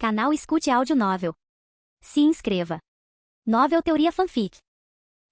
Canal Escute Áudio Novel. Se inscreva. Novel Teoria Fanfic.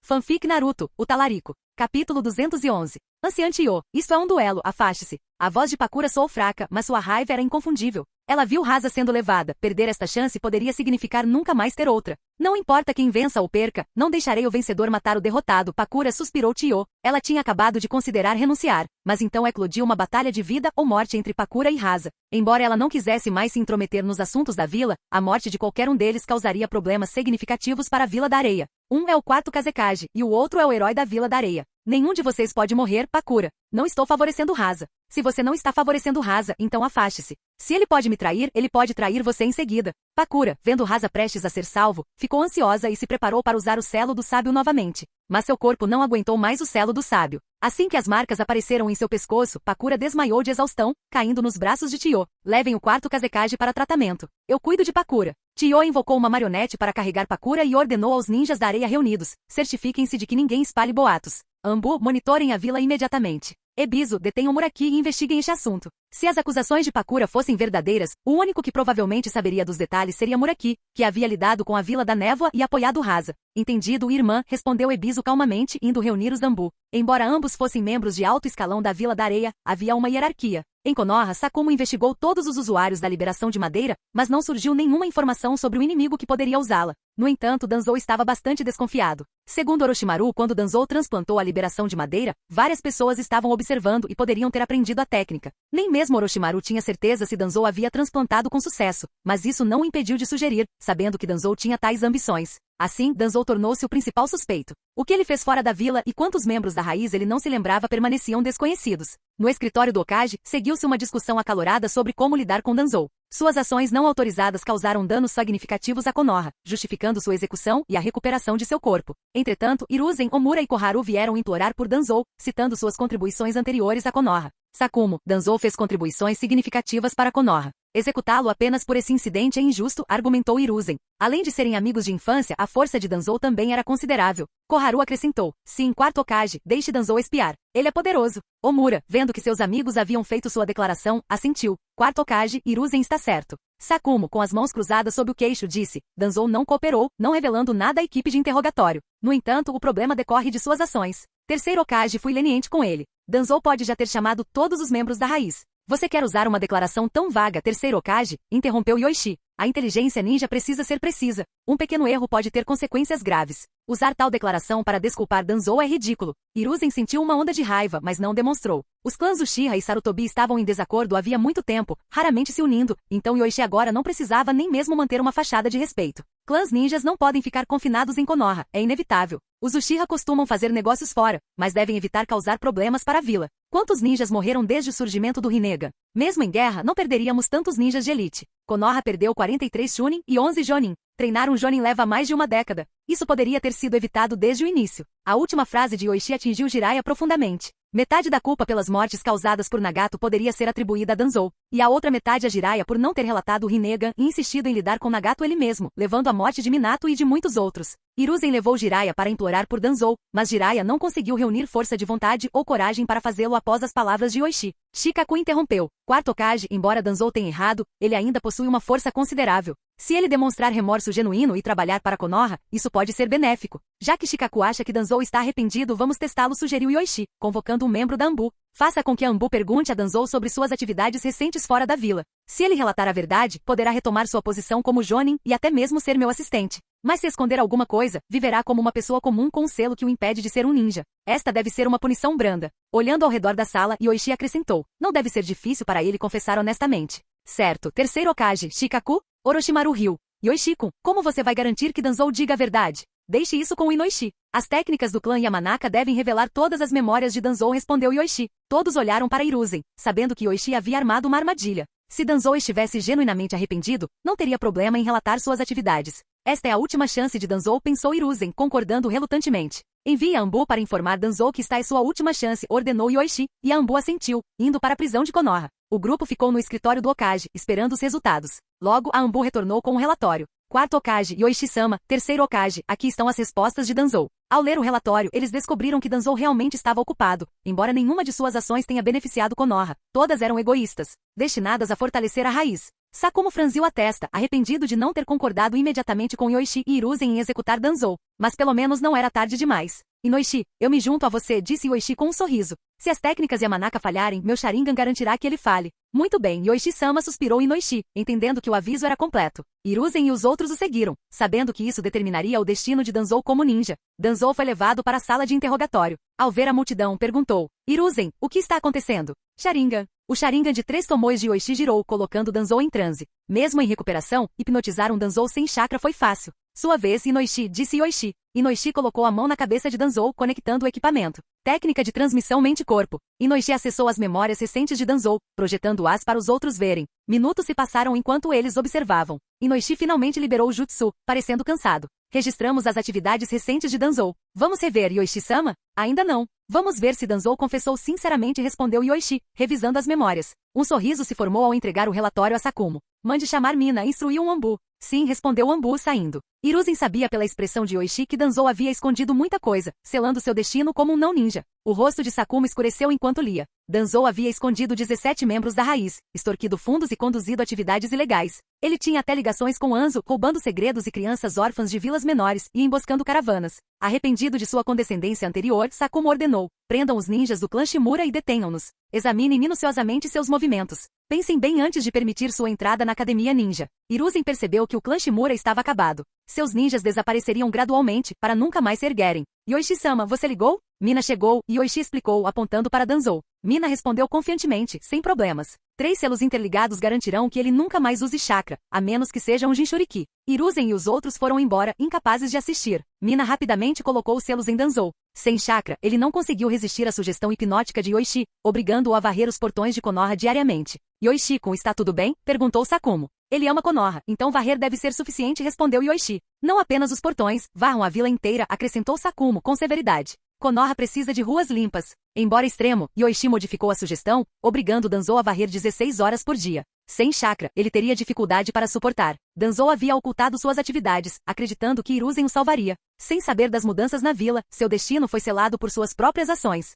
Fanfic Naruto, o Talarico. Capítulo 211. Anciante Yo, isto é um duelo, afaste-se. A voz de Pakura soou fraca, mas sua raiva era inconfundível. Ela viu Rasa sendo levada. Perder esta chance poderia significar nunca mais ter outra. Não importa quem vença ou perca, não deixarei o vencedor matar o derrotado. Pakura suspirou Tio. Ela tinha acabado de considerar renunciar, mas então eclodiu uma batalha de vida ou morte entre Pakura e Rasa. Embora ela não quisesse mais se intrometer nos assuntos da vila, a morte de qualquer um deles causaria problemas significativos para a Vila da Areia. Um é o quarto Kazekage, e o outro é o herói da Vila da Areia. Nenhum de vocês pode morrer, Pakura. Não estou favorecendo Rasa. Se você não está favorecendo Rasa, então afaste-se. Se ele pode me trair, ele pode trair você em seguida. Pakura, vendo Rasa prestes a ser salvo, ficou ansiosa e se preparou para usar o selo do sábio novamente. Mas seu corpo não aguentou mais o selo do sábio. Assim que as marcas apareceram em seu pescoço, Pakura desmaiou de exaustão, caindo nos braços de Tio. Levem o quarto Kazekage para tratamento. Eu cuido de Pakura. Tio invocou uma marionete para carregar Pakura e ordenou aos ninjas da areia reunidos: certifiquem-se de que ninguém espalhe boatos. Anbu, monitorem a vila imediatamente. Ebisu, detenham Muraki e investiguem este assunto. Se as acusações de Pakura fossem verdadeiras, o único que provavelmente saberia dos detalhes seria Muraki, que havia lidado com a Vila da Névoa e apoiado Rasa. Entendido, irmã, respondeu Ebisu calmamente, indo reunir os Anbu. Embora ambos fossem membros de alto escalão da Vila da Areia, havia uma hierarquia. Em Konoha, Sakumo investigou todos os usuários da liberação de madeira, mas não surgiu nenhuma informação sobre o inimigo que poderia usá-la. No entanto, Danzou estava bastante desconfiado. Segundo Orochimaru, quando Danzou transplantou a liberação de madeira, várias pessoas estavam observando e poderiam ter aprendido a técnica. Nem mesmo Orochimaru tinha certeza se Danzou havia transplantado com sucesso, mas isso não o impediu de sugerir, sabendo que Danzou tinha tais ambições. Assim, Danzou tornou-se o principal suspeito. O que ele fez fora da vila e quantos membros da raiz ele não se lembrava permaneciam desconhecidos. No escritório do Hokage, seguiu-se uma discussão acalorada sobre como lidar com Danzou. Suas ações não autorizadas causaram danos significativos a Konoha, justificando sua execução e a recuperação de seu corpo. Entretanto, Hiruzen, Omura e Koharu vieram implorar por Danzou, citando suas contribuições anteriores a Konoha. Sakumo, Danzou fez contribuições significativas para Konoha. Executá-lo apenas por esse incidente é injusto, argumentou Hiruzen. Além de serem amigos de infância, a força de Danzou também era considerável. Koharu acrescentou: sim, quarto Hokage, deixe Danzou espiar. Ele é poderoso. Omura, vendo que seus amigos haviam feito sua declaração, assentiu. Quarto Hokage, Hiruzen está certo. Sakumo, com as mãos cruzadas sob o queixo, disse: Danzou não cooperou, não revelando nada à equipe de interrogatório. No entanto, o problema decorre de suas ações. Terceiro Hokage, fui leniente com ele. Danzou pode já ter chamado todos os membros da raiz. Você quer usar uma declaração tão vaga, terceiro Hokage? Interrompeu Yoichi. A inteligência ninja precisa ser precisa. Um pequeno erro pode ter consequências graves. Usar tal declaração para desculpar Danzou é ridículo. Hiruzen sentiu uma onda de raiva, mas não demonstrou. Os clãs Uchiha e Sarutobi estavam em desacordo havia muito tempo, raramente se unindo, então Yoichi agora não precisava nem mesmo manter uma fachada de respeito. Clãs ninjas não podem ficar confinados em Konoha, é inevitável. Os Uchiha costumam fazer negócios fora, mas devem evitar causar problemas para a vila. Quantos ninjas morreram desde o surgimento do Rinnegan? Mesmo em guerra, não perderíamos tantos ninjas de elite. Konoha perdeu 43 Chunin e 11 Jonin. Treinar um Jonin leva mais de uma década. Isso poderia ter sido evitado desde o início. A última frase de Yoichi atingiu Jiraiya profundamente. Metade da culpa pelas mortes causadas por Nagato poderia ser atribuída a Danzou, e a outra metade a Jiraiya por não ter relatado o Rinnegan e insistido em lidar com Nagato ele mesmo, levando à morte de Minato e de muitos outros. Hiruzen levou Jiraiya para implorar por Danzou, mas Jiraiya não conseguiu reunir força de vontade ou coragem para fazê-lo após as palavras de Yoichi. Shikaku interrompeu. Quarto Hokage, embora Danzou tenha errado, ele ainda possui uma força considerável. Se ele demonstrar remorso genuíno e trabalhar para Konoha, isso pode ser benéfico. Já que Shikaku acha que Danzou está arrependido, vamos testá-lo, sugeriu Yoichi, convocando um membro da Anbu. Faça com que a Anbu pergunte a Danzou sobre suas atividades recentes fora da vila. Se ele relatar a verdade, poderá retomar sua posição como Jonin e até mesmo ser meu assistente. Mas se esconder alguma coisa, viverá como uma pessoa comum com um selo que o impede de ser um ninja. Esta deve ser uma punição branda. Olhando ao redor da sala, Yoichi acrescentou: não deve ser difícil para ele confessar honestamente. Certo, terceiro Hokage, Shikaku? Orochimaru riu. Yoichi-kun, como você vai garantir que Danzou diga a verdade? Deixe isso com Inoichi. As técnicas do clã Yamanaka devem revelar todas as memórias de Danzou, respondeu Yoichi. Todos olharam para Hiruzen, sabendo que Yoichi havia armado uma armadilha. Se Danzou estivesse genuinamente arrependido, não teria problema em relatar suas atividades. Esta é a última chance de Danzou, pensou Hiruzen, concordando relutantemente. Envie a Anbu para informar Danzou que está em sua última chance, ordenou Yoichi, e a Anbu assentiu, indo para a prisão de Konoha. O grupo ficou no escritório do Hokage, esperando os resultados. Logo, a Anbu retornou com um relatório. Quarto Hokage, Yoichi-sama, terceiro Hokage, aqui estão as respostas de Danzou. Ao ler o relatório, eles descobriram que Danzou realmente estava ocupado, embora nenhuma de suas ações tenha beneficiado Konoha. Todas eram egoístas, destinadas a fortalecer a raiz. Sakumo franziu a testa, arrependido de não ter concordado imediatamente com Yoichi e Hiruzen em executar Danzou. Mas pelo menos não era tarde demais. Inoishi, eu me junto a você, disse Yoichi com um sorriso. Se as técnicas Yamanaka falharem, meu Sharingan garantirá que ele fale. Muito bem, Yoichi-sama suspirou Inoishi, entendendo que o aviso era completo. Hiruzen e os outros o seguiram, sabendo que isso determinaria o destino de Danzou como ninja. Danzou foi levado para a sala de interrogatório. Ao ver a multidão, perguntou: Hiruzen, o que está acontecendo? Sharingan. O Sharingan de 3 tomoes de Yoichi girou, colocando Danzou em transe. Mesmo em recuperação, hipnotizar um Danzou sem chakra foi fácil. Sua vez, Inoishi, disse Yoichi. Inoishi colocou a mão na cabeça de Danzou, conectando o equipamento. Técnica de transmissão mente-corpo. Inoishi acessou as memórias recentes de Danzou, projetando-as para os outros verem. Minutos se passaram enquanto eles observavam. Inoishi finalmente liberou o jutsu, parecendo cansado. Registramos as atividades recentes de Danzou. Vamos rever Yoichi-sama? Ainda não. Vamos ver se Danzou confessou sinceramente, respondeu Yoichi, revisando as memórias. Um sorriso se formou ao entregar o relatório a Sakumo. Mande chamar Mina, instruiu um Ambu. Sim, respondeu Ambu saindo. Hiruzen sabia pela expressão de Yoichi que Danzou havia escondido muita coisa, selando seu destino como um não-ninja. O rosto de Sakumo escureceu enquanto lia. Danzou havia escondido 17 membros da raiz, extorquido fundos e conduzido atividades ilegais. Ele tinha até ligações com Anzo, roubando segredos e crianças órfãs de vilas menores e emboscando caravanas. Arrependido de sua condescendência anterior, Sakumo ordenou: prendam os ninjas do clã Shimura e detenham-nos. Examinem minuciosamente seus movimentos. Pensem bem antes de permitir sua entrada na academia ninja. Hiruzen percebeu que o clã Shimura estava acabado. Seus ninjas desapareceriam gradualmente, para nunca mais se erguerem. Yoichi-sama, você ligou? Mina chegou, e Yoichi explicou, apontando para Danzou. Mina respondeu confiantemente, sem problemas. 3 selos interligados garantirão que ele nunca mais use chakra, a menos que seja um Jinchuriki. Hiruzen e os outros foram embora, incapazes de assistir. Mina rapidamente colocou os selos em Danzou. Sem chakra, ele não conseguiu resistir à sugestão hipnótica de Yoichi, obrigando-o a varrer os portões de Konoha diariamente. Yoichi-kun, está tudo bem? Perguntou Sakumo. Ele ama Konoha, então varrer deve ser suficiente, respondeu Yoichi. Não apenas os portões, varram a vila inteira, acrescentou Sakumo com severidade. Konoha precisa de ruas limpas. Embora extremo, Yoichi modificou a sugestão, obrigando Danzou a varrer 16 horas por dia. Sem chakra, ele teria dificuldade para suportar. Danzou havia ocultado suas atividades, acreditando que Hiruzen o salvaria. Sem saber das mudanças na vila, seu destino foi selado por suas próprias ações.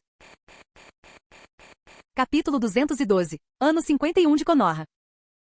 Capítulo 212. Ano 51 de Konoha.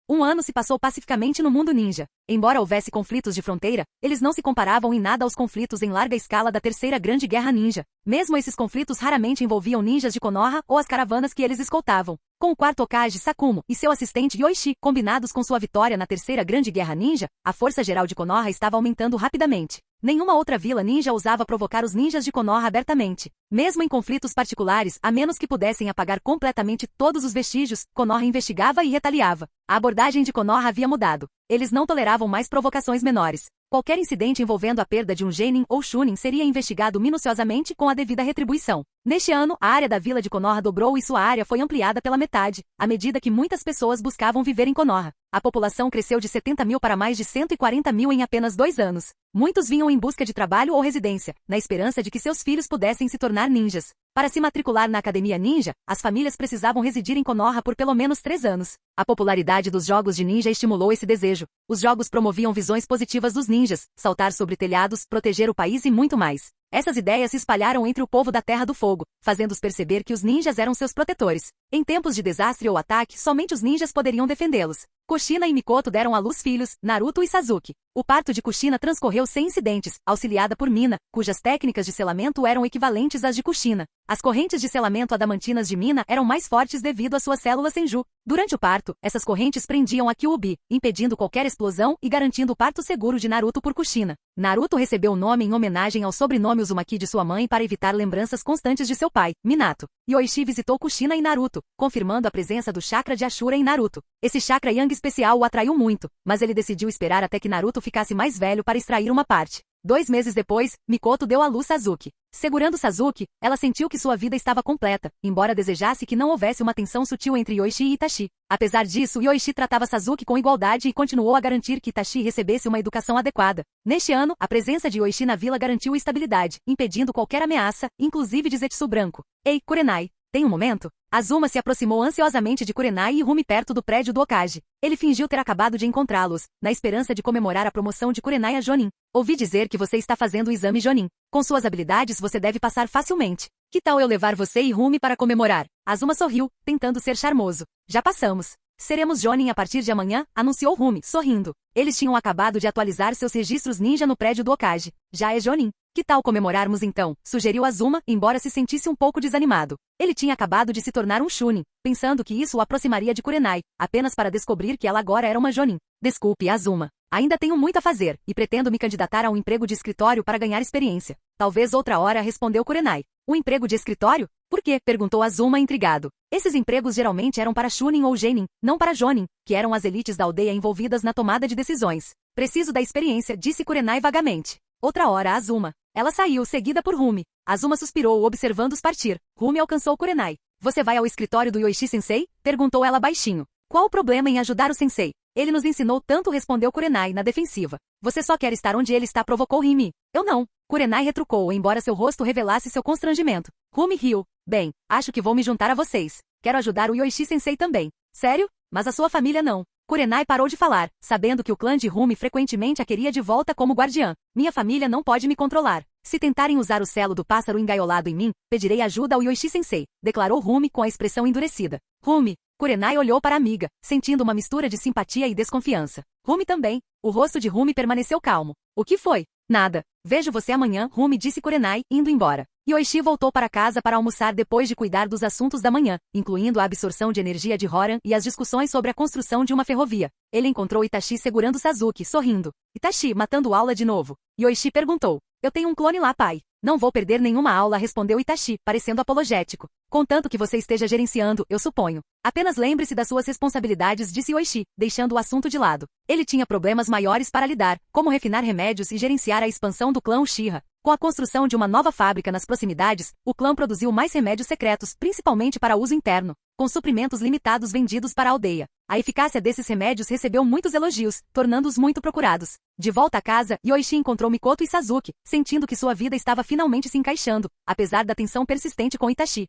Um ano se passou pacificamente no mundo ninja. Embora houvesse conflitos de fronteira, eles não se comparavam em nada aos conflitos em larga escala da Terceira Grande Guerra Ninja. Mesmo esses conflitos raramente envolviam ninjas de Konoha ou as caravanas que eles escoltavam. Com o quarto Hokage Sakumo e seu assistente Yoichi combinados com sua vitória na Terceira Grande Guerra Ninja, a força geral de Konoha estava aumentando rapidamente. Nenhuma outra vila ninja ousava provocar os ninjas de Konoha abertamente. Mesmo em conflitos particulares, a menos que pudessem apagar completamente todos os vestígios, Konoha investigava e retaliava. A abordagem de Konoha havia mudado. Eles não toleravam mais provocações menores. Qualquer incidente envolvendo a perda de um genin ou chunin seria investigado minuciosamente com a devida retribuição. Neste ano, a área da vila de Konoha dobrou e sua área foi ampliada pela metade, à medida que muitas pessoas buscavam viver em Konoha. A população cresceu de 70 mil para mais de 140 mil em apenas 2 anos. Muitos vinham em busca de trabalho ou residência, na esperança de que seus filhos pudessem se tornar ninjas. Para se matricular na academia ninja, as famílias precisavam residir em Konoha por pelo menos 3 anos. A popularidade dos jogos de ninja estimulou esse desejo. Os jogos promoviam visões positivas dos ninjas, saltar sobre telhados, proteger o país e muito mais. Essas ideias se espalharam entre o povo da Terra do Fogo, fazendo-os perceber que os ninjas eram seus protetores. Em tempos de desastre ou ataque, somente os ninjas poderiam defendê-los. Kushina e Mikoto deram à luz filhos, Naruto e Sasuke. O parto de Kushina transcorreu sem incidentes, auxiliada por Mina, cujas técnicas de selamento eram equivalentes às de Kushina. As correntes de selamento adamantinas de Mina eram mais fortes devido às suas células Senju. Durante o parto, essas correntes prendiam a Kyuubi, impedindo qualquer explosão e garantindo o parto seguro de Naruto por Kushina. Naruto recebeu o nome em homenagem ao sobrenome Uzumaki de sua mãe para evitar lembranças constantes de seu pai, Minato. Yoichi visitou Kushina e Naruto, confirmando a presença do chakra de Ashura em Naruto. Esse chakra Yang especial o atraiu muito, mas ele decidiu esperar até que Naruto ficasse mais velho para extrair uma parte. 2 meses depois, Mikoto deu à luz Sasuke. Segurando Sasuke, ela sentiu que sua vida estava completa, embora desejasse que não houvesse uma tensão sutil entre Yoichi e Itachi. Apesar disso, Yoichi tratava Sasuke com igualdade e continuou a garantir que Itachi recebesse uma educação adequada. Neste ano, a presença de Yoichi na vila garantiu estabilidade, impedindo qualquer ameaça, inclusive de Zetsu branco. Ei, Kurenai, tem um momento? Azuma se aproximou ansiosamente de Kurenai e Rumi perto do prédio do Hokage. Ele fingiu ter acabado de encontrá-los, na esperança de comemorar a promoção de Kurenai a Jonin. Ouvi dizer que você está fazendo o exame Jonin. Com suas habilidades você deve passar facilmente. Que tal eu levar você e Rumi para comemorar? Azuma sorriu, tentando ser charmoso. Já passamos. Seremos Jonin a partir de amanhã, anunciou Rumi, sorrindo. Eles tinham acabado de atualizar seus registros ninja no prédio do Okage. Já é Jonin. Que tal comemorarmos então? Sugeriu Azuma, embora se sentisse um pouco desanimado. Ele tinha acabado de se tornar um Chunin, pensando que isso o aproximaria de Kurenai, apenas para descobrir que ela agora era uma Jonin. Desculpe, Azuma. Ainda tenho muito a fazer, e pretendo me candidatar a um emprego de escritório para ganhar experiência. Talvez outra hora, respondeu Kurenai. Um emprego de escritório? Por quê? Perguntou Azuma intrigado. Esses empregos geralmente eram para Chunin ou Genin, não para Jonin, que eram as elites da aldeia envolvidas na tomada de decisões. Preciso da experiência, disse Kurenai vagamente. Outra hora, Azuma. Ela saiu, seguida por Rumi. Azuma suspirou, observando-os partir. Rumi alcançou Kurenai. Você vai ao escritório do Yoichi-sensei? Perguntou ela baixinho. Qual o problema em ajudar o sensei? Ele nos ensinou tanto, respondeu Kurenai na defensiva. Você só quer estar onde ele está, provocou Rimi. Eu não. Kurenai retrucou, embora seu rosto revelasse seu constrangimento. Rumi riu. Bem, acho que vou me juntar a vocês. Quero ajudar o Yoichi-sensei também. Sério? Mas a sua família não. Kurenai parou de falar, sabendo que o clã de Rumi frequentemente a queria de volta como guardiã. Minha família não pode me controlar. Se tentarem usar o selo do pássaro engaiolado em mim, pedirei ajuda ao Yoichi-sensei, declarou Rumi com a expressão endurecida. Rumi. Kurenai olhou para a amiga, sentindo uma mistura de simpatia e desconfiança. Rumi também. O rosto de Rumi permaneceu calmo. O que foi? Nada. Vejo você amanhã, Rumi, disse Kurenai, indo embora. Yoichi voltou para casa para almoçar depois de cuidar dos assuntos da manhã, incluindo a absorção de energia de Horan e as discussões sobre a construção de uma ferrovia. Ele encontrou Itachi segurando Sasuke, sorrindo. Itachi, matando aula de novo. Yoichi perguntou. Eu tenho um clone lá, pai. Não vou perder nenhuma aula, respondeu Itachi, parecendo apologético. Contanto que você esteja gerenciando, eu suponho. Apenas lembre-se das suas responsabilidades, disse Yoichi, deixando o assunto de lado. Ele tinha problemas maiores para lidar, como refinar remédios e gerenciar a expansão do clã Uchiha. Com a construção de uma nova fábrica nas proximidades, o clã produziu mais remédios secretos, principalmente para uso interno, com suprimentos limitados vendidos para a aldeia. A eficácia desses remédios recebeu muitos elogios, tornando-os muito procurados. De volta a casa, Yoichi encontrou Mikoto e Sasuke, sentindo que sua vida estava finalmente se encaixando, apesar da tensão persistente com Itachi.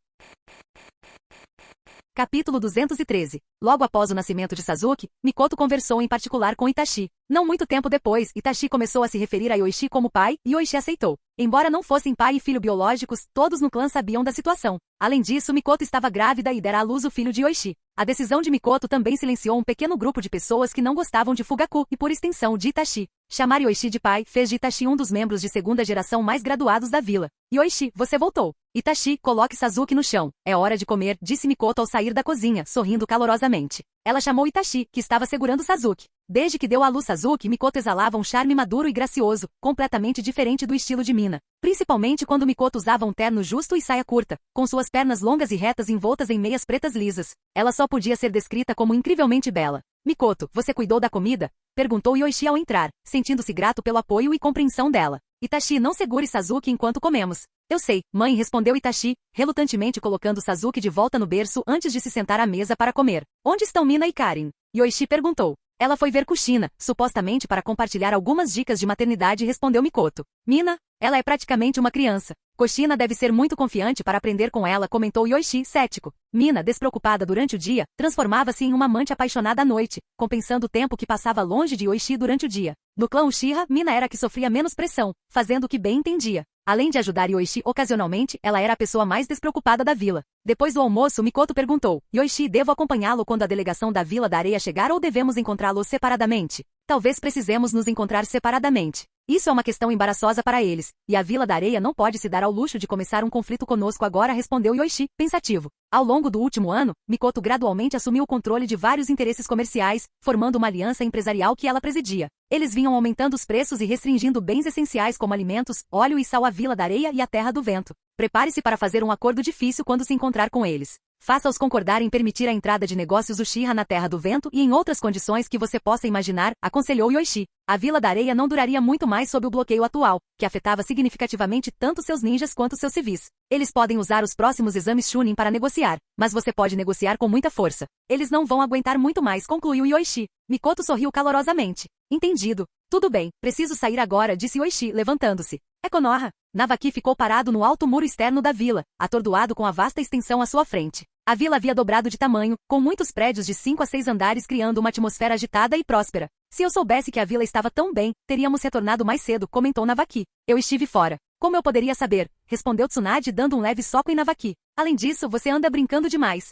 Capítulo 213. Logo após o nascimento de Sasuke, Mikoto conversou em particular com Itachi. Não muito tempo depois, Itachi começou a se referir a Yoichi como pai, e Yoichi aceitou. Embora não fossem pai e filho biológicos, todos no clã sabiam da situação. Além disso, Mikoto estava grávida e dera à luz o filho de Yoichi. A decisão de Mikoto também silenciou um pequeno grupo de pessoas que não gostavam de Fugaku e, por extensão, de Itachi. Chamar Yoichi de pai fez de Itachi um dos membros de segunda geração mais graduados da vila. Yoichi, você voltou. Itachi, coloque Sasuke no chão. É hora de comer, disse Mikoto ao sair da cozinha, sorrindo calorosamente. Ela chamou Itachi, que estava segurando Sasuke. Desde que deu à luz Sasuke, Mikoto exalava um charme maduro e gracioso, completamente diferente do estilo de Mina. Principalmente quando Mikoto usava um terno justo e saia curta, com suas pernas longas e retas envoltas em meias pretas lisas. Ela só podia ser descrita como incrivelmente bela. Mikoto, você cuidou da comida? Perguntou Yoichi ao entrar, sentindo-se grato pelo apoio e compreensão dela. Itachi, não segure Sasuke enquanto comemos. Eu sei, mãe, respondeu Itachi, relutantemente colocando Sasuke de volta no berço antes de se sentar à mesa para comer. Onde estão Mina e Karin? Yoichi perguntou. Ela foi ver Kushina, supostamente para compartilhar algumas dicas de maternidade, respondeu Mikoto. Mina? Ela é praticamente uma criança. Kushina deve ser muito confiante para aprender com ela, comentou Yoichi, cético. Mina, despreocupada durante o dia, transformava-se em uma amante apaixonada à noite, compensando o tempo que passava longe de Yoichi durante o dia. No clã Uchiha, Mina era a que sofria menos pressão, fazendo o que bem entendia. Além de ajudar Yoichi ocasionalmente, ela era a pessoa mais despreocupada da vila. Depois do almoço, Mikoto perguntou, Yoichi, devo acompanhá-lo quando a delegação da Vila da Areia chegar ou devemos encontrá-lo separadamente? Talvez precisemos nos encontrar separadamente. Isso é uma questão embaraçosa para eles, e a Vila da Areia não pode se dar ao luxo de começar um conflito conosco agora, respondeu Yoichi, pensativo. Ao longo do último ano, Mikoto gradualmente assumiu o controle de vários interesses comerciais, formando uma aliança empresarial que ela presidia. Eles vinham aumentando os preços e restringindo bens essenciais como alimentos, óleo e sal à Vila da Areia e à Terra do Vento. Prepare-se para fazer um acordo difícil quando se encontrar com eles. Faça-os concordar em permitir a entrada de negócios Uchiha na Terra do Vento e em outras condições que você possa imaginar, aconselhou Yoichi. A Vila da Areia não duraria muito mais sob o bloqueio atual, que afetava significativamente tanto seus ninjas quanto seus civis. Eles podem usar os próximos exames Chunin para negociar, mas você pode negociar com muita força. Eles não vão aguentar muito mais, concluiu Yoichi. Mikoto sorriu calorosamente. Entendido. Tudo bem, preciso sair agora, disse Yoichi, levantando-se. É Konoha. Navaki ficou parado no alto muro externo da vila, atordoado com a vasta extensão à sua frente. A vila havia dobrado de tamanho, com muitos prédios de 5 a 6 andares criando uma atmosfera agitada e próspera. Se eu soubesse que a vila estava tão bem, teríamos retornado mais cedo, comentou Navaki. Eu estive fora. Como eu poderia saber? Respondeu Tsunade dando um leve soco em Navaki. Além disso, você anda brincando demais.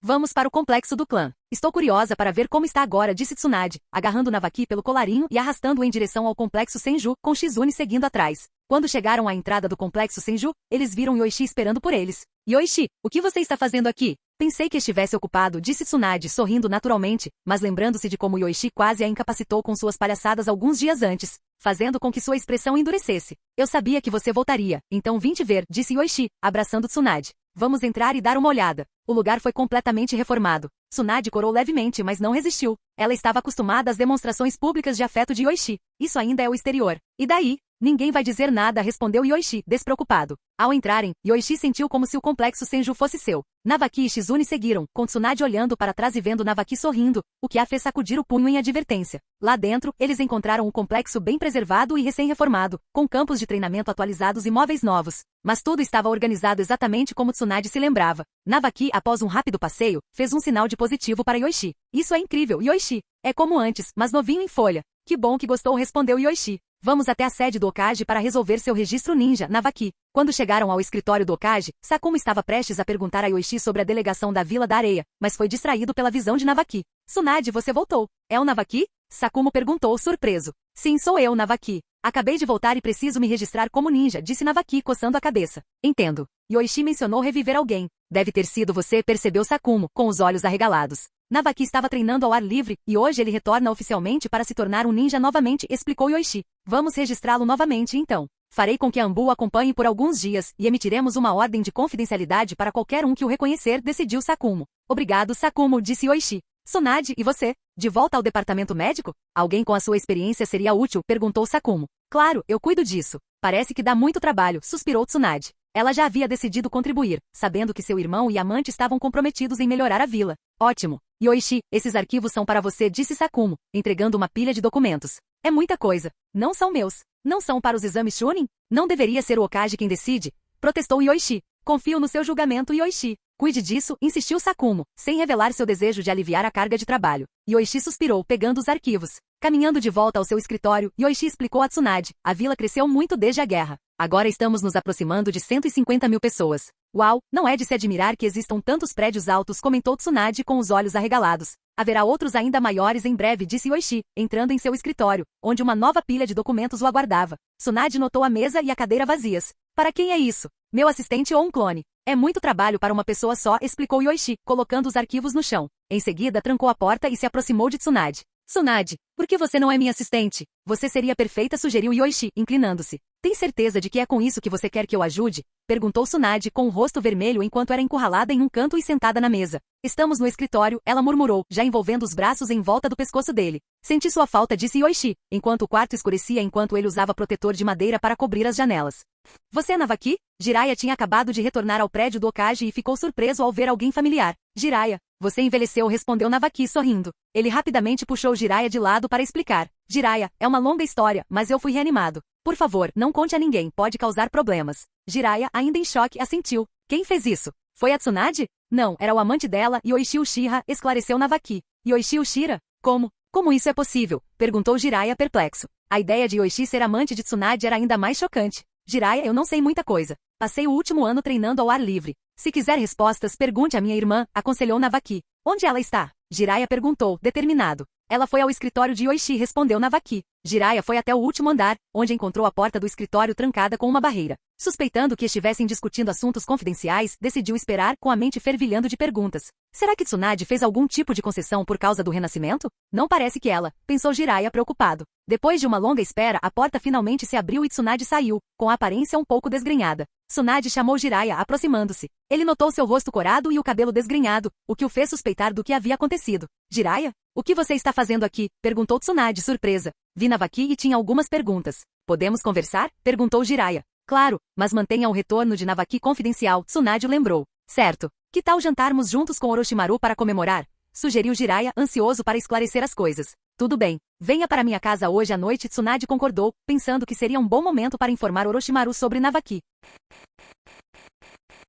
Vamos para o complexo do clã. Estou curiosa para ver como está agora, disse Tsunade, agarrando Navaki pelo colarinho e arrastando-o em direção ao complexo Senju, com Shizune seguindo atrás. Quando chegaram à entrada do complexo Senju, eles viram Yoichi esperando por eles. Yoichi, o que você está fazendo aqui? Pensei que estivesse ocupado, disse Tsunade, sorrindo naturalmente, mas lembrando-se de como Yoichi quase a incapacitou com suas palhaçadas alguns dias antes, fazendo com que sua expressão endurecesse. Eu sabia que você voltaria, então vim te ver, disse Yoichi, abraçando Tsunade. Vamos entrar e dar uma olhada. O lugar foi completamente reformado. Tsunade corou levemente, mas não resistiu. Ela estava acostumada às demonstrações públicas de afeto de Yoichi. Isso ainda é o exterior. E daí? Ninguém vai dizer nada, respondeu Yoichi, despreocupado. Ao entrarem, Yoichi sentiu como se o complexo Senju fosse seu. Navaki e Shizune seguiram, com Tsunade olhando para trás e vendo Navaki sorrindo, o que a fez sacudir o punho em advertência. Lá dentro, eles encontraram um complexo bem preservado e recém-reformado, com campos de treinamento atualizados e móveis novos. Mas tudo estava organizado exatamente como Tsunade se lembrava. Navaki, após um rápido passeio, fez um sinal de positivo para Yoichi. Isso é incrível, Yoichi. É como antes, mas novinho em folha. Que bom que gostou, respondeu Yoichi. Vamos até a sede do Hokage para resolver seu registro ninja, Navaki. Quando chegaram ao escritório do Hokage, Sakumo estava prestes a perguntar a Yoichi sobre a delegação da Vila da Areia, mas foi distraído pela visão de Navaki. Tsunade, você voltou. É o Navaki? Sakumo perguntou, surpreso. Sim, sou eu, Navaki. Acabei de voltar e preciso me registrar como ninja, disse Navaki, coçando a cabeça. Entendo. Yoichi mencionou reviver alguém. Deve ter sido você, percebeu Sakumo, com os olhos arregalados. Navaki estava treinando ao ar livre, e hoje ele retorna oficialmente para se tornar um ninja novamente, explicou Yoichi. Vamos registrá-lo novamente então. Farei com que a Anbu o acompanhe por alguns dias, e emitiremos uma ordem de confidencialidade para qualquer um que o reconhecer, decidiu Sakumo. Obrigado, Sakumo, disse Yoichi. Tsunade, e você? De volta ao departamento médico? Alguém com a sua experiência seria útil, perguntou Sakumo. Claro, eu cuido disso. Parece que dá muito trabalho, suspirou Tsunade. Ela já havia decidido contribuir, sabendo que seu irmão e amante estavam comprometidos em melhorar a vila. Ótimo. Yoichi, esses arquivos são para você, disse Sakumo, entregando uma pilha de documentos. É muita coisa. Não são meus. Não são para os exames Chunin? Não deveria ser o Hokage quem decide? Protestou Yoichi. Confio no seu julgamento, Yoichi. Cuide disso, insistiu Sakumo, sem revelar seu desejo de aliviar a carga de trabalho. Yoichi suspirou, pegando os arquivos. Caminhando de volta ao seu escritório, Yoichi explicou a Tsunade. A vila cresceu muito desde a guerra. Agora estamos nos aproximando de 150 mil pessoas. Uau, não é de se admirar que existam tantos prédios altos, comentou Tsunade com os olhos arregalados. Haverá outros ainda maiores em breve, disse Yoichi, entrando em seu escritório, onde uma nova pilha de documentos o aguardava. Tsunade notou a mesa e a cadeira vazias. Para quem é isso? Meu assistente ou um clone? É muito trabalho para uma pessoa só, explicou Yoichi, colocando os arquivos no chão. Em seguida, trancou a porta e se aproximou de Tsunade. Tsunade, por que você não é minha assistente? Você seria perfeita, sugeriu Yoichi, inclinando-se. Tem certeza de que é com isso que você quer que eu ajude? Perguntou Tsunade com o rosto vermelho enquanto era encurralada em um canto e sentada na mesa. Estamos no escritório, ela murmurou, já envolvendo os braços em volta do pescoço dele. Senti sua falta, disse Yoichi, enquanto o quarto escurecia enquanto ele usava protetor de madeira para cobrir as janelas. Você é Navaki? Jiraiya tinha acabado de retornar ao prédio do Hokage e ficou surpreso ao ver alguém familiar. Jiraiya, você envelheceu, respondeu Navaki sorrindo. Ele rapidamente puxou Jiraiya de lado para explicar. Jiraiya, é uma longa história, mas eu fui reanimado. Por favor, não conte a ninguém, pode causar problemas. Jiraiya, ainda em choque, assentiu. Quem fez isso? Foi a Tsunade? Não, era o amante dela, Yoichi Uchiha, esclareceu Navaki. Yoichi Uchiha? Como? Como isso é possível? Perguntou Jiraiya perplexo. A ideia de Yoichi ser amante de Tsunade era ainda mais chocante. Jiraiya, eu não sei muita coisa. Passei o último ano treinando ao ar livre. Se quiser respostas, pergunte à minha irmã, aconselhou Navaki. Onde ela está? Jiraiya perguntou, determinado. Ela foi ao escritório de Yoichi, respondeu Navaki. Jiraiya foi até o último andar, onde encontrou a porta do escritório trancada com uma barreira. Suspeitando que estivessem discutindo assuntos confidenciais, decidiu esperar, com a mente fervilhando de perguntas. Será que Tsunade fez algum tipo de concessão por causa do renascimento? Não parece que ela, pensou Jiraiya preocupado. Depois de uma longa espera, a porta finalmente se abriu e Tsunade saiu, com a aparência um pouco desgrenhada. Tsunade chamou Jiraiya, aproximando-se. Ele notou seu rosto corado e o cabelo desgrenhado, o que o fez suspeitar do que havia acontecido. Jiraiya? O que você está fazendo aqui? Perguntou Tsunade, surpresa. Vi Navaki e tinha algumas perguntas. Podemos conversar? Perguntou Jiraiya. Claro, mas mantenha o retorno de Navaki confidencial, Tsunade lembrou. Certo. Que tal jantarmos juntos com Orochimaru para comemorar? Sugeriu Jiraiya, ansioso para esclarecer as coisas. Tudo bem. Venha para minha casa hoje à noite, Tsunade concordou, pensando que seria um bom momento para informar Orochimaru sobre Navaki.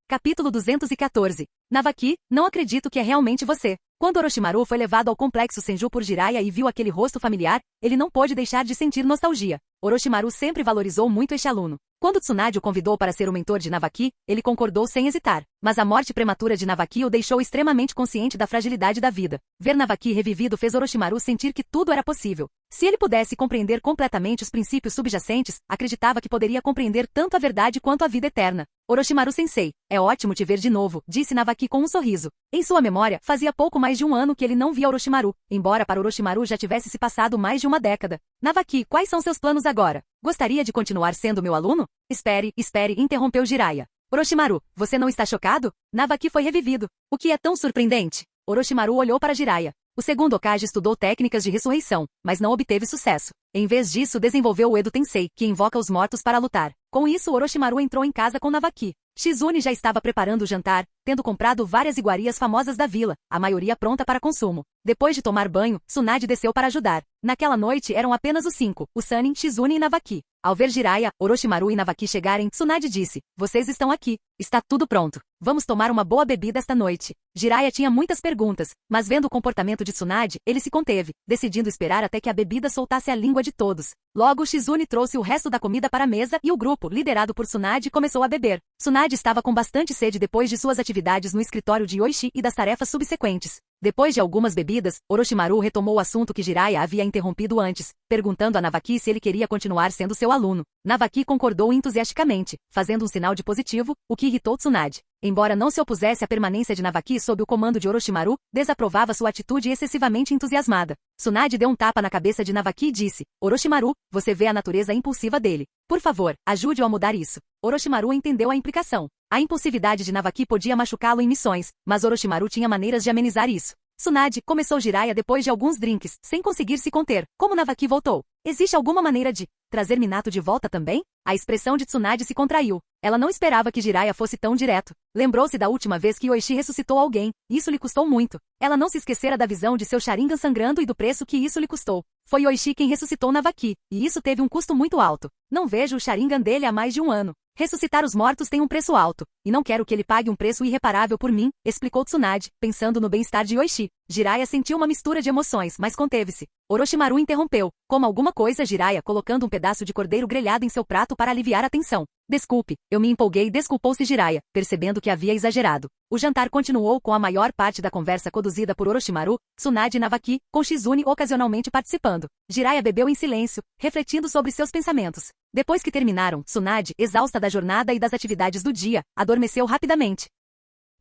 Capítulo 214. Navaki, não acredito que é realmente você. Quando Orochimaru foi levado ao complexo Senju por Jiraiya e viu aquele rosto familiar, ele não pôde deixar de sentir nostalgia. Orochimaru sempre valorizou muito este aluno. Quando Tsunade o convidou para ser o mentor de Navaki, ele concordou sem hesitar. Mas a morte prematura de Navaki o deixou extremamente consciente da fragilidade da vida. Ver Navaki revivido fez Orochimaru sentir que tudo era possível. Se ele pudesse compreender completamente os princípios subjacentes, acreditava que poderia compreender tanto a verdade quanto a vida eterna. Orochimaru-sensei, é ótimo te ver de novo, disse Navaki com um sorriso. Em sua memória, fazia pouco mais de um ano que ele não via Orochimaru, embora para Orochimaru já tivesse se passado mais de uma década. Navaki, quais são seus planos agora? Gostaria de continuar sendo meu aluno? Espere, interrompeu Jiraiya. Orochimaru, você não está chocado? Navaki foi revivido. O que é tão surpreendente? Orochimaru olhou para Jiraiya. O segundo Hokage estudou técnicas de ressurreição, mas não obteve sucesso. Em vez disso, desenvolveu o Edo Tensei, que invoca os mortos para lutar. Com isso, Orochimaru entrou em casa com Navaki. Shizune já estava preparando o jantar, tendo comprado várias iguarias famosas da vila, a maioria pronta para consumo. Depois de tomar banho, Tsunade desceu para ajudar. Naquela noite eram apenas os 5, o Sannin, Shizune e Navaki. Ao ver Jiraiya, Orochimaru e Navaki chegarem, Tsunade disse, vocês estão aqui. Está tudo pronto. Vamos tomar uma boa bebida esta noite. Jiraiya tinha muitas perguntas, mas vendo o comportamento de Tsunade, ele se conteve, decidindo esperar até que a bebida soltasse a língua de todos. Logo, Shizune trouxe o resto da comida para a mesa e o grupo, liderado por Tsunade, começou a beber. Tsunade estava com bastante sede depois de suas atividades no escritório de Yoichi e das tarefas subsequentes. Depois de algumas bebidas, Orochimaru retomou o assunto que Jiraiya havia interrompido antes, perguntando a Navaki se ele queria continuar sendo seu aluno. Navaki concordou entusiasticamente, fazendo um sinal de positivo, o que irritou Tsunade. Embora não se opusesse à permanência de Navaki sob o comando de Orochimaru, desaprovava sua atitude excessivamente entusiasmada. Tsunade deu um tapa na cabeça de Navaki e disse, Orochimaru, você vê a natureza impulsiva dele. Por favor, ajude-o a mudar isso. Orochimaru entendeu a implicação. A impulsividade de Navaki podia machucá-lo em missões, mas Orochimaru tinha maneiras de amenizar isso. Tsunade, começou Jiraiya depois de alguns drinks, sem conseguir se conter. Como Navaki voltou? Existe alguma maneira de trazer Minato de volta também? A expressão de Tsunade se contraiu. Ela não esperava que Jiraiya fosse tão direto. Lembrou-se da última vez que Yoichi ressuscitou alguém. Isso lhe custou muito. Ela não se esquecera da visão de seu Sharingan sangrando e do preço que isso lhe custou. Foi Yoichi quem ressuscitou Navaki, e isso teve um custo muito alto. Não vejo o Sharingan dele há mais de um ano. Ressuscitar os mortos tem um preço alto, e não quero que ele pague um preço irreparável por mim, explicou Tsunade, pensando no bem-estar de Yoichi. Jiraiya sentiu uma mistura de emoções, mas conteve-se. Orochimaru interrompeu. Coma alguma coisa, Jiraiya, colocando um pedaço de cordeiro grelhado em seu prato para aliviar a tensão. Desculpe, eu me empolguei, desculpou-se Jiraiya, percebendo que havia exagerado. O jantar continuou com a maior parte da conversa conduzida por Orochimaru, Tsunade e Navaki, com Shizune ocasionalmente participando. Jiraiya bebeu em silêncio, refletindo sobre seus pensamentos. Depois que terminaram, Tsunade, exausta da jornada e das atividades do dia, adormeceu rapidamente.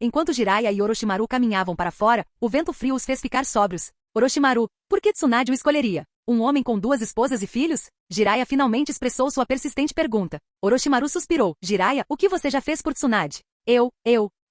Enquanto Jiraiya e Orochimaru caminhavam para fora, o vento frio os fez ficar sóbrios. Orochimaru, por que Tsunade o escolheria? Um homem com 2 esposas e filhos? Jiraiya finalmente expressou sua persistente pergunta. Orochimaru suspirou. Jiraiya, o que você já fez por Tsunade?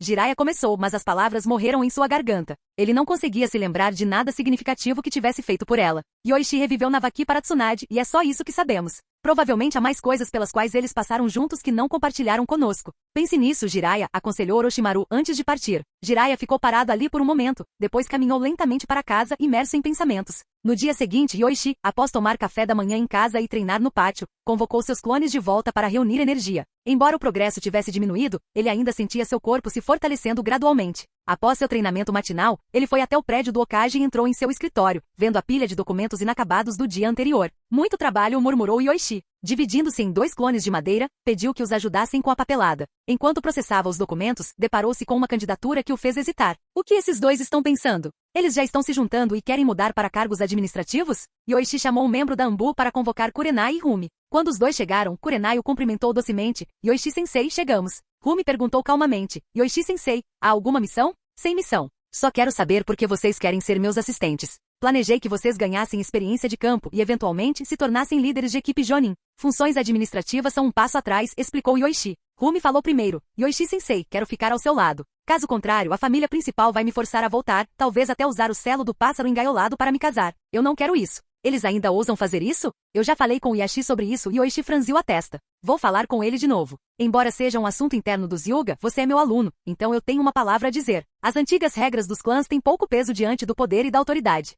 Jiraiya começou, mas as palavras morreram em sua garganta. Ele não conseguia se lembrar de nada significativo que tivesse feito por ela. Yoichi reviveu Navaki para Tsunade, e é só isso que sabemos. Provavelmente há mais coisas pelas quais eles passaram juntos que não compartilharam conosco. Pense nisso, Jiraiya, aconselhou Orochimaru antes de partir. Jiraiya ficou parado ali por um momento, depois caminhou lentamente para casa, imerso em pensamentos. No dia seguinte, Yoichi, após tomar café da manhã em casa e treinar no pátio, convocou seus clones de volta para reunir energia. Embora o progresso tivesse diminuído, ele ainda sentia seu corpo se fortalecendo gradualmente. Após seu treinamento matinal, ele foi até o prédio do Hokage e entrou em seu escritório, vendo a pilha de documentos inacabados do dia anterior. Muito trabalho, murmurou Yoichi. Dividindo-se em 2 clones de madeira, pediu que os ajudassem com a papelada. Enquanto processava os documentos, deparou-se com uma candidatura que o fez hesitar. O que esses 2 estão pensando? Eles já estão se juntando e querem mudar para cargos administrativos? Yoichi chamou um membro da Anbu para convocar Kurenai e Rumi. Quando os 2 chegaram, Kurenai o cumprimentou docemente. Yoichi-sensei, chegamos. Rumi perguntou calmamente. Yoichi-sensei, há alguma missão? Sem missão. Só quero saber por que vocês querem ser meus assistentes. Planejei que vocês ganhassem experiência de campo e eventualmente se tornassem líderes de equipe Jonin. Funções administrativas são um passo atrás, explicou Yoichi. Rumi falou primeiro. Yoichi-sensei, quero ficar ao seu lado. Caso contrário, a família principal vai me forçar a voltar, talvez até usar o selo do pássaro engaiolado para me casar. Eu não quero isso. Eles ainda ousam fazer isso? Eu já falei com o Yashi sobre isso e Yoichi franziu a testa. Vou falar com ele de novo. Embora seja um assunto interno dos Hyuga, você é meu aluno, então eu tenho uma palavra a dizer. As antigas regras dos clãs têm pouco peso diante do poder e da autoridade.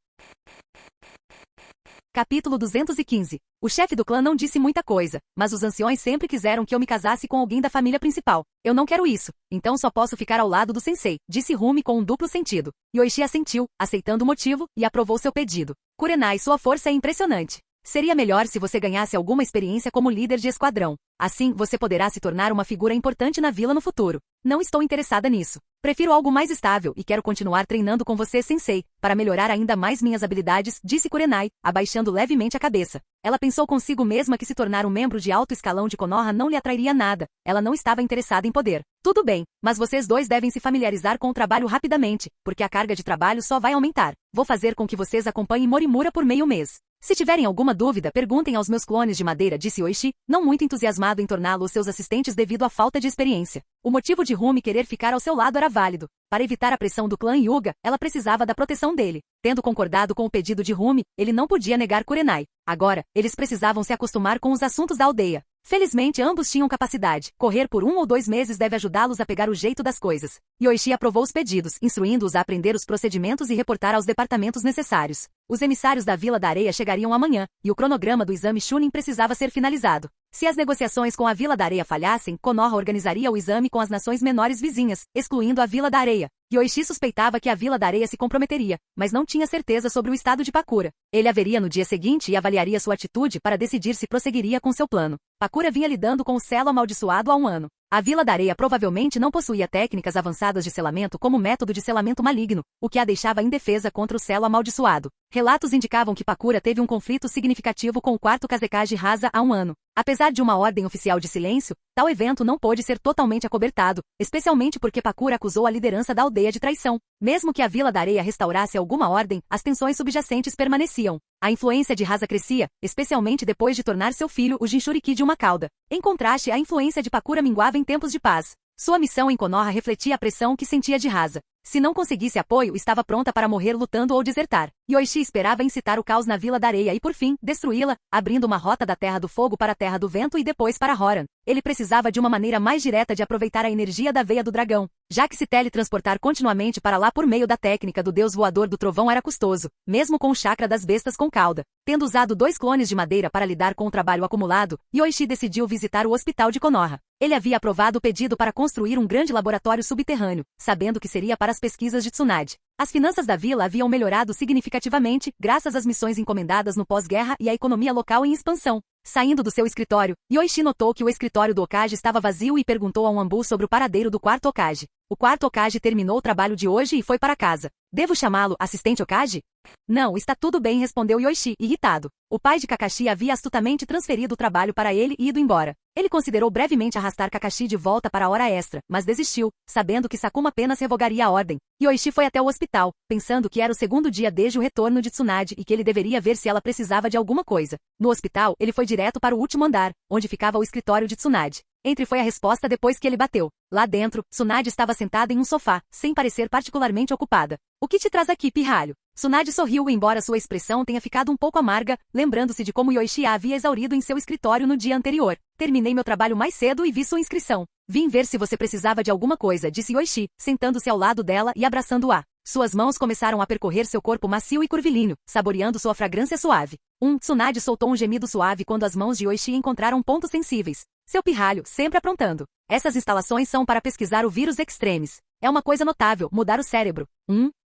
Capítulo 215. O chefe do clã não disse muita coisa, mas os anciões sempre quiseram que eu me casasse com alguém da família principal. Eu não quero isso, então só posso ficar ao lado do sensei, disse Rumi com um duplo sentido. Yoichi assentiu, aceitando o motivo, e aprovou seu pedido. Kurenai, sua força é impressionante. Seria melhor se você ganhasse alguma experiência como líder de esquadrão. Assim, você poderá se tornar uma figura importante na vila no futuro. Não estou interessada nisso. Prefiro algo mais estável e quero continuar treinando com você, sensei, para melhorar ainda mais minhas habilidades, disse Kurenai, abaixando levemente a cabeça. Ela pensou consigo mesma que se tornar um membro de alto escalão de Konoha não lhe atrairia nada. Ela não estava interessada em poder. Tudo bem, mas vocês dois devem se familiarizar com o trabalho rapidamente, porque a carga de trabalho só vai aumentar. Vou fazer com que vocês acompanhem Morimura por meio mês. Se tiverem alguma dúvida, perguntem aos meus clones de madeira, disse Oishi, não muito entusiasmado em torná-los seus assistentes devido à falta de experiência. O motivo de Rumi querer ficar ao seu lado era válido. Para evitar a pressão do clã Hyuga, ela precisava da proteção dele. Tendo concordado com o pedido de Rumi, ele não podia negar Kurenai. Agora, eles precisavam se acostumar com os assuntos da aldeia. Felizmente, ambos tinham capacidade. Correr por 1 ou 2 meses deve ajudá-los a pegar o jeito das coisas. Yoichi aprovou os pedidos, instruindo-os a aprender os procedimentos e reportar aos departamentos necessários. Os emissários da Vila da Areia chegariam amanhã, e o cronograma do exame Chunin precisava ser finalizado. Se as negociações com a Vila da Areia falhassem, Konoha organizaria o exame com as nações menores vizinhas, excluindo a Vila da Areia. Yoichi suspeitava que a Vila da Areia se comprometeria, mas não tinha certeza sobre o estado de Pakura. Ele a veria no dia seguinte e avaliaria sua atitude para decidir se prosseguiria com seu plano. Pakura vinha lidando com o selo amaldiçoado há um ano. A Vila da Areia provavelmente não possuía técnicas avançadas de selamento como método de selamento maligno, o que a deixava indefesa contra o selo amaldiçoado. Relatos indicavam que Pakura teve um conflito significativo com o 4º Kazekage Rasa há um ano. Apesar de uma ordem oficial de silêncio, tal evento não pôde ser totalmente acobertado, especialmente porque Pakura acusou a liderança da aldeia de traição. Mesmo que a Vila da Areia restaurasse alguma ordem, as tensões subjacentes permaneciam. A influência de Rasa crescia, especialmente depois de tornar seu filho o Jinchuriki de uma cauda. Em contraste, a influência de Pakura minguava em tempos de paz. Sua missão em Konoha refletia a pressão que sentia de Rasa. Se não conseguisse apoio, estava pronta para morrer lutando ou desertar. Yoichi esperava incitar o caos na Vila da Areia e, por fim, destruí-la, abrindo uma rota da Terra do Fogo para a Terra do Vento e depois para Horan. Ele precisava de uma maneira mais direta de aproveitar a energia da veia do dragão, já que se teletransportar continuamente para lá por meio da técnica do deus voador do trovão era custoso, mesmo com o chakra das bestas com cauda. Tendo usado 2 clones de madeira para lidar com o trabalho acumulado, Yoichi decidiu visitar o hospital de Konoha. Ele havia aprovado o pedido para construir um grande laboratório subterrâneo, sabendo que seria para as pesquisas de Tsunade. As finanças da vila haviam melhorado significativamente, graças às missões encomendadas no pós-guerra e à economia local em expansão. Saindo do seu escritório, Yoichi notou que o escritório do Okage estava vazio e perguntou a um ambu sobre o paradeiro do 4º Okage. O 4º Okage terminou o trabalho de hoje e foi para casa. Devo chamá-lo assistente Okage? Não, está tudo bem, respondeu Yoichi, irritado. O pai de Kakashi havia astutamente transferido o trabalho para ele e ido embora. Ele considerou brevemente arrastar Kakashi de volta para a hora extra, mas desistiu, sabendo que Sakuma apenas revogaria a ordem. Yoichi foi até o hospital, pensando que era o 2º dia desde o retorno de Tsunade e que ele deveria ver se ela precisava de alguma coisa. No hospital, ele foi direto para o último andar, onde ficava o escritório de Tsunade. Entre foi a resposta depois que ele bateu. Lá dentro, Tsunade estava sentada em um sofá, sem parecer particularmente ocupada. O que te traz aqui, pirralho? Tsunade sorriu embora sua expressão tenha ficado um pouco amarga, lembrando-se de como Yoichi a havia exaurido em seu escritório no dia anterior. Terminei meu trabalho mais cedo e vi sua inscrição. Vim ver se você precisava de alguma coisa, disse Yoichi, sentando-se ao lado dela e abraçando-a. Suas mãos começaram a percorrer seu corpo macio e curvilíneo, saboreando sua fragrância suave. Tsunade soltou um gemido suave quando as mãos de Yoichi encontraram pontos sensíveis. Seu pirralho, sempre aprontando. Essas instalações são para pesquisar o vírus Extremis. É uma coisa notável, mudar o cérebro.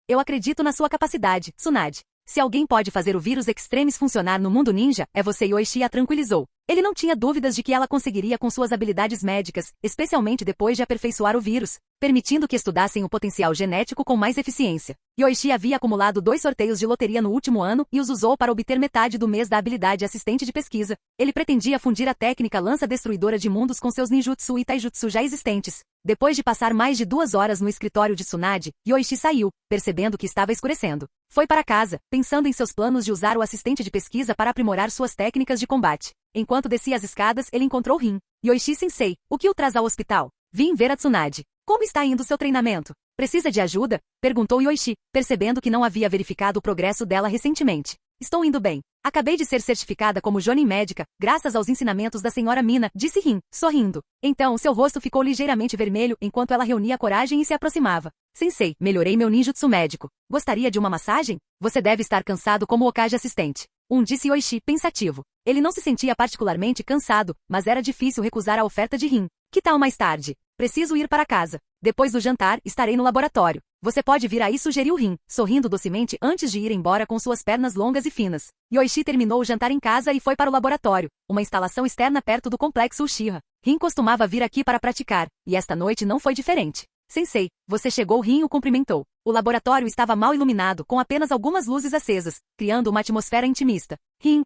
Eu acredito na sua capacidade, Tsunade. Se alguém pode fazer o vírus Extremis funcionar no mundo ninja, é você. Yoichi a tranquilizou. Ele não tinha dúvidas de que ela conseguiria com suas habilidades médicas, especialmente depois de aperfeiçoar o vírus, permitindo que estudassem o potencial genético com mais eficiência. Yoichi havia acumulado 2 sorteios de loteria no último ano e os usou para obter metade do mês da habilidade assistente de pesquisa. Ele pretendia fundir a técnica lança destruidora de mundos com seus ninjutsu e taijutsu já existentes. Depois de passar mais de 2 horas no escritório de Tsunade, Yoichi saiu, percebendo que estava escurecendo. Foi para casa, pensando em seus planos de usar o assistente de pesquisa para aprimorar suas técnicas de combate. Enquanto descia as escadas, ele encontrou Rin. Yoichi-sensei, o que o traz ao hospital? Vim ver a Tsunade. Como está indo seu treinamento? Precisa de ajuda? Perguntou Yoichi, percebendo que não havia verificado o progresso dela recentemente. Estou indo bem. Acabei de ser certificada como Jonin médica, graças aos ensinamentos da senhora Mina, disse Rin, sorrindo. Então seu rosto ficou ligeiramente vermelho enquanto ela reunia coragem e se aproximava. Sensei, melhorei meu ninjutsu médico. Gostaria de uma massagem? Você deve estar cansado como Okage assistente. Disse Yoichi, pensativo. Ele não se sentia particularmente cansado, mas era difícil recusar a oferta de Rin. Que tal mais tarde? Preciso ir para casa. Depois do jantar, estarei no laboratório. Você pode vir aí, sugeriu Rin, sorrindo docemente antes de ir embora com suas pernas longas e finas. Yoichi terminou o jantar em casa e foi para o laboratório, uma instalação externa perto do complexo Uchiha. Rin costumava vir aqui para praticar, e esta noite não foi diferente. Sensei, você chegou, Rin o cumprimentou. O laboratório estava mal iluminado, com apenas algumas luzes acesas, criando uma atmosfera intimista. Rin,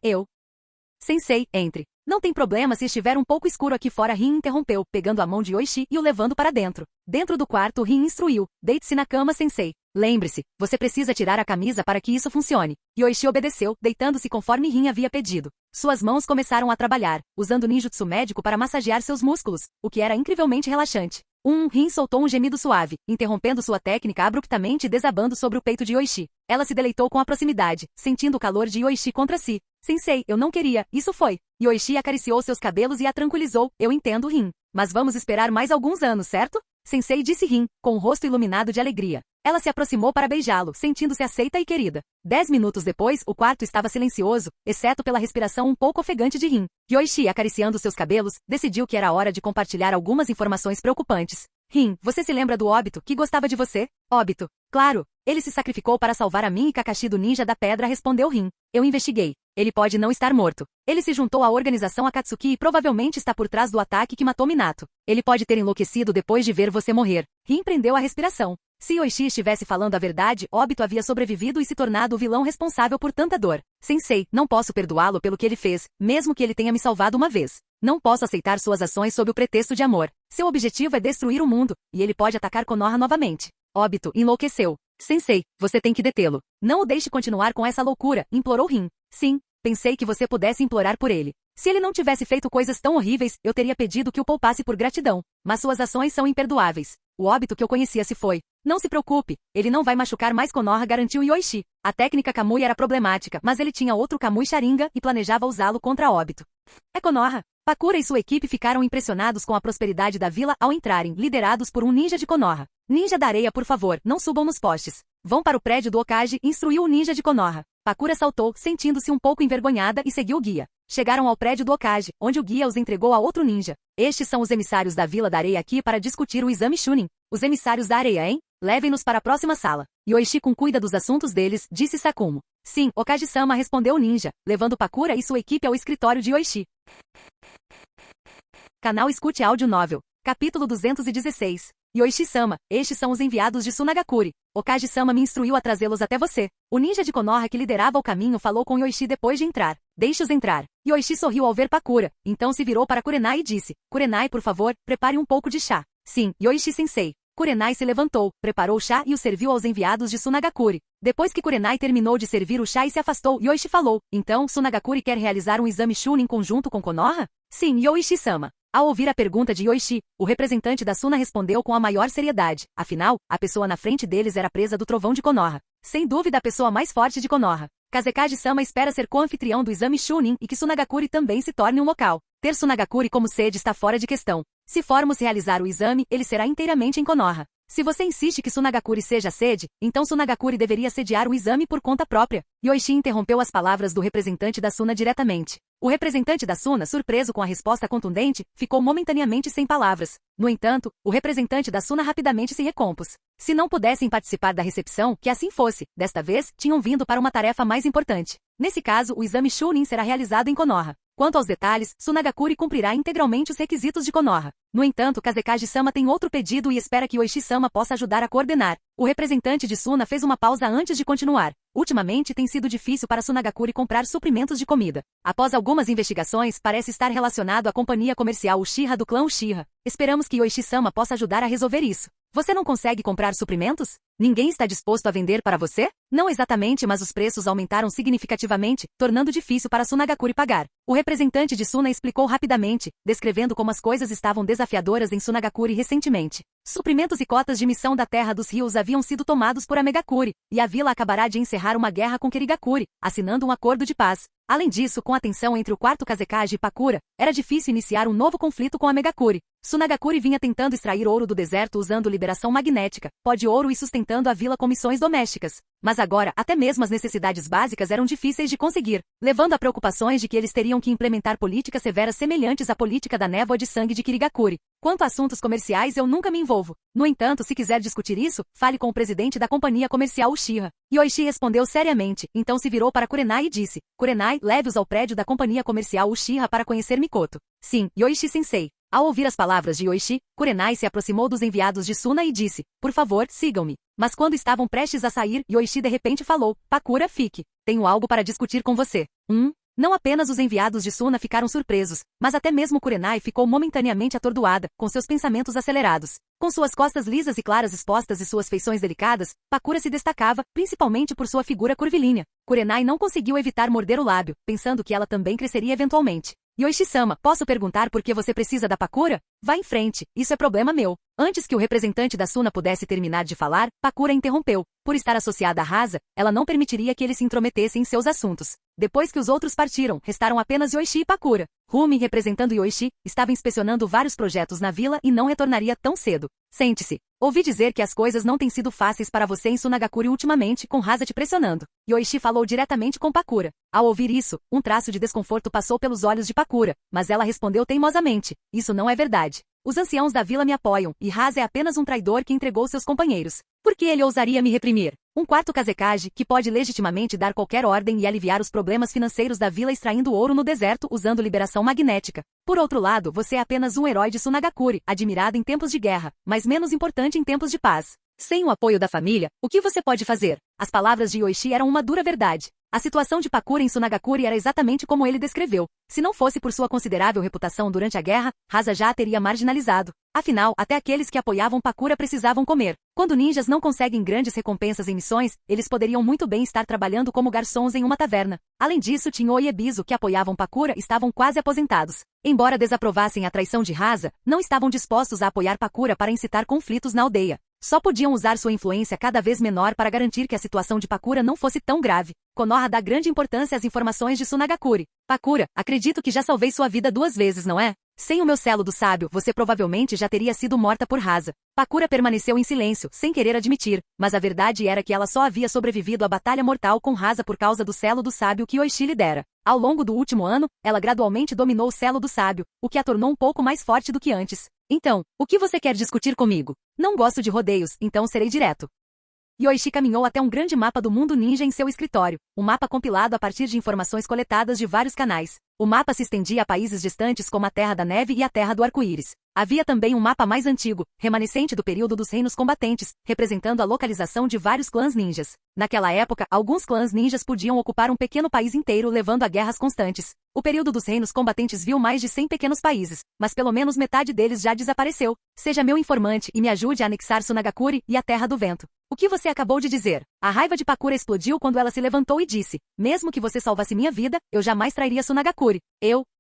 Sensei, entre. Não tem problema se estiver um pouco escuro aqui fora, Rin interrompeu, pegando a mão de Yoichi e o levando para dentro. Dentro do quarto, Rin instruiu. Deite-se na cama, Sensei. Lembre-se, você precisa tirar a camisa para que isso funcione. Yoichi obedeceu, deitando-se conforme Rin havia pedido. Suas mãos começaram a trabalhar, usando ninjutsu médico para massagear seus músculos, o que era incrivelmente relaxante. Rin soltou um gemido suave, interrompendo sua técnica abruptamente e desabando sobre o peito de Yoichi. Ela se deleitou com a proximidade, sentindo o calor de Yoichi contra si. Sensei, eu não queria, isso foi. Yoichi acariciou seus cabelos e a tranquilizou. Eu entendo, Rin. Mas vamos esperar mais alguns anos, certo? Sensei, disse Rin, com o rosto iluminado de alegria. Ela se aproximou para beijá-lo, sentindo-se aceita e querida. 10 minutos depois, o quarto estava silencioso, exceto pela respiração um pouco ofegante de Rin. Yoichi, acariciando seus cabelos, decidiu que era hora de compartilhar algumas informações preocupantes. Rin, você se lembra do Obito, que gostava de você? Obito. Claro. Ele se sacrificou para salvar a mim e Kakashi do ninja da pedra, respondeu Rin. Eu investiguei. Ele pode não estar morto. Ele se juntou à organização Akatsuki e provavelmente está por trás do ataque que matou Minato. Ele pode ter enlouquecido depois de ver você morrer. Rin prendeu a respiração. Se Yoichi estivesse falando a verdade, Obito havia sobrevivido e se tornado o vilão responsável por tanta dor. Sensei, não posso perdoá-lo pelo que ele fez, mesmo que ele tenha me salvado uma vez. Não posso aceitar suas ações sob o pretexto de amor. Seu objetivo é destruir o mundo, e ele pode atacar Konoha novamente. Obito enlouqueceu. Sensei, você tem que detê-lo. Não o deixe continuar com essa loucura, implorou Rin. Sim, pensei que você pudesse implorar por ele. Se ele não tivesse feito coisas tão horríveis, eu teria pedido que o poupasse por gratidão. Mas suas ações são imperdoáveis. O Obito que eu conhecia se foi. Não se preocupe, ele não vai machucar mais Konoha, garantiu Yoichi. A técnica Kamui era problemática, mas ele tinha outro Kamui Sharingan e planejava usá-lo contra Obito. É Konoha. Pakura e sua equipe ficaram impressionados com a prosperidade da vila ao entrarem, liderados por um ninja de Konoha. Ninja da areia, por favor, não subam nos postes. Vão para o prédio do Okage, instruiu o ninja de Konoha. Pakura saltou, sentindo-se um pouco envergonhada e seguiu o guia. Chegaram ao prédio do Okage, onde o guia os entregou a outro ninja. Estes são os emissários da Vila da Areia aqui para discutir o exame Chunin. Os emissários da areia, hein? Levem-nos para a próxima sala. Yoichi cuida dos assuntos deles, disse Sakumo. Sim, Okage-sama, respondeu o ninja, levando Pakura e sua equipe ao escritório de Yoichi. Canal Escute Áudio Novel. Capítulo 216. Yoichi-sama, estes são os enviados de Sunagakure. Okage-sama me instruiu a trazê-los até você. O ninja de Konoha que liderava o caminho falou com Yoichi depois de entrar. Deixe-os entrar. Yoichi sorriu ao ver Pakura, então se virou para Kurenai e disse. Kurenai, por favor, prepare um pouco de chá. Sim, Yoichi-sensei. Kurenai se levantou, preparou o chá e o serviu aos enviados de Sunagakure. Depois que Kurenai terminou de servir o chá e se afastou, Yoichi falou. Então, Sunagakure quer realizar um exame Chunin em conjunto com Konoha? Sim, Yoichi-sama. Ao ouvir a pergunta de Yoichi, o representante da Suna respondeu com a maior seriedade. Afinal, a pessoa na frente deles era presa do trovão de Konoha. Sem dúvida a pessoa mais forte de Konoha. Kazekage-sama espera ser co-anfitrião do exame Chunin e que Sunagakure também se torne um local. Ter Sunagakure como sede está fora de questão. Se formos realizar o exame, ele será inteiramente em Konoha. Se você insiste que Sunagakure seja a sede, então Sunagakure deveria sediar o exame por conta própria. Yoichi interrompeu as palavras do representante da Suna diretamente. O representante da Suna, surpreso com a resposta contundente, ficou momentaneamente sem palavras. No entanto, o representante da Suna rapidamente se recompôs. Se não pudessem participar da recepção, que assim fosse. Desta vez, tinham vindo para uma tarefa mais importante. Nesse caso, o exame Chunin será realizado em Konoha. Quanto aos detalhes, Sunagakure cumprirá integralmente os requisitos de Konoha. No entanto, Kazekage-sama tem outro pedido e espera que Yoichi-sama possa ajudar a coordenar. O representante de Suna fez uma pausa antes de continuar. Ultimamente tem sido difícil para Sunagakure comprar suprimentos de comida. Após algumas investigações, parece estar relacionado à companhia comercial Uchiha do clã Uchiha. Esperamos que Yoichi-sama possa ajudar a resolver isso. Você não consegue comprar suprimentos? Ninguém está disposto a vender para você? Não exatamente, mas os preços aumentaram significativamente, tornando difícil para Sunagakure pagar. O representante de Suna explicou rapidamente, descrevendo como as coisas estavam desafiadoras em Sunagakure recentemente. Suprimentos e cotas de missão da Terra dos Rios haviam sido tomados por Amegakure, e a vila acabará de encerrar uma guerra com Kirigakure, assinando um acordo de paz. Além disso, com a tensão entre o quarto Kazekage e Pakura, era difícil iniciar um novo conflito com Amegakure. Sunagakure vinha tentando extrair ouro do deserto usando liberação magnética, pó de ouro e sustentando a vila com missões domésticas. mas agora até mesmo as necessidades básicas eram difíceis de conseguir, levando a preocupações de que eles teriam que implementar políticas severas semelhantes à política da névoa de sangue de Kirigakuri. Quanto a assuntos comerciais eu nunca me envolvo. No entanto, se quiser discutir isso, fale com o presidente da companhia comercial Uchiha. Yoichi respondeu seriamente, então se virou para Kurenai e disse, Kurenai, leve-os ao prédio da companhia comercial Uchiha para conhecer Mikoto. Sim, Yoichi-sensei. Ao ouvir as palavras de Yoichi, Kurenai se aproximou dos enviados de Suna e disse, por favor, sigam-me. Mas quando estavam prestes a sair, Yoichi de repente falou, Pakura, fique. Tenho algo para discutir com você. Não apenas os enviados de Suna ficaram surpresos, mas até mesmo Kurenai ficou momentaneamente atordoada, com seus pensamentos acelerados. Com suas costas lisas e claras expostas e suas feições delicadas, Pakura se destacava, principalmente por sua figura curvilínea. Kurenai não conseguiu evitar morder o lábio, pensando que ela também cresceria eventualmente. Yoichi-sama, posso perguntar por que você precisa da Pakura? Vá em frente, isso é problema meu. Antes que o representante da Suna pudesse terminar de falar, Pakura interrompeu. Por estar associada a Rasa, ela não permitiria que ele se intrometesse em seus assuntos. Depois que os outros partiram, restaram apenas Yoichi e Pakura. Rumi, representando Yoichi, estava inspecionando vários projetos na vila e não retornaria tão cedo. Sente-se. Ouvi dizer que as coisas não têm sido fáceis para você em Sunagakure ultimamente, com Rasa te pressionando. Yoichi falou diretamente com Pakura. Ao ouvir isso, um traço de desconforto passou pelos olhos de Pakura, mas ela respondeu teimosamente. Isso não é verdade. Os anciãos da vila me apoiam, e Rasa é apenas um traidor que entregou seus companheiros. Por que ele ousaria me reprimir? Um quarto Kazekage, que pode legitimamente dar qualquer ordem e aliviar os problemas financeiros da vila extraindo ouro no deserto usando liberação magnética. Por outro lado, você é apenas um herói de Sunagakure, admirado em tempos de guerra, mas menos importante em tempos de paz. Sem o apoio da família, o que você pode fazer? As palavras de Yoichi eram uma dura verdade. A situação de Pakura em Sunagakure era exatamente como ele descreveu. Se não fosse por sua considerável reputação durante a guerra, Rasa já a teria marginalizado. Afinal, até aqueles que apoiavam Pakura precisavam comer. Quando ninjas não conseguem grandes recompensas em missões, eles poderiam muito bem estar trabalhando como garçons em uma taverna. Além disso, Tinho e Ebizo, que apoiavam Pakura, estavam quase aposentados. Embora desaprovassem a traição de Rasa, não estavam dispostos a apoiar Pakura para incitar conflitos na aldeia. Só podiam usar sua influência cada vez menor para garantir que a situação de Pakura não fosse tão grave. Konoha dá grande importância às informações de Sunagakure. Pakura, acredito que já salvei sua vida 2 vezes, não é? Sem o meu selo do sábio, você provavelmente já teria sido morta por Rasa. Pakura permaneceu em silêncio, sem querer admitir, mas a verdade era que ela só havia sobrevivido à batalha mortal com Rasa por causa do selo do sábio que Yoichi lhe dera. Ao longo do último ano, ela gradualmente dominou o selo do sábio, o que a tornou um pouco mais forte do que antes. Então, o que você quer discutir comigo? Não gosto de rodeios, então serei direto. Yoichi caminhou até um grande mapa do mundo ninja em seu escritório, um mapa compilado a partir de informações coletadas de vários canais. O mapa se estendia a países distantes como a Terra da Neve e a Terra do Arco-Íris. Havia também um mapa mais antigo, remanescente do período dos reinos combatentes, representando a localização de vários clãs ninjas. Naquela época, alguns clãs ninjas podiam ocupar um pequeno país inteiro levando a guerras constantes. O período dos reinos combatentes viu mais de 100 pequenos países, mas pelo menos metade deles já desapareceu. Seja meu informante e me ajude a anexar Sunagakure e a Terra do Vento. O que você acabou de dizer? A raiva de Pakura explodiu quando ela se levantou e disse, mesmo que você salvasse minha vida, eu jamais trairia Sunagakure.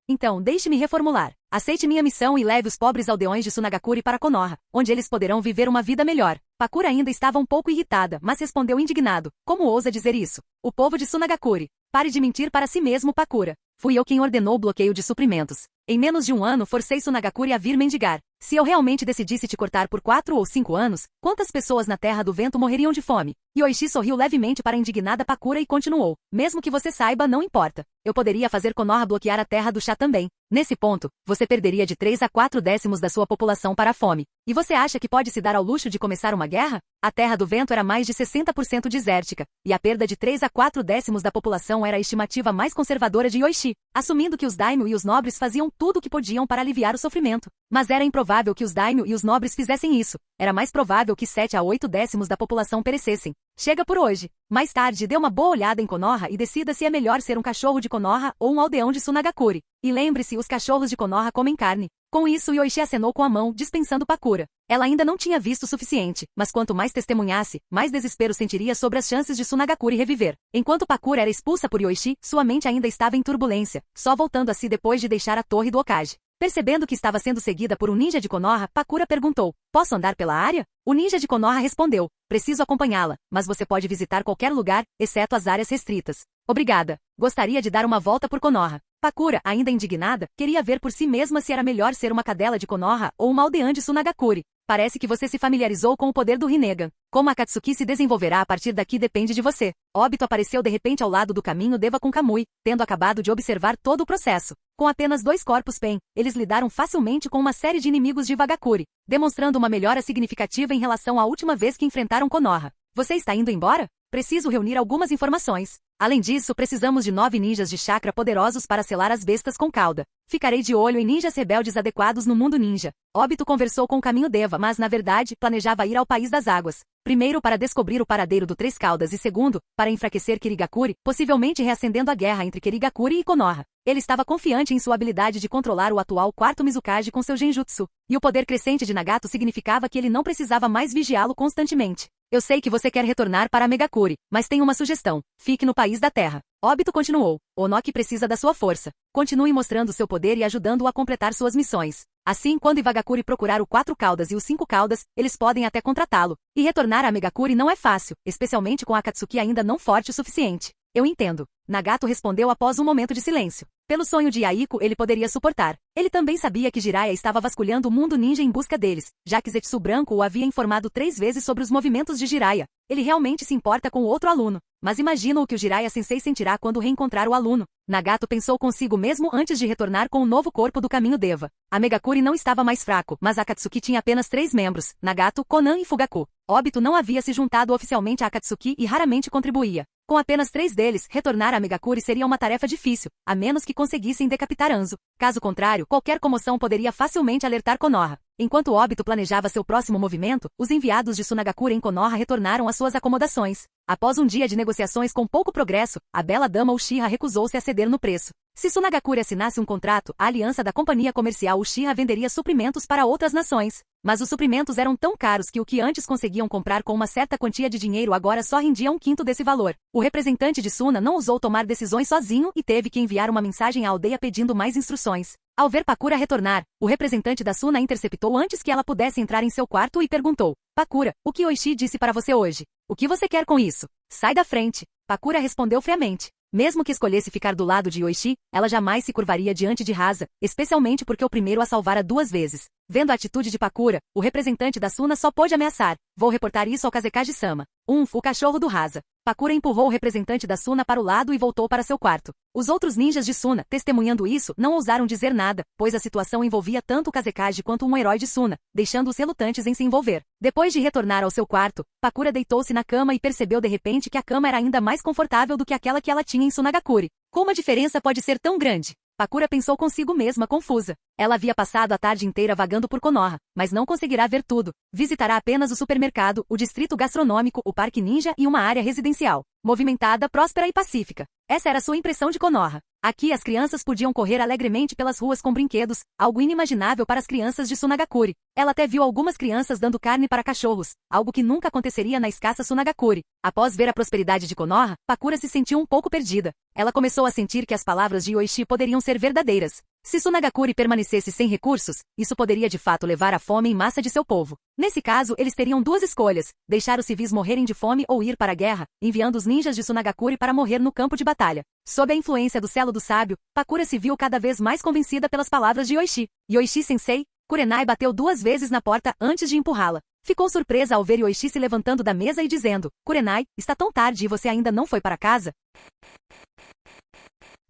Então, deixe-me reformular. Aceite minha missão e leve os pobres aldeões de Sunagakure para Konoha, onde eles poderão viver uma vida melhor. Pakura ainda estava um pouco irritada, mas respondeu indignado. Como ousa dizer isso? O povo de Sunagakure. Pare de mentir para si mesmo, Pakura. Fui eu quem ordenou o bloqueio de suprimentos. Em menos de 1 ano forcei Sunagakure a vir mendigar. Se eu realmente decidisse te cortar por 4 ou 5 anos, quantas pessoas na Terra do Vento morreriam de fome? Yoichi sorriu levemente para a indignada Pakura e continuou. Mesmo que você saiba, não importa. Eu poderia fazer Konoha bloquear a Terra do Chá também. Nesse ponto, você perderia de 3 a 4 décimos da sua população para a fome. E você acha que pode se dar ao luxo de começar uma guerra? A Terra do Vento era mais de 60% desértica, e a perda de 3 a 4 décimos da população era a estimativa mais conservadora de Yoichi, assumindo que os daimyo e os nobres faziam tudo o que podiam para aliviar o sofrimento. Mas era improvável que os daimyo e os nobres fizessem isso. Era mais provável que 7 a 8 décimos da população perecessem. Chega por hoje. Mais tarde, dê uma boa olhada em Konoha e decida se é melhor ser um cachorro de Konoha ou um aldeão de Sunagakure. E lembre-se, os cachorros de Konoha comem carne. Com isso, Yoichi acenou com a mão, dispensando Pakura. Ela ainda não tinha visto o suficiente, mas quanto mais testemunhasse, mais desespero sentiria sobre as chances de Sunagakure reviver. Enquanto Pakura era expulsa por Yoichi, sua mente ainda estava em turbulência, só voltando a si depois de deixar a torre do Hokage. Percebendo que estava sendo seguida por um ninja de Konoha, Pakura perguntou, posso andar pela área? O ninja de Konoha respondeu, preciso acompanhá-la, mas você pode visitar qualquer lugar, exceto as áreas restritas. Obrigada. Gostaria de dar uma volta por Konoha. Pakura, ainda indignada, queria ver por si mesma se era melhor ser uma cadela de Konoha ou uma aldeã de Sunagakure. Parece que você se familiarizou com o poder do Rinnegan. Como Akatsuki se desenvolverá a partir daqui depende de você. Obito apareceu de repente ao lado do caminho Deva com Kamui, tendo acabado de observar todo o processo. Com apenas 2 corpos Pen, eles lidaram facilmente com uma série de inimigos de Vagakuri, demonstrando uma melhora significativa em relação à última vez que enfrentaram Konoha. Você está indo embora? Preciso reunir algumas informações. Além disso, precisamos de 9 ninjas de chakra poderosos para selar as bestas com cauda. Ficarei de olho em ninjas rebeldes adequados no mundo ninja. Obito conversou com o caminho Deva, mas na verdade, planejava ir ao País das Águas. Primeiro para descobrir o paradeiro do Três Caudas e segundo, para enfraquecer Kirigakuri, possivelmente reacendendo a guerra entre Kirigakuri e Konoha. Ele estava confiante em sua habilidade de controlar o atual quarto Mizukage com seu genjutsu, e o poder crescente de Nagato significava que ele não precisava mais vigiá-lo constantemente. Eu sei que você quer retornar para Megakuri, mas tenho uma sugestão. Fique no País da Terra. Obito continuou. Onoki precisa da sua força. Continue mostrando seu poder e ajudando-o a completar suas missões. Assim, quando Ivagakuri procurar o 4 Caudas e os 5 Caudas, eles podem até contratá-lo. E retornar a Megakuri não é fácil, especialmente com Akatsuki ainda não forte o suficiente. Eu entendo. Nagato respondeu após um momento de silêncio. Pelo sonho de Yaiko ele poderia suportar. Ele também sabia que Jiraiya estava vasculhando o mundo ninja em busca deles, já que Zetsu Branco o havia informado 3 vezes sobre os movimentos de Jiraiya. Ele realmente se importa com o outro aluno. Mas imagina o que o Jiraiya-sensei sentirá quando reencontrar o aluno. Nagato pensou consigo mesmo antes de retornar com o novo corpo do caminho Deva. A Megakuri não estava mais fraco, mas Akatsuki tinha apenas 3 membros, Nagato, Konan e Fugaku. Obito não havia se juntado oficialmente a Akatsuki e raramente contribuía. Com apenas 3 deles, retornar a Megakuri seria uma tarefa difícil, a menos que conseguissem decapitar Anzo. Caso contrário, qualquer comoção poderia facilmente alertar Konoha. Enquanto Obito planejava seu próximo movimento, os enviados de Sunagakure em Konoha retornaram às suas acomodações. Após um dia de negociações com pouco progresso, a bela dama Uchiha recusou-se a ceder no preço. Se Sunagakure assinasse um contrato, a aliança da companhia comercial Uchiha venderia suprimentos para outras nações. Mas os suprimentos eram tão caros que o que antes conseguiam comprar com uma certa quantia de dinheiro agora só rendia 1/5 desse valor. O representante de Suna não ousou tomar decisões sozinho e teve que enviar uma mensagem à aldeia pedindo mais instruções. Ao ver Pakura retornar, o representante da Suna interceptou antes que ela pudesse entrar em seu quarto e perguntou: Pakura, o que Oishi disse para você hoje? O que você quer com isso? Sai da frente. Pakura respondeu friamente. Mesmo que escolhesse ficar do lado de Yoichi, ela jamais se curvaria diante de Rasa, especialmente porque o primeiro a salvara 2 vezes. Vendo a atitude de Pakura, o representante da Suna só pôde ameaçar. Vou reportar isso ao Kazekage-sama. O cachorro do Rasa. Pakura empurrou o representante da Suna para o lado e voltou para seu quarto. Os outros ninjas de Suna, testemunhando isso, não ousaram dizer nada, pois a situação envolvia tanto o Kazekage quanto um herói de Suna, deixando-os relutantes em se envolver. Depois de retornar ao seu quarto, Pakura deitou-se na cama e percebeu de repente que a cama era ainda mais confortável do que aquela que ela tinha em Sunagakure. Como a diferença pode ser tão grande? Pakura pensou consigo mesma confusa. Ela havia passado a tarde inteira vagando por Konoha, mas não conseguirá ver tudo. Visitará apenas o supermercado, o distrito gastronômico, o parque ninja e uma área residencial. Movimentada, próspera e pacífica. Essa era sua impressão de Konoha. Aqui as crianças podiam correr alegremente pelas ruas com brinquedos, algo inimaginável para as crianças de Sunagakure. Ela até viu algumas crianças dando carne para cachorros, algo que nunca aconteceria na escassa Sunagakure. Após ver a prosperidade de Konoha, Pakura se sentiu um pouco perdida. Ela começou a sentir que as palavras de Yoichi poderiam ser verdadeiras. Se Sunagakure permanecesse sem recursos, isso poderia de fato levar à fome em massa de seu povo. Nesse caso, eles teriam 2 escolhas: deixar os civis morrerem de fome ou ir para a guerra, enviando os ninjas de Sunagakure para morrer no campo de batalha. Sob a influência do selo do sábio, Pakura se viu cada vez mais convencida pelas palavras de Yoichi. Yoichi-sensei, Kurenai bateu 2 vezes na porta antes de empurrá-la. Ficou surpresa ao ver Yoichi se levantando da mesa e dizendo: Kurenai, está tão tarde e você ainda não foi para casa?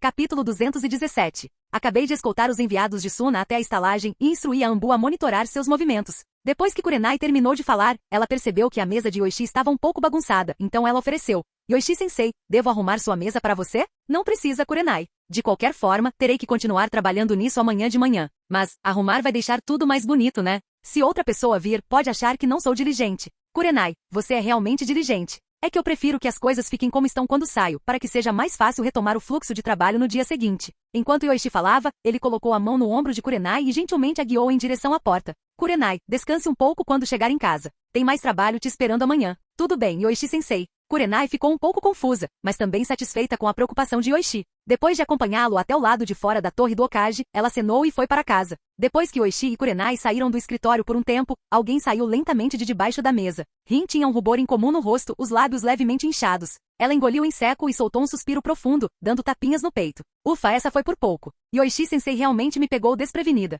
Capítulo 217. Acabei de escoltar os enviados de Suna até a estalagem e instruí a Ambu a monitorar seus movimentos. Depois que Kurenai terminou de falar, ela percebeu que a mesa de Yoichi estava um pouco bagunçada, então ela ofereceu: Yoichi-sensei, devo arrumar sua mesa para você? Não precisa, Kurenai. De qualquer forma, terei que continuar trabalhando nisso amanhã de manhã. Mas, arrumar vai deixar tudo mais bonito, né? Se outra pessoa vir, pode achar que não sou diligente. Kurenai, você é realmente diligente. É que eu prefiro que as coisas fiquem como estão quando saio, para que seja mais fácil retomar o fluxo de trabalho no dia seguinte. Enquanto Yoichi falava, ele colocou a mão no ombro de Kurenai e gentilmente a guiou em direção à porta. Kurenai, descanse um pouco quando chegar em casa. Tem mais trabalho te esperando amanhã. Tudo bem, Yoichi-sensei. Kurenai ficou um pouco confusa, mas também satisfeita com a preocupação de Yoichi. Depois de acompanhá-lo até o lado de fora da torre do Okage, ela acenou e foi para casa. Depois que Yoichi e Kurenai saíram do escritório por um tempo, alguém saiu lentamente de debaixo da mesa. Rin tinha um rubor incomum no rosto, os lábios levemente inchados. Ela engoliu em seco e soltou um suspiro profundo, dando tapinhas no peito. Ufa, essa foi por pouco. Yoichi-sensei realmente me pegou desprevenida.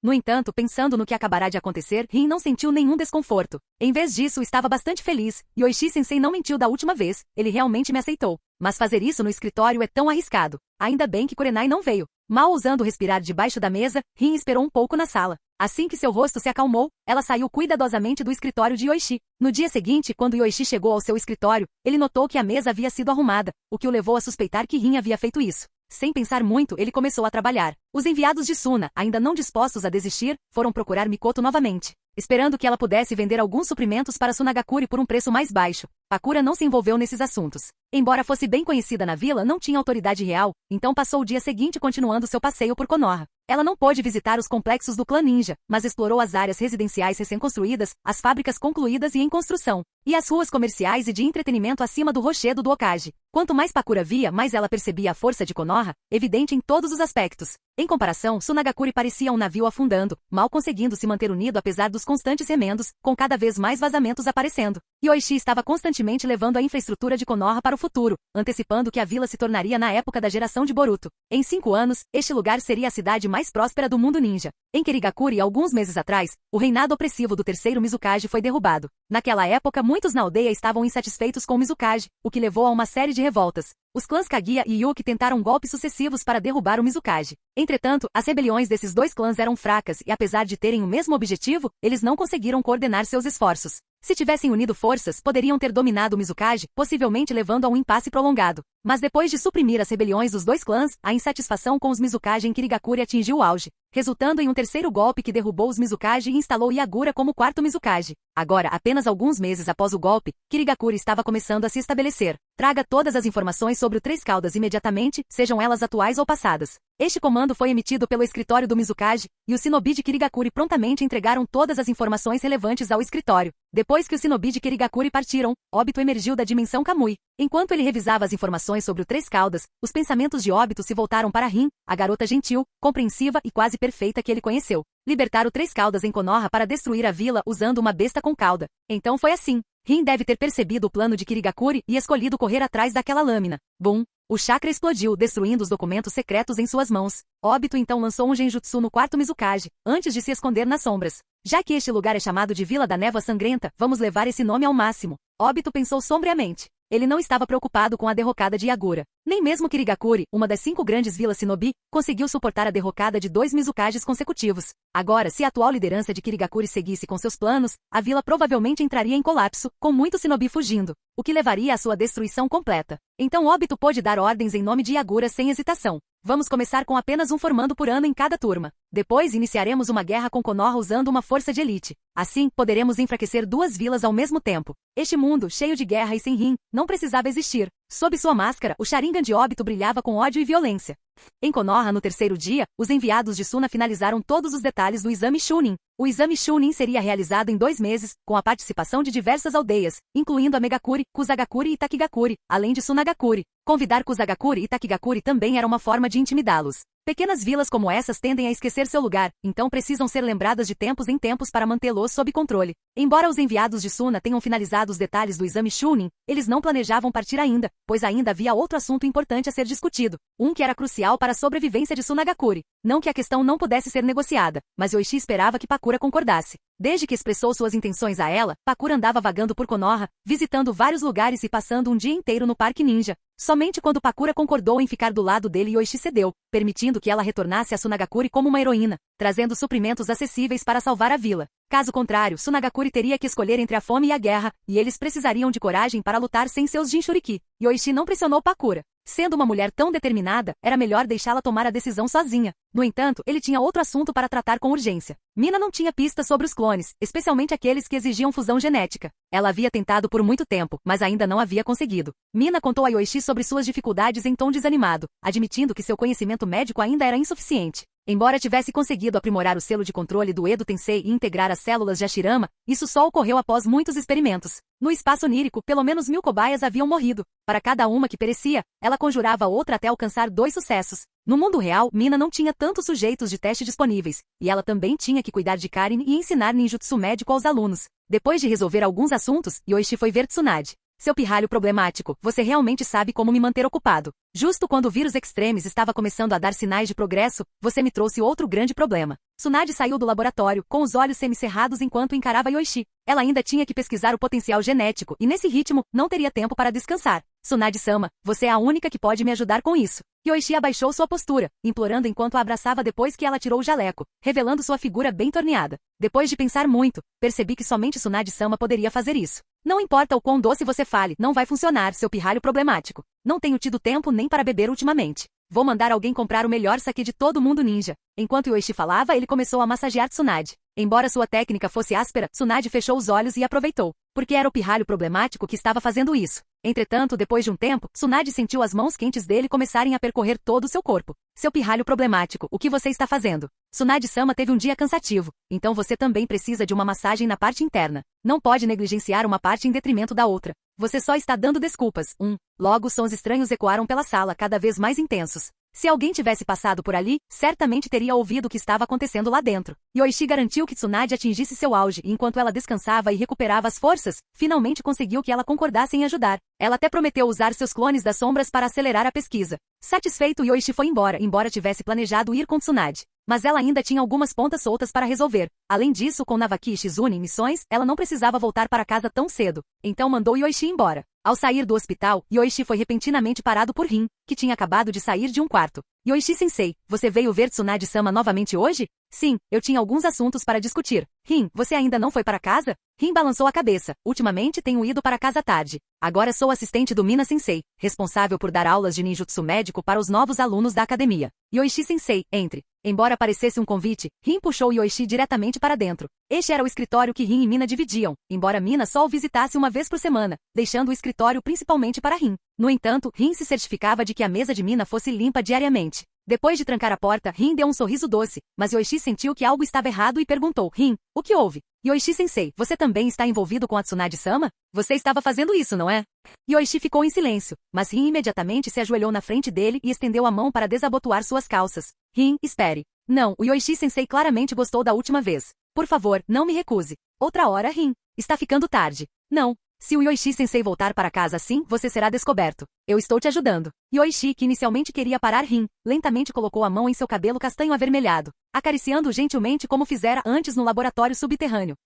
No entanto, pensando no que acabará de acontecer, Rin não sentiu nenhum desconforto. Em vez disso, estava bastante feliz. Yoichi-sensei não mentiu da última vez, ele realmente me aceitou. Mas fazer isso no escritório é tão arriscado. Ainda bem que Kurenai não veio. Mal ousando respirar debaixo da mesa, Rin esperou um pouco na sala. Assim que seu rosto se acalmou, ela saiu cuidadosamente do escritório de Yoichi. No dia seguinte, quando Yoichi chegou ao seu escritório, ele notou que a mesa havia sido arrumada, o que o levou a suspeitar que Rin havia feito isso. Sem pensar muito, ele começou a trabalhar. Os enviados de Suna, ainda não dispostos a desistir, foram procurar Mikoto novamente, esperando que ela pudesse vender alguns suprimentos para Sunagakure por um preço mais baixo. Pakura não se envolveu nesses assuntos. Embora fosse bem conhecida na vila, não tinha autoridade real, então passou o dia seguinte continuando seu passeio por Konoha. Ela não pôde visitar os complexos do clã ninja, mas explorou as áreas residenciais recém-construídas, as fábricas concluídas e em construção, e as ruas comerciais e de entretenimento acima do rochedo do Okage. Quanto mais Pakura via, mais ela percebia a força de Konoha, evidente em todos os aspectos. Em comparação, Sunagakure parecia um navio afundando, mal conseguindo se manter unido apesar dos constantes remendos, com cada vez mais vazamentos aparecendo. Yoichi estava constantemente levando a infraestrutura de Konoha para o futuro, antecipando que a vila se tornaria na época da geração de Boruto. Em 5 anos, este lugar seria a cidade mais próspera do mundo ninja. Em Kirigakure, alguns meses atrás, o reinado opressivo do terceiro Mizukage foi derrubado. Naquela época, muitos na aldeia estavam insatisfeitos com o Mizukage, o que levou a uma série de revoltas. Os clãs Kaguya e Yuki tentaram golpes sucessivos para derrubar o Mizukage. Entretanto, as rebeliões desses dois clãs eram fracas e apesar de terem o mesmo objetivo, eles não conseguiram coordenar seus esforços. Se tivessem unido forças, poderiam ter dominado o Mizukage, possivelmente levando a um impasse prolongado. Mas depois de suprimir as rebeliões dos dois clãs, a insatisfação com os Mizukage em Kirigakure atingiu o auge, resultando em um terceiro golpe que derrubou os Mizukage e instalou Yagura como quarto Mizukage. Agora, apenas alguns meses após o golpe, Kirigakure estava começando a se estabelecer. Traga todas as informações sobre o Três Caudas imediatamente, sejam elas atuais ou passadas. Este comando foi emitido pelo escritório do Mizukage, e os shinobi de Kirigakure prontamente entregaram todas as informações relevantes ao escritório. Depois que os shinobi de Kirigakure partiram, Obito emergiu da dimensão Kamui. Enquanto ele revisava as informações sobre o Três Caudas, os pensamentos de Obito se voltaram para Rin, a garota gentil, compreensiva e quase perfeita que ele conheceu. Libertar o Três Caudas em Konoha para destruir a vila usando uma besta com cauda. Então foi assim. Rin deve ter percebido o plano de Kirigakure e escolhido correr atrás daquela lâmina. Bum! O chakra explodiu, destruindo os documentos secretos em suas mãos. Obito então lançou um genjutsu no quarto Mizukage, antes de se esconder nas sombras. Já que este lugar é chamado de Vila da Névoa Sangrenta, vamos levar esse nome ao máximo. Obito pensou sombriamente. Ele não estava preocupado com a derrocada de Yagura. Nem mesmo Kirigakure, uma das 5 grandes vilas shinobi, conseguiu suportar a derrocada de 2 Mizukages consecutivos. Agora, se a atual liderança de Kirigakure seguisse com seus planos, a vila provavelmente entraria em colapso, com muitos shinobi fugindo, o que levaria à sua destruição completa. Então Obito pôde dar ordens em nome de Yagura sem hesitação. Vamos começar com apenas um formando por ano em cada turma. Depois iniciaremos uma guerra com Konoha usando uma força de elite. Assim, poderemos enfraquecer 2 vilas ao mesmo tempo. Este mundo, cheio de guerra e sem Rin, não precisava existir. Sob sua máscara, o Sharingan de Obito brilhava com ódio e violência. Em Konoha, no terceiro dia, os enviados de Suna finalizaram todos os detalhes do exame Chunin. O exame Chunin seria realizado em 2 meses, com a participação de diversas aldeias, incluindo a Megakure, Kusagakure e Takigakure, além de Sunagakure. Convidar Kusagakure e Takigakure também era uma forma de intimidá-los. Pequenas vilas como essas tendem a esquecer seu lugar, então precisam ser lembradas de tempos em tempos para mantê-los sob controle. Embora os enviados de Suna tenham finalizado os detalhes do exame Chunin, eles não planejavam partir ainda, pois ainda havia outro assunto importante a ser discutido, um que era crucial para a sobrevivência de Sunagakure. Não que a questão não pudesse ser negociada, mas Yoichi esperava que Pakura concordasse. Desde que expressou suas intenções a ela, Pakura andava vagando por Konoha, visitando vários lugares e passando um dia inteiro no Parque Ninja. Somente quando Pakura concordou em ficar do lado dele, Yoichi cedeu, permitindo que ela retornasse a Sunagakure como uma heroína, trazendo suprimentos acessíveis para salvar a vila. Caso contrário, Sunagakure teria que escolher entre a fome e a guerra, e eles precisariam de coragem para lutar sem seus Jinchuriki. Yoichi não pressionou Pakura. Sendo uma mulher tão determinada, era melhor deixá-la tomar a decisão sozinha. No entanto, ele tinha outro assunto para tratar com urgência. Mina não tinha pistas sobre os clones, especialmente aqueles que exigiam fusão genética. Ela havia tentado por muito tempo, mas ainda não havia conseguido. Mina contou a Yoichi sobre suas dificuldades em tom desanimado, admitindo que seu conhecimento médico ainda era insuficiente. Embora tivesse conseguido aprimorar o selo de controle do Edo Tensei e integrar as células de Hashirama, isso só ocorreu após muitos experimentos. No espaço onírico, pelo menos 1000 cobaias haviam morrido. Para cada uma que perecia, ela conjurava outra até alcançar 2 sucessos. No mundo real, Mina não tinha tantos sujeitos de teste disponíveis, e ela também tinha que cuidar de Karin e ensinar ninjutsu médico aos alunos. Depois de resolver alguns assuntos, Yoichi foi ver Tsunade. Seu pirralho problemático, você realmente sabe como me manter ocupado. Justo quando o vírus Extremis estava começando a dar sinais de progresso, você me trouxe outro grande problema. Tsunade saiu do laboratório, com os olhos semicerrados enquanto encarava Yoichi. Ela ainda tinha que pesquisar o potencial genético, e nesse ritmo, não teria tempo para descansar. Tsunade-sama, você é a única que pode me ajudar com isso. Yoichi abaixou sua postura, implorando enquanto a abraçava depois que ela tirou o jaleco, revelando sua figura bem torneada. Depois de pensar muito, percebi que somente Tsunade-sama poderia fazer isso. Não importa o quão doce você fale, não vai funcionar, seu pirralho problemático. Não tenho tido tempo nem para beber ultimamente. Vou mandar alguém comprar o melhor sake de todo mundo ninja. Enquanto Yoichi falava, ele começou a massagear Tsunade. Embora sua técnica fosse áspera, Tsunade fechou os olhos e aproveitou. Porque era o pirralho problemático que estava fazendo isso. Entretanto, depois de um tempo, Tsunade sentiu as mãos quentes dele começarem a percorrer todo o seu corpo. Seu pirralho problemático, o que você está fazendo? Tsunade-sama teve um dia cansativo, então você também precisa de uma massagem na parte interna. Não pode negligenciar uma parte em detrimento da outra. Você só está dando desculpas. Logo sons estranhos ecoaram pela sala, cada vez mais intensos. Se alguém tivesse passado por ali, certamente teria ouvido o que estava acontecendo lá dentro. Yoichi garantiu que Tsunade atingisse seu auge e enquanto ela descansava e recuperava as forças, finalmente conseguiu que ela concordasse em ajudar. Ela até prometeu usar seus clones das sombras para acelerar a pesquisa. Satisfeito, Yoichi foi embora tivesse planejado ir com Tsunade. Mas ela ainda tinha algumas pontas soltas para resolver. Além disso, com Navaki e Shizune em missões, ela não precisava voltar para casa tão cedo. Então mandou Yoichi embora. Ao sair do hospital, Yoichi foi repentinamente parado por Rin, que tinha acabado de sair de um quarto. Yoichi-sensei, você veio ver Tsunade-sama novamente hoje? Sim, eu tinha alguns assuntos para discutir. Rin, você ainda não foi para casa? Rin balançou a cabeça. Ultimamente tenho ido para casa tarde. Agora sou assistente do Mina-sensei, responsável por dar aulas de ninjutsu médico para os novos alunos da academia. Yoichi-sensei, entre. Embora parecesse um convite, Rin puxou Yoichi diretamente para dentro. Este era o escritório que Rin e Mina dividiam, embora Mina só o visitasse uma vez por semana, deixando o escritório principalmente para Rin. No entanto, Rin se certificava de que a mesa de Mina fosse limpa diariamente. Depois de trancar a porta, Rin deu um sorriso doce, mas Yoichi sentiu que algo estava errado e perguntou, Rin, o que houve? Yoichi-sensei, você também está envolvido com a Tsunade-sama? Você estava fazendo isso, não é? Yoichi ficou em silêncio, mas Rin imediatamente se ajoelhou na frente dele e estendeu a mão para desabotoar suas calças. Rin, espere. Não, o Yoichi-sensei claramente gostou da última vez. Por favor, não me recuse. Outra hora, Rin. Está ficando tarde. Não. Se o Yoichi-sensei voltar para casa assim, você será descoberto. Eu estou te ajudando. Yoichi, que inicialmente queria parar Rin, lentamente colocou a mão em seu cabelo castanho avermelhado, acariciando-o gentilmente como fizera antes no laboratório subterrâneo.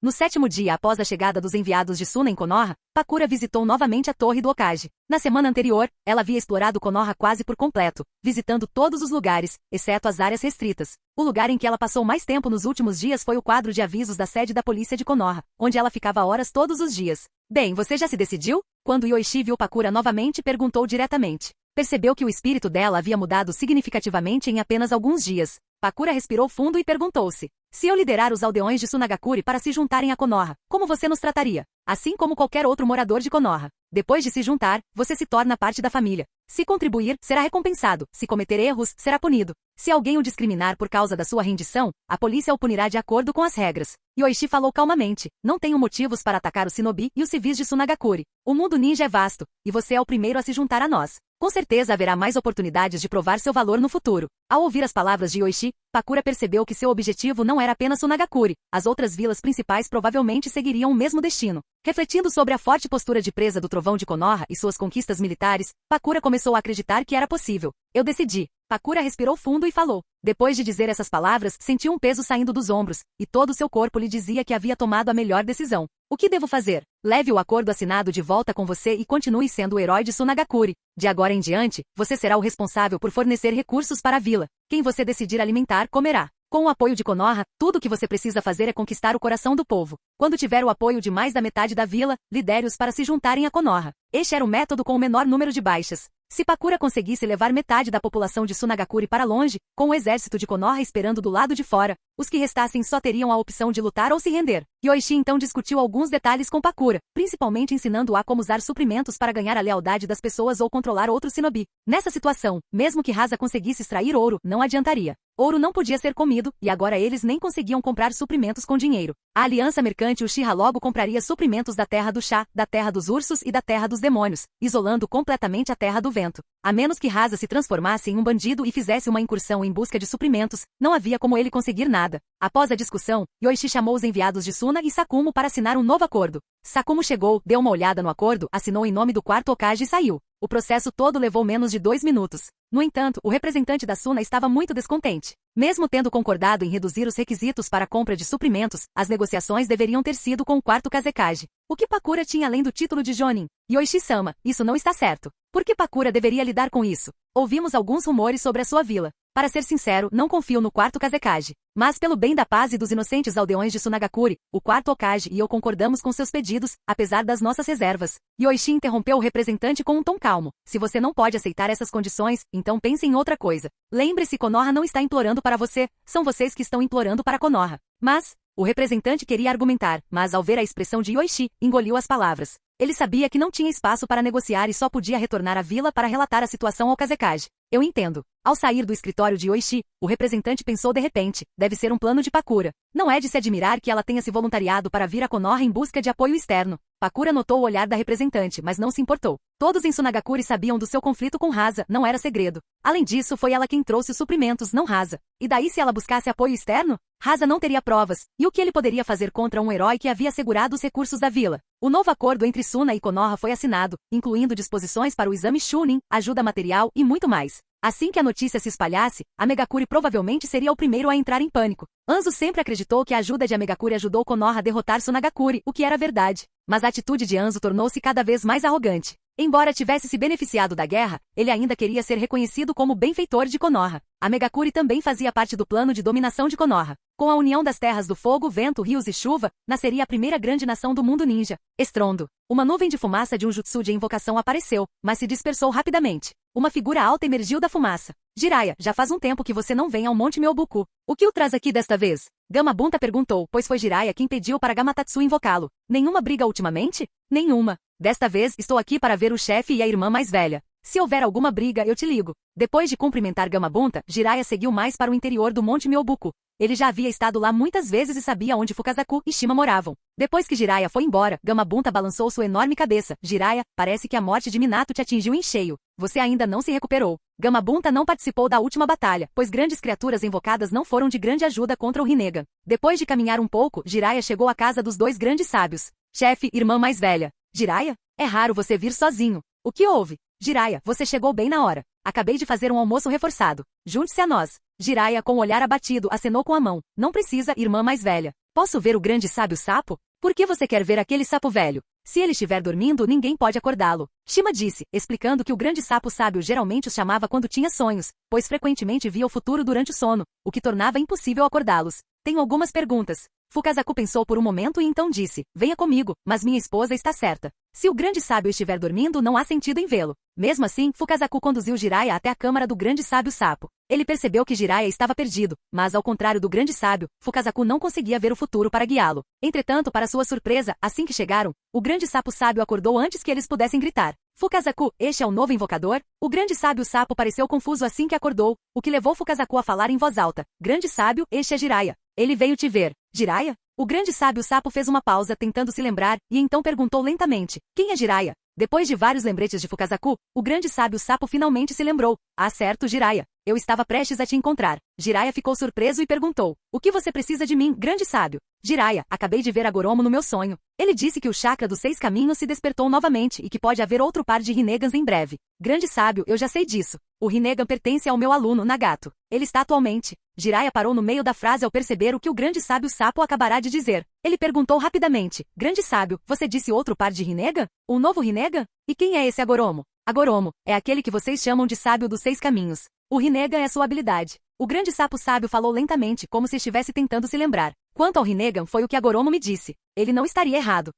No 7º dia após a chegada dos enviados de Suna em Konoha, Pakura visitou novamente a torre do Hokage. Na semana anterior, ela havia explorado Konoha quase por completo, visitando todos os lugares, exceto as áreas restritas. O lugar em que ela passou mais tempo nos últimos dias foi o quadro de avisos da sede da polícia de Konoha, onde ela ficava horas todos os dias. Bem, você já se decidiu? Quando Yoichi viu Pakura novamente, perguntou diretamente. Percebeu que o espírito dela havia mudado significativamente em apenas alguns dias. Pakura respirou fundo e perguntou-se. Se eu liderar os aldeões de Sunagakure para se juntarem a Konoha, como você nos trataria? Assim como qualquer outro morador de Konoha. Depois de se juntar, você se torna parte da família. Se contribuir, será recompensado. Se cometer erros, será punido. Se alguém o discriminar por causa da sua rendição, a polícia o punirá de acordo com as regras. Yoichi falou calmamente. Não tenho motivos para atacar o shinobi e os civis de Sunagakure. O mundo ninja é vasto, e você é o primeiro a se juntar a nós. Com certeza haverá mais oportunidades de provar seu valor no futuro. Ao ouvir as palavras de Yoichi, Pakura percebeu que seu objetivo não era apenas Sunagakure. As outras vilas principais provavelmente seguiriam o mesmo destino. Refletindo sobre a forte postura de presa do trovão de Konoha e suas conquistas militares, Pakura começou a acreditar que era possível. Eu decidi. Pakura respirou fundo e falou. Depois de dizer essas palavras, sentiu um peso saindo dos ombros, e todo o seu corpo lhe dizia que havia tomado a melhor decisão. O que devo fazer? Leve o acordo assinado de volta com você e continue sendo o herói de Sunagakure. De agora em diante, você será o responsável por fornecer recursos para a vila. Quem você decidir alimentar, comerá. Com o apoio de Konoha, tudo o que você precisa fazer é conquistar o coração do povo. Quando tiver o apoio de mais da metade da vila, lidere-os para se juntarem a Konoha. Este era o método com o menor número de baixas. Se Pakura conseguisse levar metade da população de Sunagakure para longe, com o exército de Konoha esperando do lado de fora, os que restassem só teriam a opção de lutar ou se render. Yoichi então discutiu alguns detalhes com Pakura, principalmente ensinando-a como usar suprimentos para ganhar a lealdade das pessoas ou controlar outro shinobi. Nessa situação, mesmo que Rasa conseguisse extrair ouro, não adiantaria. Ouro não podia ser comido, e agora eles nem conseguiam comprar suprimentos com dinheiro. A aliança mercante Uchiha logo compraria suprimentos da terra do chá, da terra dos ursos e da terra dos demônios, isolando completamente a terra do vento. A menos que Rasa se transformasse em um bandido e fizesse uma incursão em busca de suprimentos, não havia como ele conseguir nada. nada. Após a discussão, Yoichi chamou os enviados de Suna e Sakumo para assinar um novo acordo. Sakumo chegou, deu uma olhada no acordo, assinou em nome do quarto Hokage e saiu. O processo todo levou menos de 2 minutos. No entanto, o representante da Suna estava muito descontente. Mesmo tendo concordado em reduzir os requisitos para a compra de suprimentos, as negociações deveriam ter sido com o quarto Kazekage. O que Pakura tinha além do título de Jonin? Yoichi-sama, isso não está certo. Por que Pakura deveria lidar com isso? Ouvimos alguns rumores sobre a sua vila. Para ser sincero, não confio no quarto Kazekage. Mas pelo bem da paz e dos inocentes aldeões de Sunagakure, o quarto Hokage e eu concordamos com seus pedidos, apesar das nossas reservas. Yoichi interrompeu o representante com um tom calmo. Se você não pode aceitar essas condições, então pense em outra coisa. Lembre-se, Konoha não está implorando para você, são vocês que estão implorando para Konoha. Mas, o representante queria argumentar, mas ao ver a expressão de Yoichi, engoliu as palavras. Ele sabia que não tinha espaço para negociar e só podia retornar à vila para relatar a situação ao Kazekage. Eu entendo. Ao sair do escritório de Yoichi, o representante pensou de repente, deve ser um plano de Pakura. Não é de se admirar que ela tenha se voluntariado para vir a Konoha em busca de apoio externo. Pakura notou o olhar da representante, mas não se importou. Todos em Sunagakure sabiam do seu conflito com Rasa, não era segredo. Além disso, foi ela quem trouxe os suprimentos, não Rasa. E daí se ela buscasse apoio externo? Rasa não teria provas, e o que ele poderia fazer contra um herói que havia assegurado os recursos da vila? O novo acordo entre Suna e Konoha foi assinado, incluindo disposições para o exame Chunin, ajuda material e muito mais. Assim que a notícia se espalhasse, Amegakure provavelmente seria o primeiro a entrar em pânico. Anzo sempre acreditou que a ajuda de Amegakure ajudou Konoha a derrotar Sunagakure, o que era verdade. Mas a atitude de Anzo tornou-se cada vez mais arrogante. Embora tivesse se beneficiado da guerra, ele ainda queria ser reconhecido como benfeitor de Konoha. Amegakure também fazia parte do plano de dominação de Konoha. Com a união das terras do fogo, vento, rios e chuva, nasceria a primeira grande nação do mundo ninja. Estrondo. Uma nuvem de fumaça de um jutsu de invocação apareceu, mas se dispersou rapidamente. Uma figura alta emergiu da fumaça. Jiraiya, já faz um tempo que você não vem ao Monte Myoboku. O que o traz aqui desta vez? Gamabunta perguntou, pois foi Jiraiya quem pediu para Gamatatsu invocá-lo. Nenhuma briga ultimamente? Nenhuma. Desta vez, estou aqui para ver o chefe e a irmã mais velha. Se houver alguma briga, eu te ligo. Depois de cumprimentar Gamabunta, Jiraiya seguiu mais para o interior do Monte Myoboku. Ele já havia estado lá muitas vezes e sabia onde Fukazaku e Shima moravam. Depois que Jiraiya foi embora, Gamabunta balançou sua enorme cabeça. Jiraiya, parece que a morte de Minato te atingiu em cheio. Você ainda não se recuperou. Gamabunta não participou da última batalha, pois grandes criaturas invocadas não foram de grande ajuda contra o Rinnegan. Depois de caminhar um pouco, Jiraiya chegou à casa dos dois grandes sábios. Chefe, irmã mais velha. Jiraiya? É raro você vir sozinho. O que houve? Jiraiya, você chegou bem na hora. Acabei de fazer um almoço reforçado. Junte-se a nós. Jiraiya, com o olhar abatido, acenou com a mão. Não precisa, irmã mais velha. Posso ver o grande sábio sapo? Por que você quer ver aquele sapo velho? Se ele estiver dormindo, ninguém pode acordá-lo. Shima disse, explicando que o grande sapo sábio geralmente os chamava quando tinha sonhos, pois frequentemente via o futuro durante o sono, o que tornava impossível acordá-los. Tenho algumas perguntas. Fukazaku pensou por um momento e então disse, venha comigo, mas minha esposa está certa. Se o grande sábio estiver dormindo, não há sentido em vê-lo. Mesmo assim, Fukazaku conduziu Jiraiya até a câmara do grande sábio sapo. Ele percebeu que Jiraiya estava perdido, mas ao contrário do grande sábio, Fukazaku não conseguia ver o futuro para guiá-lo. Entretanto, para sua surpresa, assim que chegaram, o grande sapo sábio acordou antes que eles pudessem gritar. Fukazaku, este é o novo invocador? O grande sábio sapo pareceu confuso assim que acordou, o que levou Fukazaku a falar em voz alta. Grande sábio, este é Jiraiya. Ele veio te ver. Jiraiya? O grande sábio sapo fez uma pausa tentando se lembrar, e então perguntou lentamente, quem é Jiraiya? Depois de vários lembretes de Fukazaku, o grande sábio sapo finalmente se lembrou. Ah, certo, Jiraiya. Eu estava prestes a te encontrar. Jiraiya ficou surpreso e perguntou, o que você precisa de mim, grande sábio? Jiraiya, acabei de ver a Goromo no meu sonho. Ele disse que o chakra dos 6 caminhos se despertou novamente e que pode haver outro par de Rinnegans em breve. Grande sábio, eu já sei disso. O Rinnegan pertence ao meu aluno, Nagato. Ele está atualmente. Jiraiya parou no meio da frase ao perceber o que o grande sábio sapo acabará de dizer. Ele perguntou rapidamente, grande sábio, você disse outro par de Rinnegan? Um novo Rinnegan? E quem é esse Agoromo? Agoromo, é aquele que vocês chamam de sábio dos 6 caminhos. O Rinnegan é sua habilidade. O grande sapo sábio falou lentamente, como se estivesse tentando se lembrar. Quanto ao Rinnegan, foi o que Agoromo me disse. Ele não estaria errado.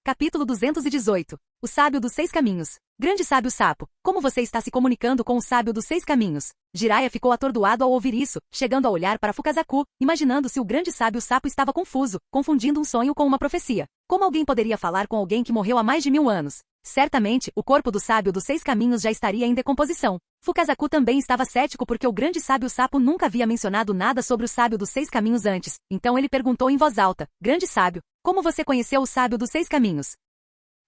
Capítulo 218. O sábio dos 6 caminhos. Grande sábio sapo, como você está se comunicando com o sábio dos 6 caminhos? Jiraiya ficou atordoado ao ouvir isso, chegando a olhar para Fukazaku, imaginando se o grande sábio sapo estava confuso, confundindo um sonho com uma profecia. Como alguém poderia falar com alguém que morreu há mais de 1000 anos? Certamente, o corpo do sábio dos 6 caminhos já estaria em decomposição. Fukazaku também estava cético porque o grande sábio sapo nunca havia mencionado nada sobre o sábio dos 6 caminhos antes, então ele perguntou em voz alta, grande sábio, como você conheceu o sábio dos 6 caminhos?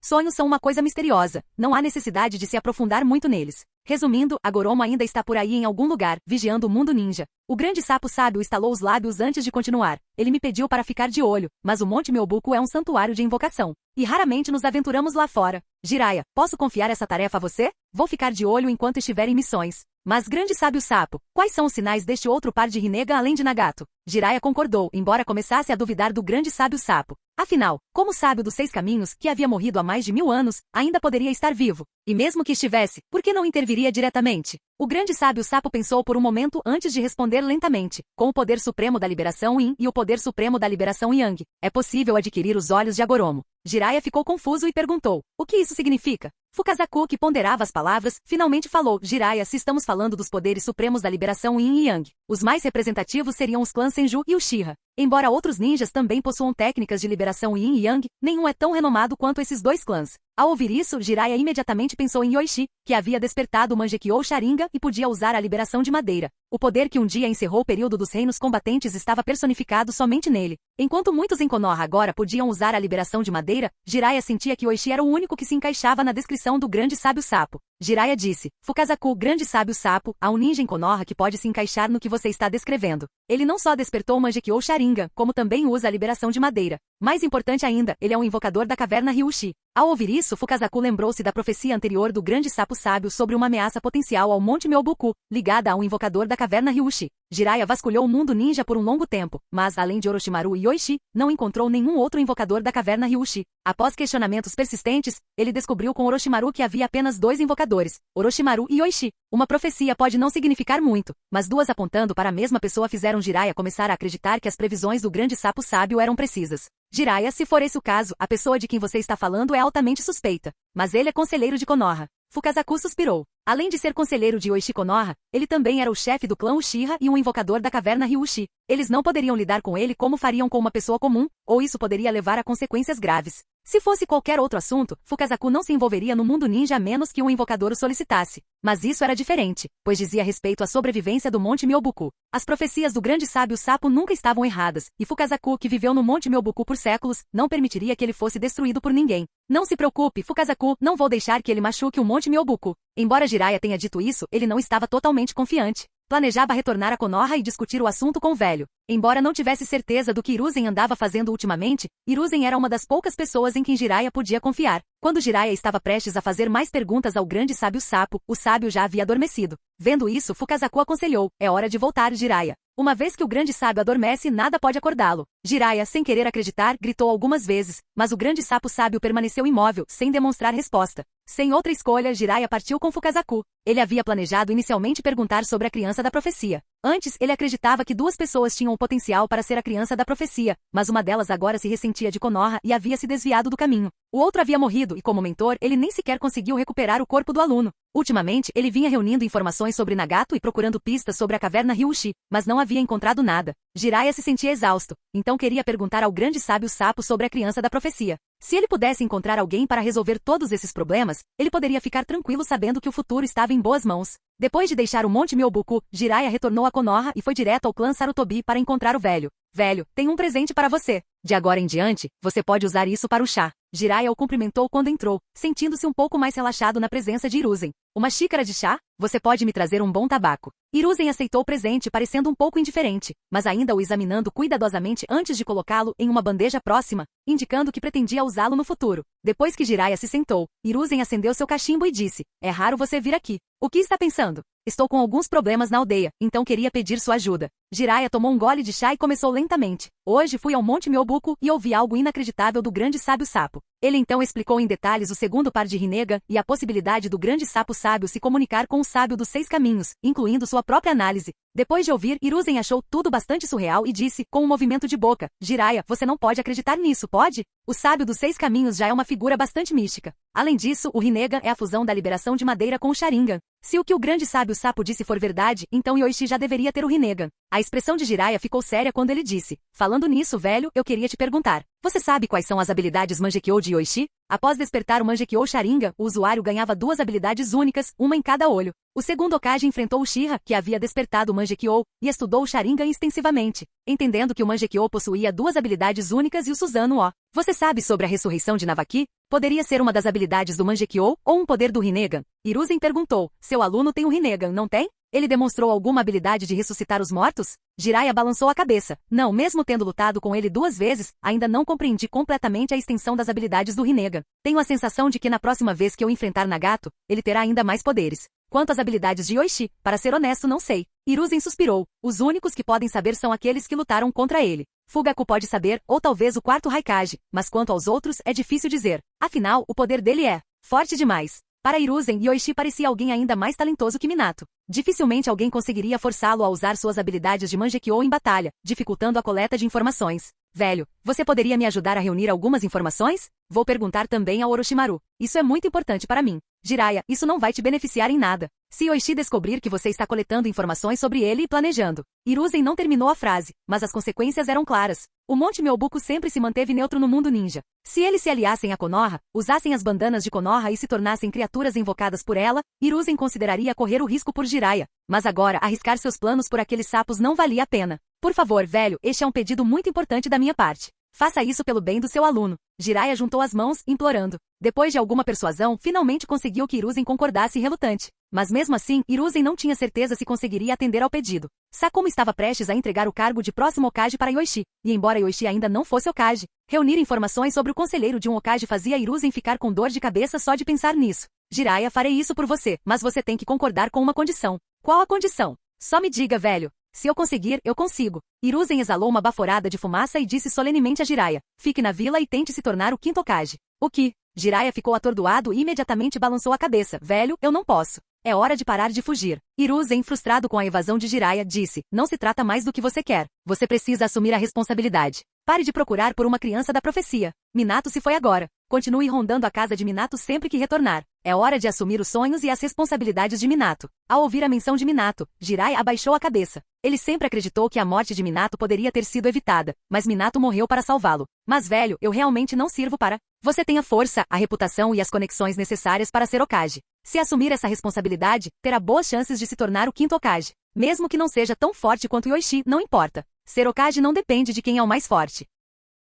Sonhos são uma coisa misteriosa, não há necessidade de se aprofundar muito neles. Resumindo, a Goromo ainda está por aí em algum lugar, vigiando o mundo ninja. O grande sapo sábio estalou os lábios antes de continuar. Ele me pediu para ficar de olho, mas o Monte Myobuku é um santuário de invocação. E raramente nos aventuramos lá fora. Jiraiya, posso confiar essa tarefa a você? Vou ficar de olho enquanto estiver em missões. Mas grande sábio sapo, quais são os sinais deste outro par de Rinnegan além de Nagato? Jiraiya concordou, embora começasse a duvidar do grande sábio sapo. Afinal, como sábio dos 6 caminhos, que havia morrido há mais de 1000 anos, ainda poderia estar vivo? E mesmo que estivesse, por que não interviria diretamente? O grande sábio sapo pensou por um momento antes de responder lentamente. Com o poder supremo da liberação Yin e o poder supremo da liberação Yang, é possível adquirir os olhos de Agoromo. Jiraiya ficou confuso e perguntou, o que isso significa? Fukazaku, que ponderava as palavras, finalmente falou, Jiraiya, se estamos falando dos poderes supremos da liberação Yin e Yang, os mais representativos seriam os clãs Senju e Uchiha. Embora outros ninjas também possuam técnicas de liberação Yin e Yang, nenhum é tão renomado quanto esses dois clãs. Ao ouvir isso, Jiraiya imediatamente pensou em Yoichi, que havia despertado o Mangekyou Sharingan e podia usar a liberação de madeira. O poder que um dia encerrou o período dos reinos combatentes estava personificado somente nele. Enquanto muitos em Konoha agora podiam usar a liberação de madeira, Jiraiya sentia que Yoichi era o único que se encaixava na descrição do grande sábio sapo. Jiraiya disse, Fukazaku, grande sábio sapo, há um ninja em Konoha que pode se encaixar no que você está descrevendo. Ele não só despertou o Mangekyou Sharingan, como também usa a liberação de madeira. Mais importante ainda, ele é um invocador da caverna Ryushi. Ao ouvir isso, Fukazaku lembrou-se da profecia anterior do grande sapo sábio sobre uma ameaça potencial ao Monte Myobuku, ligada a um invocador da caverna Ryushi. Jiraiya vasculhou o mundo ninja por um longo tempo, mas, além de Orochimaru e Yoichi, não encontrou nenhum outro invocador da caverna Ryushi. Após questionamentos persistentes, ele descobriu com Orochimaru que havia apenas 2 invocadores, Orochimaru e Yoichi. Uma profecia pode não significar muito, mas duas apontando para a mesma pessoa fizeram Jiraiya começar a acreditar que as previsões do grande sapo sábio eram precisas. Jiraiya, se for esse o caso, a pessoa de quem você está falando é altamente suspeita. Mas ele é conselheiro de Konoha. Fukazaku suspirou. Além de ser conselheiro de Yoichi Konoha, ele também era o chefe do clã Uchiha e um invocador da caverna Ryushi. Eles não poderiam lidar com ele como fariam com uma pessoa comum, ou isso poderia levar a consequências graves. Se fosse qualquer outro assunto, Fukazaku não se envolveria no mundo ninja a menos que um invocador o solicitasse. Mas isso era diferente, pois dizia respeito à sobrevivência do Monte Myobuku. As profecias do grande sábio sapo nunca estavam erradas, e Fukazaku, que viveu no Monte Myobuku por séculos, não permitiria que ele fosse destruído por ninguém. Não se preocupe, Fukazaku, não vou deixar que ele machuque o Monte Myobuku. Embora Jiraiya tenha dito isso, ele não estava totalmente confiante. Planejava retornar a Konoha e discutir o assunto com o velho. Embora não tivesse certeza do que Hiruzen andava fazendo ultimamente, Hiruzen era uma das poucas pessoas em quem Jiraiya podia confiar. Quando Jiraiya estava prestes a fazer mais perguntas ao grande sábio sapo, o sábio já havia adormecido. Vendo isso, Fukazaku aconselhou, é hora de voltar, Jiraiya. Uma vez que o grande sábio adormece, nada pode acordá-lo. Jiraiya, sem querer acreditar, gritou algumas vezes, mas o grande sapo sábio permaneceu imóvel, sem demonstrar resposta. Sem outra escolha, Jiraiya partiu com Fukazaku. Ele havia planejado inicialmente perguntar sobre a criança da profecia. Antes, ele acreditava que 2 pessoas tinham o potencial para ser a criança da profecia, mas uma delas agora se ressentia de Konoha e havia se desviado do caminho. O outro havia morrido e, como mentor, ele nem sequer conseguiu recuperar o corpo do aluno. Ultimamente, ele vinha reunindo informações sobre Nagato e procurando pistas sobre a caverna Ryushi, mas não havia encontrado nada. Jiraiya se sentia exausto, então queria perguntar ao grande sábio sapo sobre a criança da profecia. Se ele pudesse encontrar alguém para resolver todos esses problemas, ele poderia ficar tranquilo sabendo que o futuro estava em boas mãos. Depois de deixar o Monte Myobuku, Jiraiya retornou a Konoha e foi direto ao clã Sarutobi para encontrar o velho. Velho, tenho um presente para você. De agora em diante, você pode usar isso para o chá. Jiraiya o cumprimentou quando entrou, sentindo-se um pouco mais relaxado na presença de Hiruzen. Uma xícara de chá? Você pode me trazer um bom tabaco. Hiruzen aceitou o presente parecendo um pouco indiferente, mas ainda o examinando cuidadosamente antes de colocá-lo em uma bandeja próxima, indicando que pretendia usá-lo no futuro. Depois que Jiraiya se sentou, Hiruzen acendeu seu cachimbo e disse, é raro você vir aqui. O que está pensando? Estou com alguns problemas na aldeia, então queria pedir sua ajuda. Jiraiya tomou um gole de chá e começou lentamente. Hoje fui ao Monte Myobuku e ouvi algo inacreditável do grande sábio sapo. Ele então explicou em detalhes o segundo par de Rinnegan e a possibilidade do grande sapo sábio se comunicar com o sábio dos 6 caminhos, incluindo sua própria análise. Depois de ouvir, Hiruzen achou tudo bastante surreal e disse, com um movimento de boca, Jiraiya, você não pode acreditar nisso, pode? O sábio dos 6 caminhos já é uma figura bastante mística. Além disso, o Rinnegan é a fusão da liberação de madeira com o Sharingan. Se o que o grande sábio sapo disse for verdade, então Yoichi já deveria ter o Rinnegan. A expressão de Jiraiya ficou séria quando ele disse, falando nisso, velho, eu queria te perguntar, Você sabe quais são as habilidades Mangekyou de Yoichi? Após despertar o Mangekyou Sharingan, o usuário ganhava 2 habilidades únicas, uma em cada olho. O segundo Hokage enfrentou Uchiha, que havia despertado o Mangekyou, e estudou o Sharingan extensivamente, entendendo que o Mangekyou possuía 2 habilidades únicas e o Susanoo. Você sabe sobre a ressurreição de Navaki? Poderia ser uma das habilidades do Mangekyou ou um poder do Rinnegan? Hiruzen perguntou. Seu aluno tem o Rinnegan, não tem? Ele demonstrou alguma habilidade de ressuscitar os mortos? Jiraiya balançou a cabeça. Não, mesmo tendo lutado com ele 2 vezes, ainda não compreendi completamente a extensão das habilidades do Rinnegan. Tenho a sensação de que na próxima vez que eu enfrentar Nagato, ele terá ainda mais poderes. Quanto às habilidades de Yoichi, para ser honesto não sei. Hiruzen suspirou. Os únicos que podem saber são aqueles que lutaram contra ele. Fugaku pode saber, ou talvez o 4º Raikage, mas quanto aos outros é difícil dizer. Afinal, o poder dele é forte demais. Para Hiruzen, Yoichi parecia alguém ainda mais talentoso que Minato. Dificilmente alguém conseguiria forçá-lo a usar suas habilidades de Mangekyou em batalha, dificultando a coleta de informações. Velho, você poderia me ajudar a reunir algumas informações? Vou perguntar também ao Orochimaru. Isso é muito importante para mim. Jiraiya, isso não vai te beneficiar em nada. Se Yoichi descobrir que você está coletando informações sobre ele e planejando. Hiruzen não terminou a frase, mas as consequências eram claras. O Monte Myobuku sempre se manteve neutro no mundo ninja. Se eles se aliassem a Konoha, usassem as bandanas de Konoha e se tornassem criaturas invocadas por ela, Hiruzen consideraria correr o risco por Jiraiya. Mas agora, arriscar seus planos por aqueles sapos não valia a pena. Por favor, velho, este é um pedido muito importante da minha parte. Faça isso pelo bem do seu aluno. Jiraiya juntou as mãos, implorando. Depois de alguma persuasão, finalmente conseguiu que Hiruzen concordasse relutante. Mas mesmo assim, Hiruzen não tinha certeza se conseguiria atender ao pedido. Sakumo estava prestes a entregar o cargo de próximo Hokage para Yoichi, e embora Yoichi ainda não fosse Hokage, reunir informações sobre o conselheiro de um Hokage fazia Hiruzen ficar com dor de cabeça só de pensar nisso. Jiraiya, farei isso por você, mas você tem que concordar com uma condição. Qual a condição? Só me diga, velho. Se eu conseguir, eu consigo. Hiruzen exalou uma baforada de fumaça e disse solenemente a Jiraiya. Fique na vila e tente se tornar o 5º Hokage. O que? Jiraiya ficou atordoado e imediatamente balançou a cabeça. Velho, eu não posso. É hora de parar de fugir. Hiruzen, frustrado com a evasão de Jiraiya, disse. Não se trata mais do que você quer. Você precisa assumir a responsabilidade. Pare de procurar por uma criança da profecia. Minato se foi agora. Continue rondando a casa de Minato sempre que retornar. É hora de assumir os sonhos e as responsabilidades de Minato. Ao ouvir a menção de Minato, Jiraiya abaixou a cabeça. Ele sempre acreditou que a morte de Minato poderia ter sido evitada, mas Minato morreu para salvá-lo. Mas velho, eu realmente não sirvo para... Você tem a força, a reputação e as conexões necessárias para ser Hokage. Se assumir essa responsabilidade, terá boas chances de se tornar o 5º Hokage. Mesmo que não seja tão forte quanto Yoichi, não importa. Ser Hokage não depende de quem é o mais forte.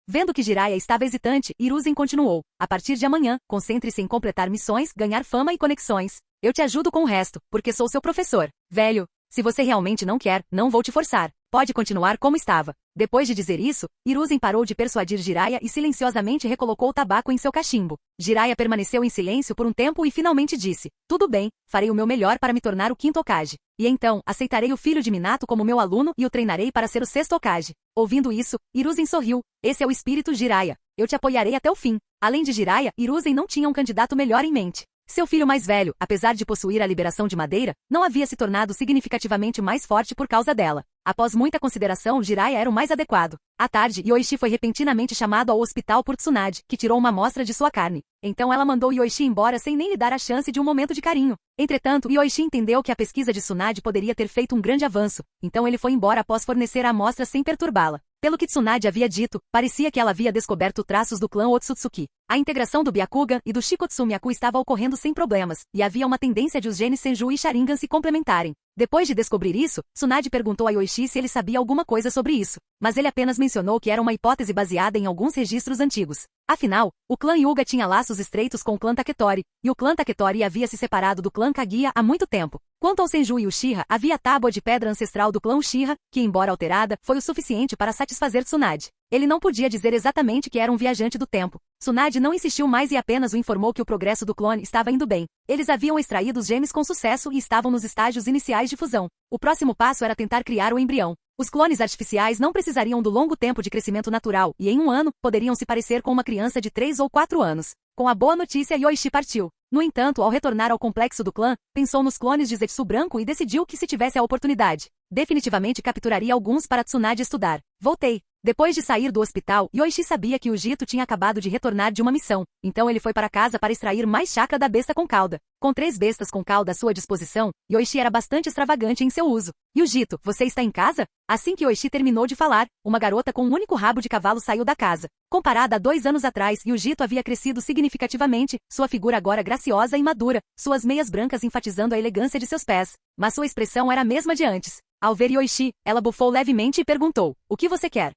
Vendo que Jiraiya estava hesitante, Hiruzen continuou. A partir de amanhã, concentre-se em completar missões, ganhar fama e conexões. Eu te ajudo com o resto, porque sou seu professor. Velho, se você realmente não quer, não vou te forçar. Pode continuar como estava. Depois de dizer isso, Hiruzen parou de persuadir Jiraiya e silenciosamente recolocou o tabaco em seu cachimbo. Jiraiya permaneceu em silêncio por um tempo e finalmente disse. Tudo bem, farei o meu melhor para me tornar o 5º Hokage. E então, aceitarei o filho de Minato como meu aluno e o treinarei para ser o 6º Hokage. Ouvindo isso, Hiruzen sorriu. Esse é o espírito Jiraiya. Eu te apoiarei até o fim. Além de Jiraiya, Hiruzen não tinha um candidato melhor em mente. Seu filho mais velho, apesar de possuir a liberação de madeira, não havia se tornado significativamente mais forte por causa dela. Após muita consideração, Jiraiya era o mais adequado. À tarde, Yoichi foi repentinamente chamado ao hospital por Tsunade, que tirou uma amostra de sua carne. Então ela mandou Yoichi embora sem nem lhe dar a chance de um momento de carinho. Entretanto, Yoichi entendeu que a pesquisa de Tsunade poderia ter feito um grande avanço, então ele foi embora após fornecer a amostra sem perturbá-la. Pelo que Tsunade havia dito, parecia que ela havia descoberto traços do clã Otsutsuki. A integração do Byakugan e do Shikotsu-myaku estava ocorrendo sem problemas, e havia uma tendência de os genes Senju e Sharingan se complementarem. Depois de descobrir isso, Tsunade perguntou a Yoichi se ele sabia alguma coisa sobre isso, mas ele apenas mencionou que era uma hipótese baseada em alguns registros antigos. Afinal, o clã Hyuga tinha laços estreitos com o clã Taketori, e o clã Taketori havia se separado do clã Kaguya há muito tempo. Quanto ao Senju e Uchiha, havia a tábua de pedra ancestral do clã Uchiha, que embora alterada, foi o suficiente para satisfazer Tsunade. Ele não podia dizer exatamente que era um viajante do tempo. Tsunade não insistiu mais e apenas o informou que o progresso do clone estava indo bem. Eles haviam extraído os genes com sucesso e estavam nos estágios iniciais de fusão. O próximo passo era tentar criar o embrião. Os clones artificiais não precisariam do longo tempo de crescimento natural e em um ano, poderiam se parecer com uma criança de 3 ou 4 anos. Com a boa notícia, Yoichi partiu. No entanto, ao retornar ao complexo do clã, pensou nos clones de Zetsu branco e decidiu que se tivesse a oportunidade, definitivamente capturaria alguns para Tsunade estudar. Voltei. Depois de sair do hospital, Yoichi sabia que o Jito tinha acabado de retornar de uma missão, então ele foi para casa para extrair mais chakra da besta com cauda. Com 3 bestas com cauda à sua disposição, Yoichi era bastante extravagante em seu uso. E o Jito, você está em casa? Assim que Yoichi terminou de falar, uma garota com um único rabo de cavalo saiu da casa. Comparada a 2 anos atrás, Yujito havia crescido significativamente, sua figura agora graciosa e madura, suas meias brancas enfatizando a elegância de seus pés. Mas sua expressão era a mesma de antes. Ao ver Yoichi, ela bufou levemente e perguntou, o que você quer?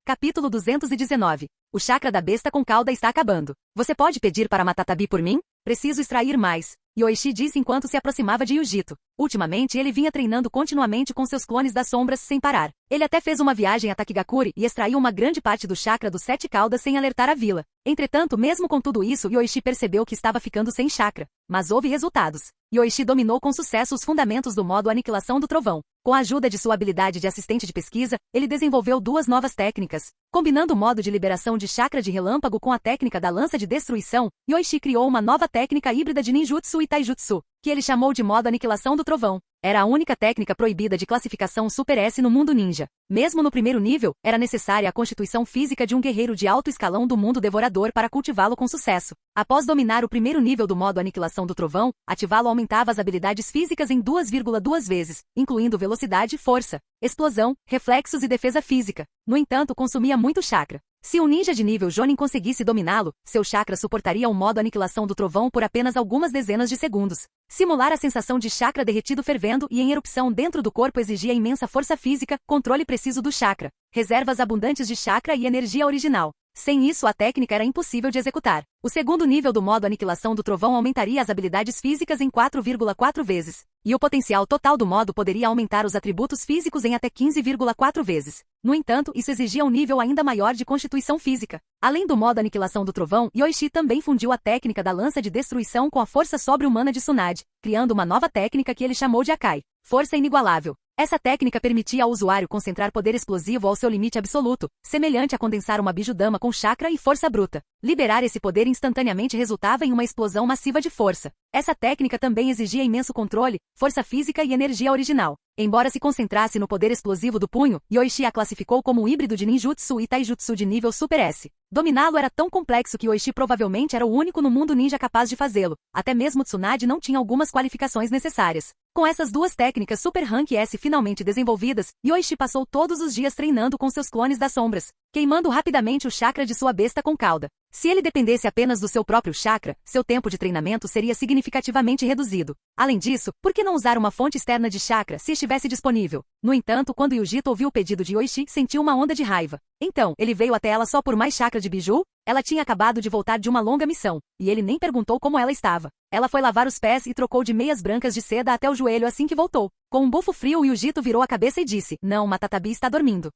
Capítulo 219. O chakra da besta com cauda está acabando. Você pode pedir para Matatabi por mim? Preciso extrair mais. Yoichi disse enquanto se aproximava de Yujito. Ultimamente ele vinha treinando continuamente com seus clones das sombras sem parar. Ele até fez uma viagem a Takigakure e extraiu uma grande parte do chakra dos 7 caudas sem alertar a vila. Entretanto, mesmo com tudo isso, Yoichi percebeu que estava ficando sem chakra. Mas houve resultados. Yoichi dominou com sucesso os fundamentos do modo Aniquilação do Trovão. Com a ajuda de sua habilidade de assistente de pesquisa, ele desenvolveu 2 novas técnicas. Combinando o modo de liberação de chakra de relâmpago com a técnica da lança de destruição, Yoichi criou uma nova técnica híbrida de ninjutsu e taijutsu, que ele chamou de modo Aniquilação do Trovão. Era a única técnica proibida de classificação Super S no mundo ninja. Mesmo no primeiro nível, era necessária a constituição física de um guerreiro de alto escalão do mundo devorador para cultivá-lo com sucesso. Após dominar o primeiro nível do modo Aniquilação do Trovão, ativá-lo aumentava as habilidades físicas em 2,2 vezes, incluindo velocidade, força, explosão, reflexos e defesa física. No entanto, consumia muito chakra. Se um ninja de nível Jonin conseguisse dominá-lo, seu chakra suportaria o modo Aniquilação do Trovão por apenas algumas dezenas de segundos. Simular a sensação de chakra derretido fervendo e em erupção dentro do corpo exigia imensa força física, controle preciso do chakra, reservas abundantes de chakra e energia original. Sem isso, a técnica era impossível de executar. O segundo nível do modo Aniquilação do Trovão aumentaria as habilidades físicas em 4,4 vezes, e o potencial total do modo poderia aumentar os atributos físicos em até 15,4 vezes. No entanto, isso exigia um nível ainda maior de constituição física. Além do modo Aniquilação do Trovão, Yoichi também fundiu a técnica da lança de destruição com a força sobre-humana de Tsunade, criando uma nova técnica que ele chamou de Akai, força inigualável. Essa técnica permitia ao usuário concentrar poder explosivo ao seu limite absoluto, semelhante a condensar uma bijudama com chakra e força bruta. Liberar esse poder instantaneamente resultava em uma explosão massiva de força. Essa técnica também exigia imenso controle, força física e energia original. Embora se concentrasse no poder explosivo do punho, Yoichi a classificou como um híbrido de ninjutsu e taijutsu de nível Super S. Dominá-lo era tão complexo que Yoichi provavelmente era o único no mundo ninja capaz de fazê-lo. Até mesmo Tsunade não tinha algumas qualificações necessárias. Com essas 2 técnicas Super Rank S finalmente desenvolvidas, Yoichi passou todos os dias treinando com seus clones das sombras, queimando rapidamente o chakra de sua besta com cauda. Se ele dependesse apenas do seu próprio chakra, seu tempo de treinamento seria significativamente reduzido. Além disso, por que não usar uma fonte externa de chakra se estivesse disponível? No entanto, quando Yujito ouviu o pedido de Yoichi, sentiu uma onda de raiva. Então, ele veio até ela só por mais chakra de biju? Ela tinha acabado de voltar de uma longa missão, e ele nem perguntou como ela estava. Ela foi lavar os pés e trocou de meias brancas de seda até o joelho assim que voltou. Com um bufo frio, Yujito virou a cabeça e disse, não, Matatabi está dormindo.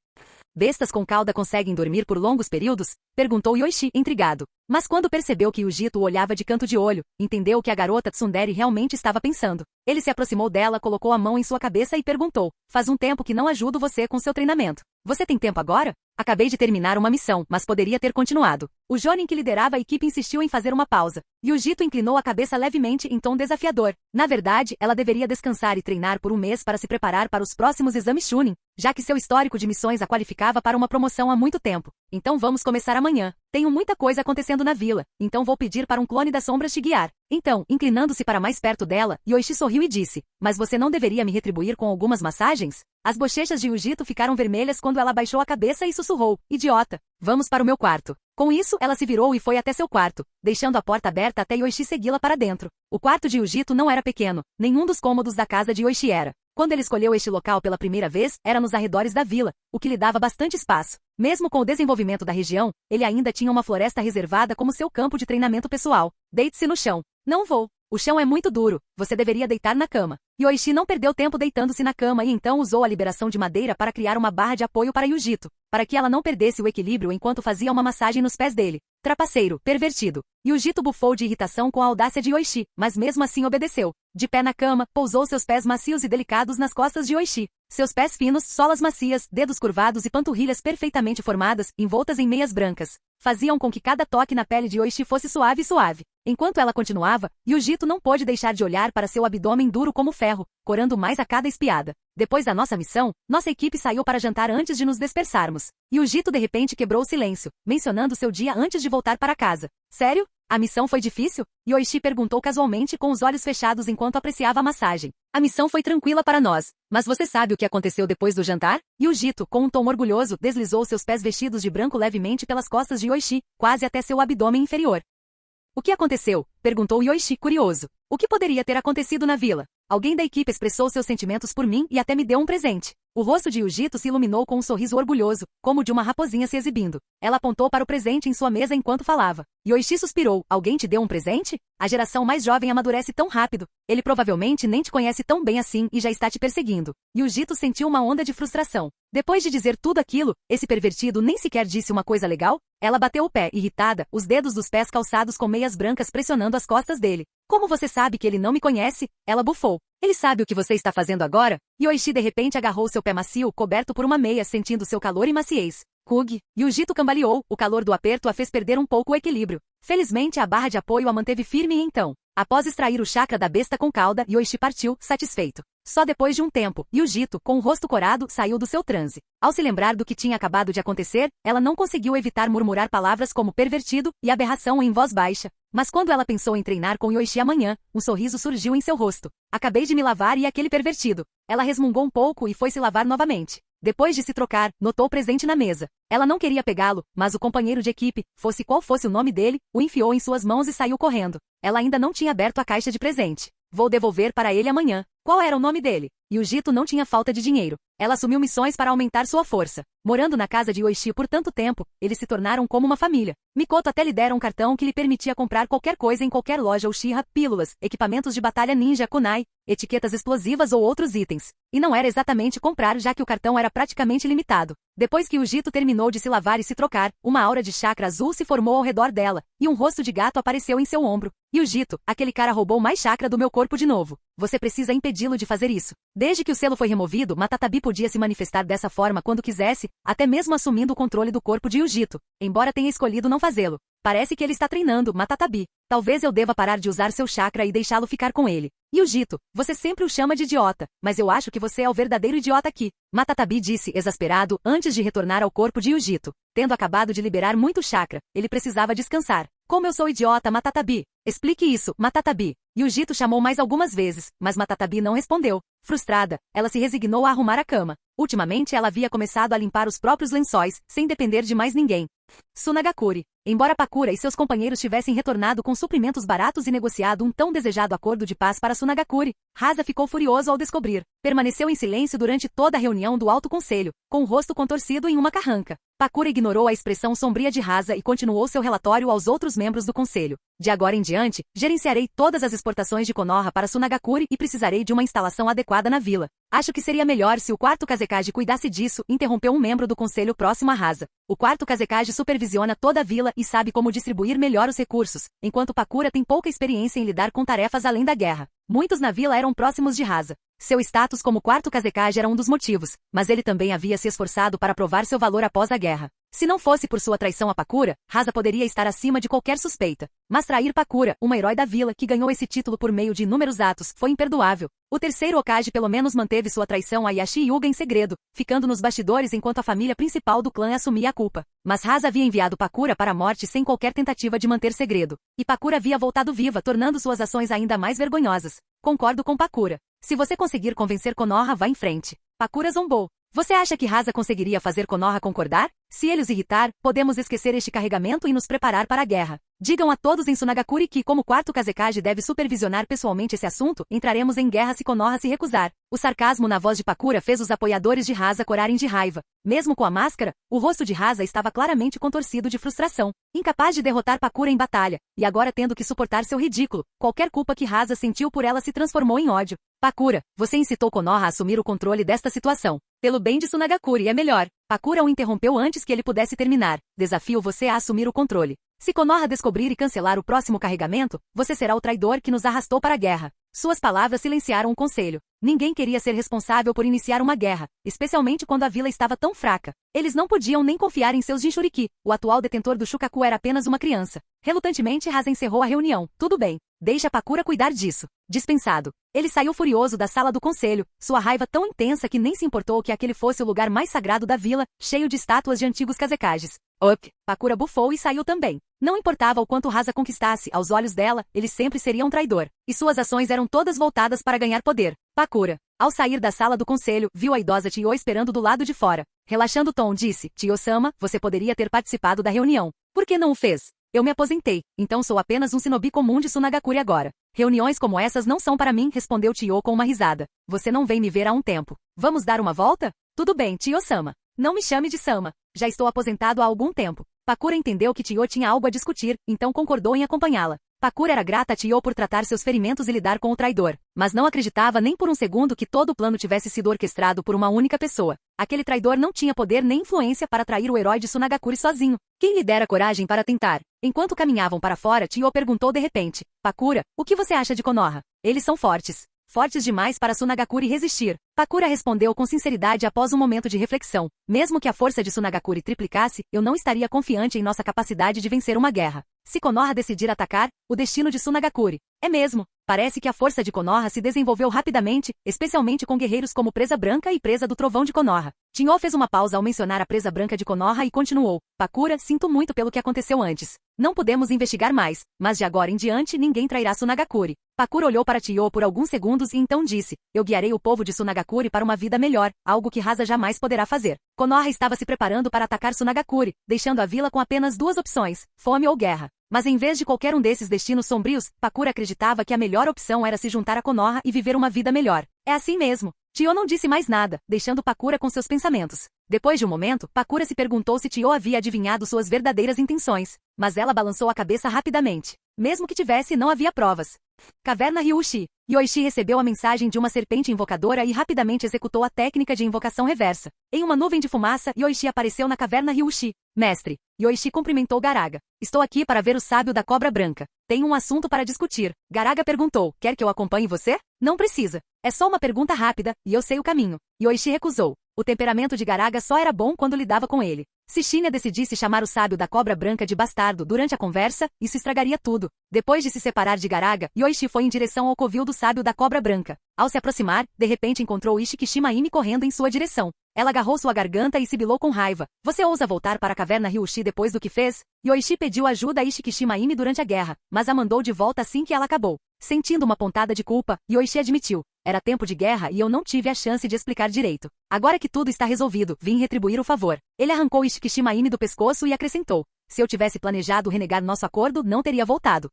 Bestas com cauda conseguem dormir por longos períodos? Perguntou Yoichi, intrigado. Mas quando percebeu que Yujito o olhava de canto de olho, entendeu que a garota Tsundere realmente estava pensando. Ele se aproximou dela, colocou a mão em sua cabeça e perguntou, faz um tempo que não ajudo você com seu treinamento. Você tem tempo agora? Acabei de terminar uma missão, mas poderia ter continuado. O Jonin que liderava a equipe insistiu em fazer uma pausa. Yujito inclinou a cabeça levemente em tom desafiador. Na verdade, ela deveria descansar e treinar por um mês para se preparar para os próximos exames Chunin, já que seu histórico de missões a qualificava para uma promoção há muito tempo. Então vamos começar amanhã. Tenho muita coisa acontecendo na vila, então vou pedir para um clone das sombras te guiar. Então, inclinando-se para mais perto dela, Yoichi sorriu e disse, mas você não deveria me retribuir com algumas massagens? As bochechas de Yujito ficaram vermelhas quando ela baixou a cabeça e sussurrou, idiota, vamos para o meu quarto. Com isso, ela se virou e foi até seu quarto, deixando a porta aberta até Yoichi segui-la para dentro. O quarto de Yujito não era pequeno, nenhum dos cômodos da casa de Yoichi era. Quando ele escolheu este local pela primeira vez, era nos arredores da vila, o que lhe dava bastante espaço. Mesmo com o desenvolvimento da região, ele ainda tinha uma floresta reservada como seu campo de treinamento pessoal. Deite-se no chão. Não vou. O chão é muito duro, você deveria deitar na cama. Yoichi não perdeu tempo deitando-se na cama e então usou a liberação de madeira para criar uma barra de apoio para Yujito, para que ela não perdesse o equilíbrio enquanto fazia uma massagem nos pés dele. Trapaceiro, pervertido. Yujito bufou de irritação com a audácia de Yoichi, mas mesmo assim obedeceu. De pé na cama, pousou seus pés macios e delicados nas costas de Yoichi. Seus pés finos, solas macias, dedos curvados e panturrilhas perfeitamente formadas, envoltas em meias brancas, faziam com que cada toque na pele de Yoichi fosse suave e suave. Enquanto ela continuava, Yujito não pôde deixar de olhar para seu abdômen duro como ferro, corando mais a cada espiada. Depois da nossa missão, nossa equipe saiu para jantar antes de nos dispersarmos. E o Jito de repente quebrou o silêncio, mencionando seu dia antes de voltar para casa. Sério? A missão foi difícil? Yoichi perguntou casualmente com os olhos fechados enquanto apreciava a massagem. A missão foi tranquila para nós. Mas você sabe o que aconteceu depois do jantar? E o Jito, com um tom orgulhoso, deslizou seus pés vestidos de branco levemente pelas costas de Yoichi, quase até seu abdômen inferior. O que aconteceu? Perguntou Yoichi curioso. O que poderia ter acontecido na vila? Alguém da equipe expressou seus sentimentos por mim e até me deu um presente. O rosto de Yujito se iluminou com um sorriso orgulhoso, como de uma raposinha se exibindo. Ela apontou para o presente em sua mesa enquanto falava. Yoichi suspirou. Alguém te deu um presente? A geração mais jovem amadurece tão rápido. Ele provavelmente nem te conhece tão bem assim e já está te perseguindo. Yujito sentiu uma onda de frustração. Depois de dizer tudo aquilo, esse pervertido nem sequer disse uma coisa legal? Ela bateu o pé, irritada, os dedos dos pés calçados com meias brancas pressionando as costas dele. Como você sabe que ele não me conhece? Ela bufou. Ele sabe o que você está fazendo agora? Yoichi de repente agarrou seu pé macio, coberto por uma meia, sentindo seu calor e maciez. Kug. Yujito cambaleou, o calor do aperto a fez perder um pouco o equilíbrio. Felizmente a barra de apoio a manteve firme e então, após extrair o chakra da besta com cauda, Yoichi partiu, satisfeito. Só depois de um tempo, Yujito, com o rosto corado, saiu do seu transe. Ao se lembrar do que tinha acabado de acontecer, ela não conseguiu evitar murmurar palavras como pervertido e aberração em voz baixa. Mas quando ela pensou em treinar com Yoichi amanhã, um sorriso surgiu em seu rosto. Acabei de me lavar e aquele pervertido. Ela resmungou um pouco e foi se lavar novamente. Depois de se trocar, notou o presente na mesa. Ela não queria pegá-lo, mas o companheiro de equipe, fosse qual fosse o nome dele, o enfiou em suas mãos e saiu correndo. Ela ainda não tinha aberto a caixa de presente. Vou devolver para ele amanhã. Qual era o nome dele? Yujito não tinha falta de dinheiro. Ela assumiu missões para aumentar sua força. Morando na casa de Yoichi por tanto tempo, eles se tornaram como uma família. Mikoto até lhe dera um cartão que lhe permitia comprar qualquer coisa em qualquer loja Uchiha, pílulas, equipamentos de batalha ninja kunai, etiquetas explosivas ou outros itens. E não era exatamente comprar já que o cartão era praticamente limitado. Depois que Yujito terminou de se lavar e se trocar, uma aura de chakra azul se formou ao redor dela, e um rosto de gato apareceu em seu ombro. Yujito, aquele cara roubou mais chakra do meu corpo de novo. Você precisa impedi-lo de fazer isso. Desde que o selo foi removido, Matatabi podia se manifestar dessa forma quando quisesse, até mesmo assumindo o controle do corpo de Yujito, embora tenha escolhido não fazê-lo. Parece que ele está treinando, Matatabi. Talvez eu deva parar de usar seu chakra e deixá-lo ficar com ele. Yujito, você sempre o chama de idiota, mas eu acho que você é o verdadeiro idiota aqui. Matatabi disse, exasperado, antes de retornar ao corpo de Yujito. Tendo acabado de liberar muito chakra, ele precisava descansar. Como eu sou idiota, Matatabi? Explique isso, Matatabi. Yujito chamou mais algumas vezes, mas Matatabi não respondeu. Frustrada, ela se resignou a arrumar a cama. Ultimamente ela havia começado a limpar os próprios lençóis, sem depender de mais ninguém. Tsunagakuri. Embora Pakura e seus companheiros tivessem retornado com suprimentos baratos e negociado um tão desejado acordo de paz para Tsunagakuri, Hasa ficou furioso ao descobrir. Permaneceu em silêncio durante toda a reunião do Alto Conselho, com o rosto contorcido em uma carranca. Pakura ignorou a expressão sombria de Hasa e continuou seu relatório aos outros membros do conselho. De agora em diante, gerenciarei todas as exportações de Konoha para Tsunagakuri e precisarei de uma instalação adequada na vila. Acho que seria melhor se o quarto Kazekage cuidasse disso, interrompeu um membro do conselho próximo a Hasa. O quarto Kazekage supervisiona toda a vila e sabe como distribuir melhor os recursos, enquanto Pakura tem pouca experiência em lidar com tarefas além da guerra. Muitos na vila eram próximos de Hasa. Seu status como quarto Kazekage era um dos motivos, mas ele também havia se esforçado para provar seu valor após a guerra. Se não fosse por sua traição a Pakura, Hasa poderia estar acima de qualquer suspeita. Mas trair Pakura, uma herói da vila que ganhou esse título por meio de inúmeros atos, foi imperdoável. O terceiro Hokage pelo menos manteve sua traição a Yashi Yuga em segredo, ficando nos bastidores enquanto a família principal do clã assumia a culpa. Mas Hasa havia enviado Pakura para a morte sem qualquer tentativa de manter segredo. E Pakura havia voltado viva, tornando suas ações ainda mais vergonhosas. Concordo com Pakura. Se você conseguir convencer Konoha, vá em frente. Pakura zombou. Você acha que Hasa conseguiria fazer Konoha concordar? Se ele os irritar, podemos esquecer este carregamento e nos preparar para a guerra. Digam a todos em Tsunagakuri que, como quarto Kazekage deve supervisionar pessoalmente esse assunto, entraremos em guerra se Konoha se recusar. O sarcasmo na voz de Pakura fez os apoiadores de Hasa corarem de raiva. Mesmo com a máscara, o rosto de Hasa estava claramente contorcido de frustração. Incapaz de derrotar Pakura em batalha, e agora tendo que suportar seu ridículo, qualquer culpa que Hasa sentiu por ela se transformou em ódio. Pakura, você incitou Konoha a assumir o controle desta situação. Pelo bem de Tsunagakuri é melhor. Pakura o interrompeu antes que ele pudesse terminar. Desafio você a assumir o controle. Se Konoha descobrir e cancelar o próximo carregamento, você será o traidor que nos arrastou para a guerra. Suas palavras silenciaram o conselho. Ninguém queria ser responsável por iniciar uma guerra, especialmente quando a vila estava tão fraca. Eles não podiam nem confiar em seus Jinchuriki. O atual detentor do Shukaku era apenas uma criança. Relutantemente, Rasa encerrou a reunião. Tudo bem. Deixa Pakura cuidar disso. Dispensado. Ele saiu furioso da sala do conselho, sua raiva tão intensa que nem se importou que aquele fosse o lugar mais sagrado da vila, cheio de estátuas de antigos Kazekages. Pakura bufou e saiu também. Não importava o quanto Rasa conquistasse, aos olhos dela, ele sempre seria um traidor. E suas ações eram todas voltadas para ganhar poder. Pakura, ao sair da sala do conselho, viu a idosa Tio esperando do lado de fora. Relaxando o tom, disse, Tio-sama, você poderia ter participado da reunião. Por que não o fez? Eu me aposentei, então sou apenas um shinobi comum de Sunagakure agora. Reuniões como essas não são para mim, respondeu Tio com uma risada. Você não vem me ver há um tempo. Vamos dar uma volta? Tudo bem, Tio-sama. Não me chame de Sama. Já estou aposentado há algum tempo. Pakura entendeu que Tio tinha algo a discutir, então concordou em acompanhá-la. Pakura era grata a Tio por tratar seus ferimentos e lidar com o traidor, mas não acreditava nem por um segundo que todo o plano tivesse sido orquestrado por uma única pessoa. Aquele traidor não tinha poder nem influência para trair o herói de Sunagakure sozinho. Quem lhe dera coragem para tentar? Enquanto caminhavam para fora, Tio perguntou de repente, Pakura, o que você acha de Konoha? Eles são fortes. Fortes demais para Sunagakure resistir. Pakura respondeu com sinceridade após um momento de reflexão. Mesmo que a força de Sunagakure triplicasse, eu não estaria confiante em nossa capacidade de vencer uma guerra. Se Konoha decidir atacar, o destino de Sunagakure. É mesmo. Parece que a força de Konoha se desenvolveu rapidamente, especialmente com guerreiros como Presa Branca e Presa do Trovão de Konoha. Tinho fez uma pausa ao mencionar a Presa Branca de Konoha e continuou. Pakura, sinto muito pelo que aconteceu antes. Não podemos investigar mais, mas de agora em diante ninguém trairá Sunagakure. Pakura olhou para Tio por alguns segundos e então disse, eu guiarei o povo de Sunagakure para uma vida melhor, algo que Rasa jamais poderá fazer. Konoha estava se preparando para atacar Sunagakure, deixando a vila com apenas duas opções, fome ou guerra. Mas em vez de qualquer um desses destinos sombrios, Pakura acreditava que a melhor opção era se juntar a Konoha e viver uma vida melhor. É assim mesmo. Tio não disse mais nada, deixando Pakura com seus pensamentos. Depois de um momento, Pakura se perguntou se Tio havia adivinhado suas verdadeiras intenções, mas ela balançou a cabeça rapidamente. Mesmo que tivesse, não havia provas. Caverna Ryushi. Yoichi recebeu a mensagem de uma serpente invocadora e rapidamente executou a técnica de invocação reversa. Em uma nuvem de fumaça, Yoichi apareceu na caverna Ryushi. Mestre. Yoichi cumprimentou Garaga. Estou aqui para ver o sábio da cobra branca. Tenho um assunto para discutir. Garaga perguntou, quer que eu acompanhe você? Não precisa. É só uma pergunta rápida, e eu sei o caminho. Yoichi recusou. O temperamento de Garaga só era bom quando lidava com ele. Se Shinya decidisse chamar o sábio da cobra branca de bastardo durante a conversa, isso estragaria tudo. Depois de se separar de Garaga, Yoichi foi em direção ao covil do sábio da cobra branca. Ao se aproximar, de repente encontrou Ishikishima Imi correndo em sua direção. Ela agarrou sua garganta e sibilou com raiva. Você ousa voltar para a caverna Ryushi depois do que fez? Yoichi pediu ajuda a Ishikishima Imi durante a guerra, mas a mandou de volta assim que ela acabou. Sentindo uma pontada de culpa, Yoichi admitiu. Era tempo de guerra e eu não tive a chance de explicar direito. Agora que tudo está resolvido, vim retribuir o favor. Ele arrancou Ishikishima Imi do pescoço e acrescentou. Se eu tivesse planejado renegar nosso acordo, não teria voltado.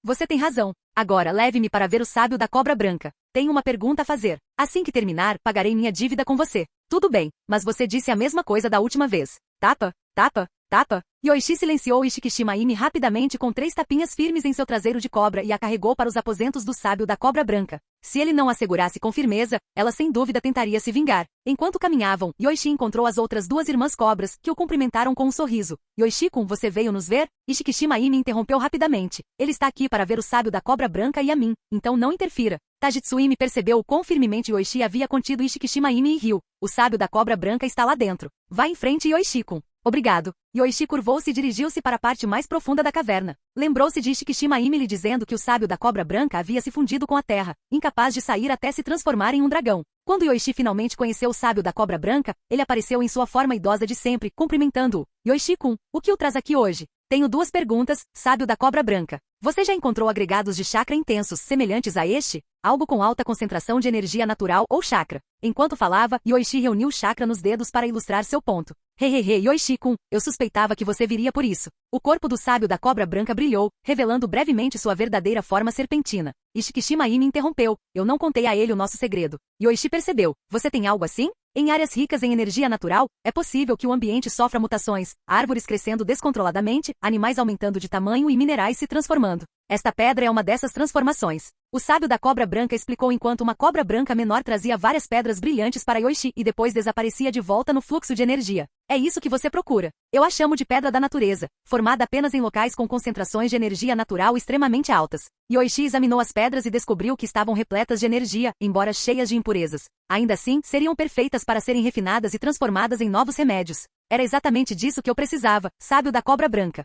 Você tem razão. Agora leve-me para ver o sábio da cobra branca. Tenho uma pergunta a fazer. Assim que terminar, pagarei minha dívida com você. Tudo bem, mas você disse a mesma coisa da última vez. Tapa, tapa, tapa. Yoichi silenciou Ishikishima Imi rapidamente com 3 tapinhas firmes em seu traseiro de cobra e a carregou para os aposentos do sábio da cobra branca. Se ele não a segurasse com firmeza, ela sem dúvida tentaria se vingar. Enquanto caminhavam, Yoichi encontrou as outras 2 irmãs cobras, que o cumprimentaram com um sorriso. Yoichi-kun, você veio nos ver? Ishikishima Imi interrompeu rapidamente. Ele está aqui para ver o sábio da cobra branca e a mim, então não interfira. Tajitsu Imi percebeu o quão firmemente Yoichi havia contido Ishikishima Imi e riu. O sábio da cobra branca está lá dentro. Vá em frente, Yoichi-kun. Obrigado. Yoichi curvou-se e dirigiu-se para a parte mais profunda da caverna. Lembrou-se de Ishikishima Imi lhe dizendo que o sábio da cobra branca havia se fundido com a terra, incapaz de sair até se transformar em um dragão. Quando Yoichi finalmente conheceu o sábio da cobra branca, ele apareceu em sua forma idosa de sempre, cumprimentando-o. Yoichi-kun, o que o traz aqui hoje? Tenho 2 perguntas, sábio da cobra branca. Você já encontrou agregados de chakra intensos semelhantes a este? Algo com alta concentração de energia natural ou chakra. Enquanto falava, Yoichi reuniu o chakra nos dedos para ilustrar seu ponto. Hehehe, Yoichi-kun, eu suspeitava que você viria por isso. O corpo do sábio da cobra branca brilhou, revelando brevemente sua verdadeira forma serpentina. Ishikishima Imi interrompeu. Eu não contei a ele o nosso segredo. Yoichi percebeu. Você tem algo assim? Em áreas ricas em energia natural, é possível que o ambiente sofra mutações, árvores crescendo descontroladamente, animais aumentando de tamanho e minerais se transformando. Esta pedra é uma dessas transformações. O sábio da cobra branca explicou enquanto uma cobra branca menor trazia várias pedras brilhantes para Yoichi e depois desaparecia de volta no fluxo de energia. É isso que você procura. Eu a chamo de pedra da natureza, formada apenas em locais com concentrações de energia natural extremamente altas. Yoichi examinou as pedras e descobriu que estavam repletas de energia, embora cheias de impurezas. Ainda assim, seriam perfeitas para serem refinadas e transformadas em novos remédios. Era exatamente disso que eu precisava, sábio da cobra branca.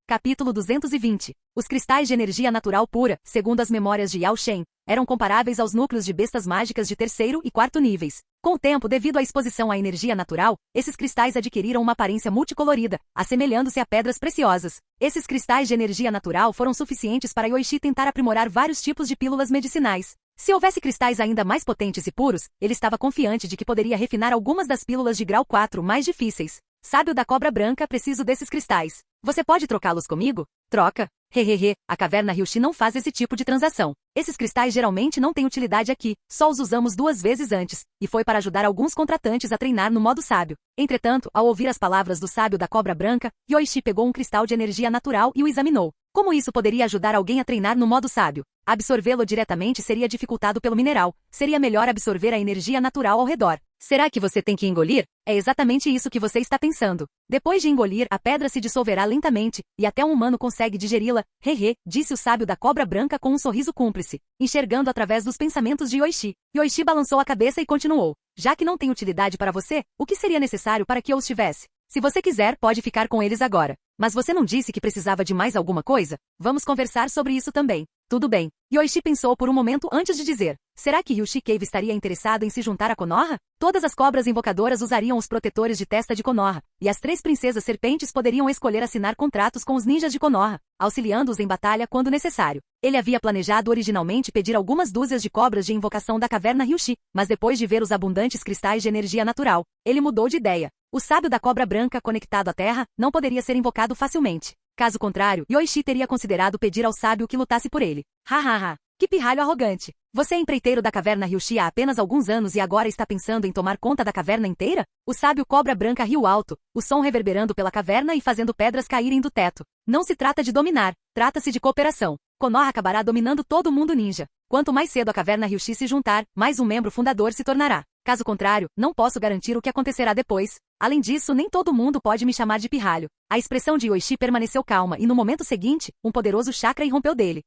Capítulo 220. Os cristais de energia natural pura, segundo as memórias de Yao Shen, eram comparáveis aos núcleos de bestas mágicas de terceiro e quarto níveis. Com o tempo, devido à exposição à energia natural, esses cristais adquiriram uma aparência multicolorida, assemelhando-se a pedras preciosas. Esses cristais de energia natural foram suficientes para Yoichi tentar aprimorar vários tipos de pílulas medicinais. Se houvesse cristais ainda mais potentes e puros, ele estava confiante de que poderia refinar algumas das pílulas de grau 4 mais difíceis. Sábio da cobra branca, preciso desses cristais. Você pode trocá-los comigo? Troca. Hehehe, a caverna Ryushi não faz esse tipo de transação. Esses cristais geralmente não têm utilidade aqui, só os usamos 2 vezes antes, e foi para ajudar alguns contratantes a treinar no modo sábio. Entretanto, ao ouvir as palavras do sábio da cobra branca, Yoichi pegou um cristal de energia natural e o examinou. Como isso poderia ajudar alguém a treinar no modo sábio? Absorvê-lo diretamente seria dificultado pelo mineral. Seria melhor absorver a energia natural ao redor. Será que você tem que engolir? É exatamente isso que você está pensando. Depois de engolir, a pedra se dissolverá lentamente, e até um humano consegue digeri-la. Hehe, disse o sábio da cobra branca com um sorriso cúmplice, enxergando através dos pensamentos de Yoichi. Yoichi balançou a cabeça e continuou. Já que não tem utilidade para você, o que seria necessário para que eu os tivesse? Se você quiser, pode ficar com eles agora. Mas você não disse que precisava de mais alguma coisa? Vamos conversar sobre isso também. Tudo bem. Yoichi pensou por um momento antes de dizer. Será que Yushi Cave estaria interessado em se juntar a Konoha? Todas as cobras invocadoras usariam os protetores de testa de Konoha, e as 3 princesas serpentes poderiam escolher assinar contratos com os ninjas de Konoha, auxiliando-os em batalha quando necessário. Ele havia planejado originalmente pedir algumas dúzias de cobras de invocação da caverna Ryushi, mas depois de ver os abundantes cristais de energia natural, ele mudou de ideia. O sábio da cobra branca conectado à terra não poderia ser invocado facilmente. Caso contrário, Yoichi teria considerado pedir ao sábio que lutasse por ele. Hahaha. Que pirralho arrogante. Você é empreiteiro da caverna Ryushi há apenas alguns anos e agora está pensando em tomar conta da caverna inteira? O sábio cobra branca riu alto, o som reverberando pela caverna e fazendo pedras caírem do teto. Não se trata de dominar, trata-se de cooperação. Konoha acabará dominando todo o mundo ninja. Quanto mais cedo a caverna Ryushi se juntar, mais um membro fundador se tornará. Caso contrário, não posso garantir o que acontecerá depois. Além disso, nem todo mundo pode me chamar de pirralho. A expressão de Yoichi permaneceu calma e no momento seguinte, um poderoso chakra irrompeu dele.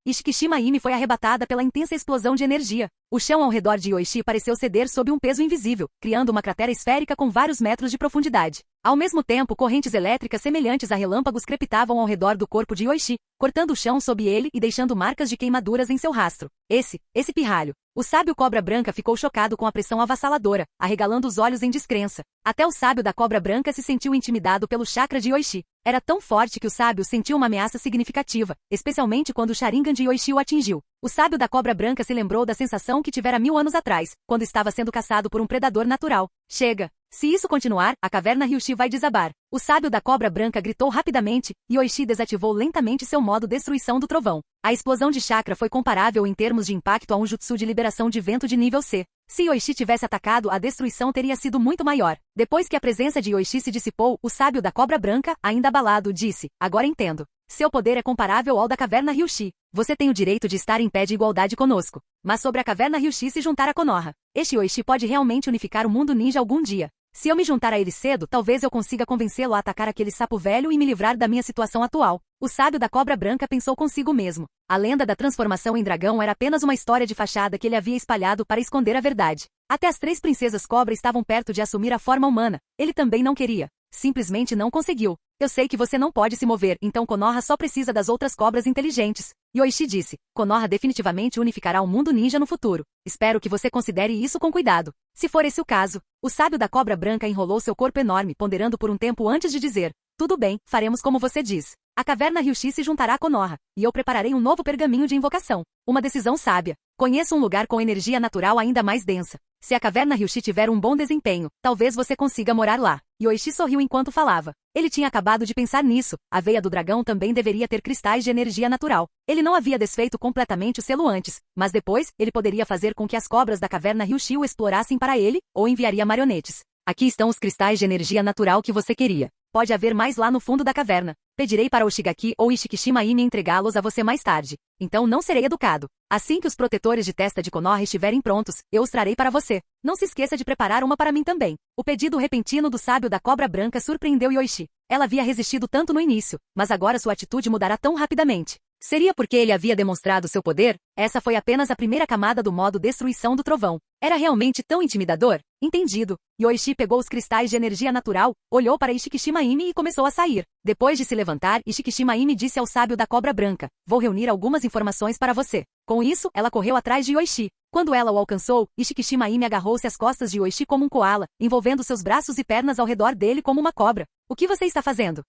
Ishikishima Imi foi arrebatada pela intensa explosão de energia. O chão ao redor de Yoichi pareceu ceder sob um peso invisível, criando uma cratera esférica com vários metros de profundidade. Ao mesmo tempo, correntes elétricas semelhantes a relâmpagos crepitavam ao redor do corpo de Yoichi, cortando o chão sob ele e deixando marcas de queimaduras em seu rastro. Esse pirralho. O sábio cobra branca ficou chocado com a pressão avassaladora, arregalando os olhos em descrença. Até o sábio da cobra branca se sentiu intimidado pelo chakra de Yoichi. Era tão forte que o sábio sentiu uma ameaça significativa, especialmente quando o Sharingan de Yoichi o atingiu. O sábio da cobra branca se lembrou da sensação que tivera 1000 anos atrás, quando estava sendo caçado por um predador natural. Chega! Se isso continuar, a caverna Ryushi vai desabar. O sábio da cobra branca gritou rapidamente, e Yoichi desativou lentamente seu modo destruição do trovão. A explosão de chakra foi comparável em termos de impacto a um jutsu de liberação de vento de nível C. Se Yoichi tivesse atacado, a destruição teria sido muito maior. Depois que a presença de Yoichi se dissipou, o sábio da cobra branca, ainda abalado, disse, agora entendo. Seu poder é comparável ao da caverna Ryushi. Você tem o direito de estar em pé de igualdade conosco. Mas sobre a caverna Ryushi se juntar a Konoha. Este Yoichi pode realmente unificar o mundo ninja algum dia. Se eu me juntar a ele cedo, talvez eu consiga convencê-lo a atacar aquele sapo velho e me livrar da minha situação atual. O sábio da cobra branca pensou consigo mesmo. A lenda da transformação em dragão era apenas uma história de fachada que ele havia espalhado para esconder a verdade. Até as 3 princesas cobra estavam perto de assumir a forma humana. Ele também não queria. Simplesmente não conseguiu. Eu sei que você não pode se mover, então Konoha só precisa das outras cobras inteligentes. Yoichi disse, Konoha definitivamente unificará o mundo ninja no futuro. Espero que você considere isso com cuidado. Se for esse o caso, o sábio da cobra branca enrolou seu corpo enorme, ponderando por um tempo antes de dizer, tudo bem, faremos como você diz. A caverna Ryushi se juntará a Konoha, e eu prepararei um novo pergaminho de invocação. Uma decisão sábia. Conheço um lugar com energia natural ainda mais densa. Se a caverna Ryushi tiver um bom desempenho, talvez você consiga morar lá. Yoichi sorriu enquanto falava. Ele tinha acabado de pensar nisso. A veia do dragão também deveria ter cristais de energia natural. Ele não havia desfeito completamente o selo antes, mas depois, ele poderia fazer com que as cobras da caverna Ryushi o explorassem para ele, ou enviaria marionetes. Aqui estão os cristais de energia natural que você queria. Pode haver mais lá no fundo da caverna. Pedirei para o Shigaki ou Ishikishima-ime entregá-los a você mais tarde. Então não serei educado. Assim que os protetores de testa de Konoha estiverem prontos, eu os trarei para você. Não se esqueça de preparar uma para mim também. O pedido repentino do sábio da cobra branca surpreendeu Yoichi. Ela havia resistido tanto no início, mas agora sua atitude mudará tão rapidamente. Seria porque ele havia demonstrado seu poder? Essa foi apenas a primeira camada do modo destruição do trovão. Era realmente tão intimidador? Entendido. Yoichi pegou os cristais de energia natural, olhou para Ishikishima-ime e começou a sair. Depois de se levantar, Ishikishima-ime disse ao sábio da cobra branca: vou reunir algumas informações para você. Com isso, ela correu atrás de Yoichi. Quando ela o alcançou, Ishikishima-ime agarrou-se às costas de Yoichi como um koala, envolvendo seus braços e pernas ao redor dele como uma cobra. O que você está fazendo?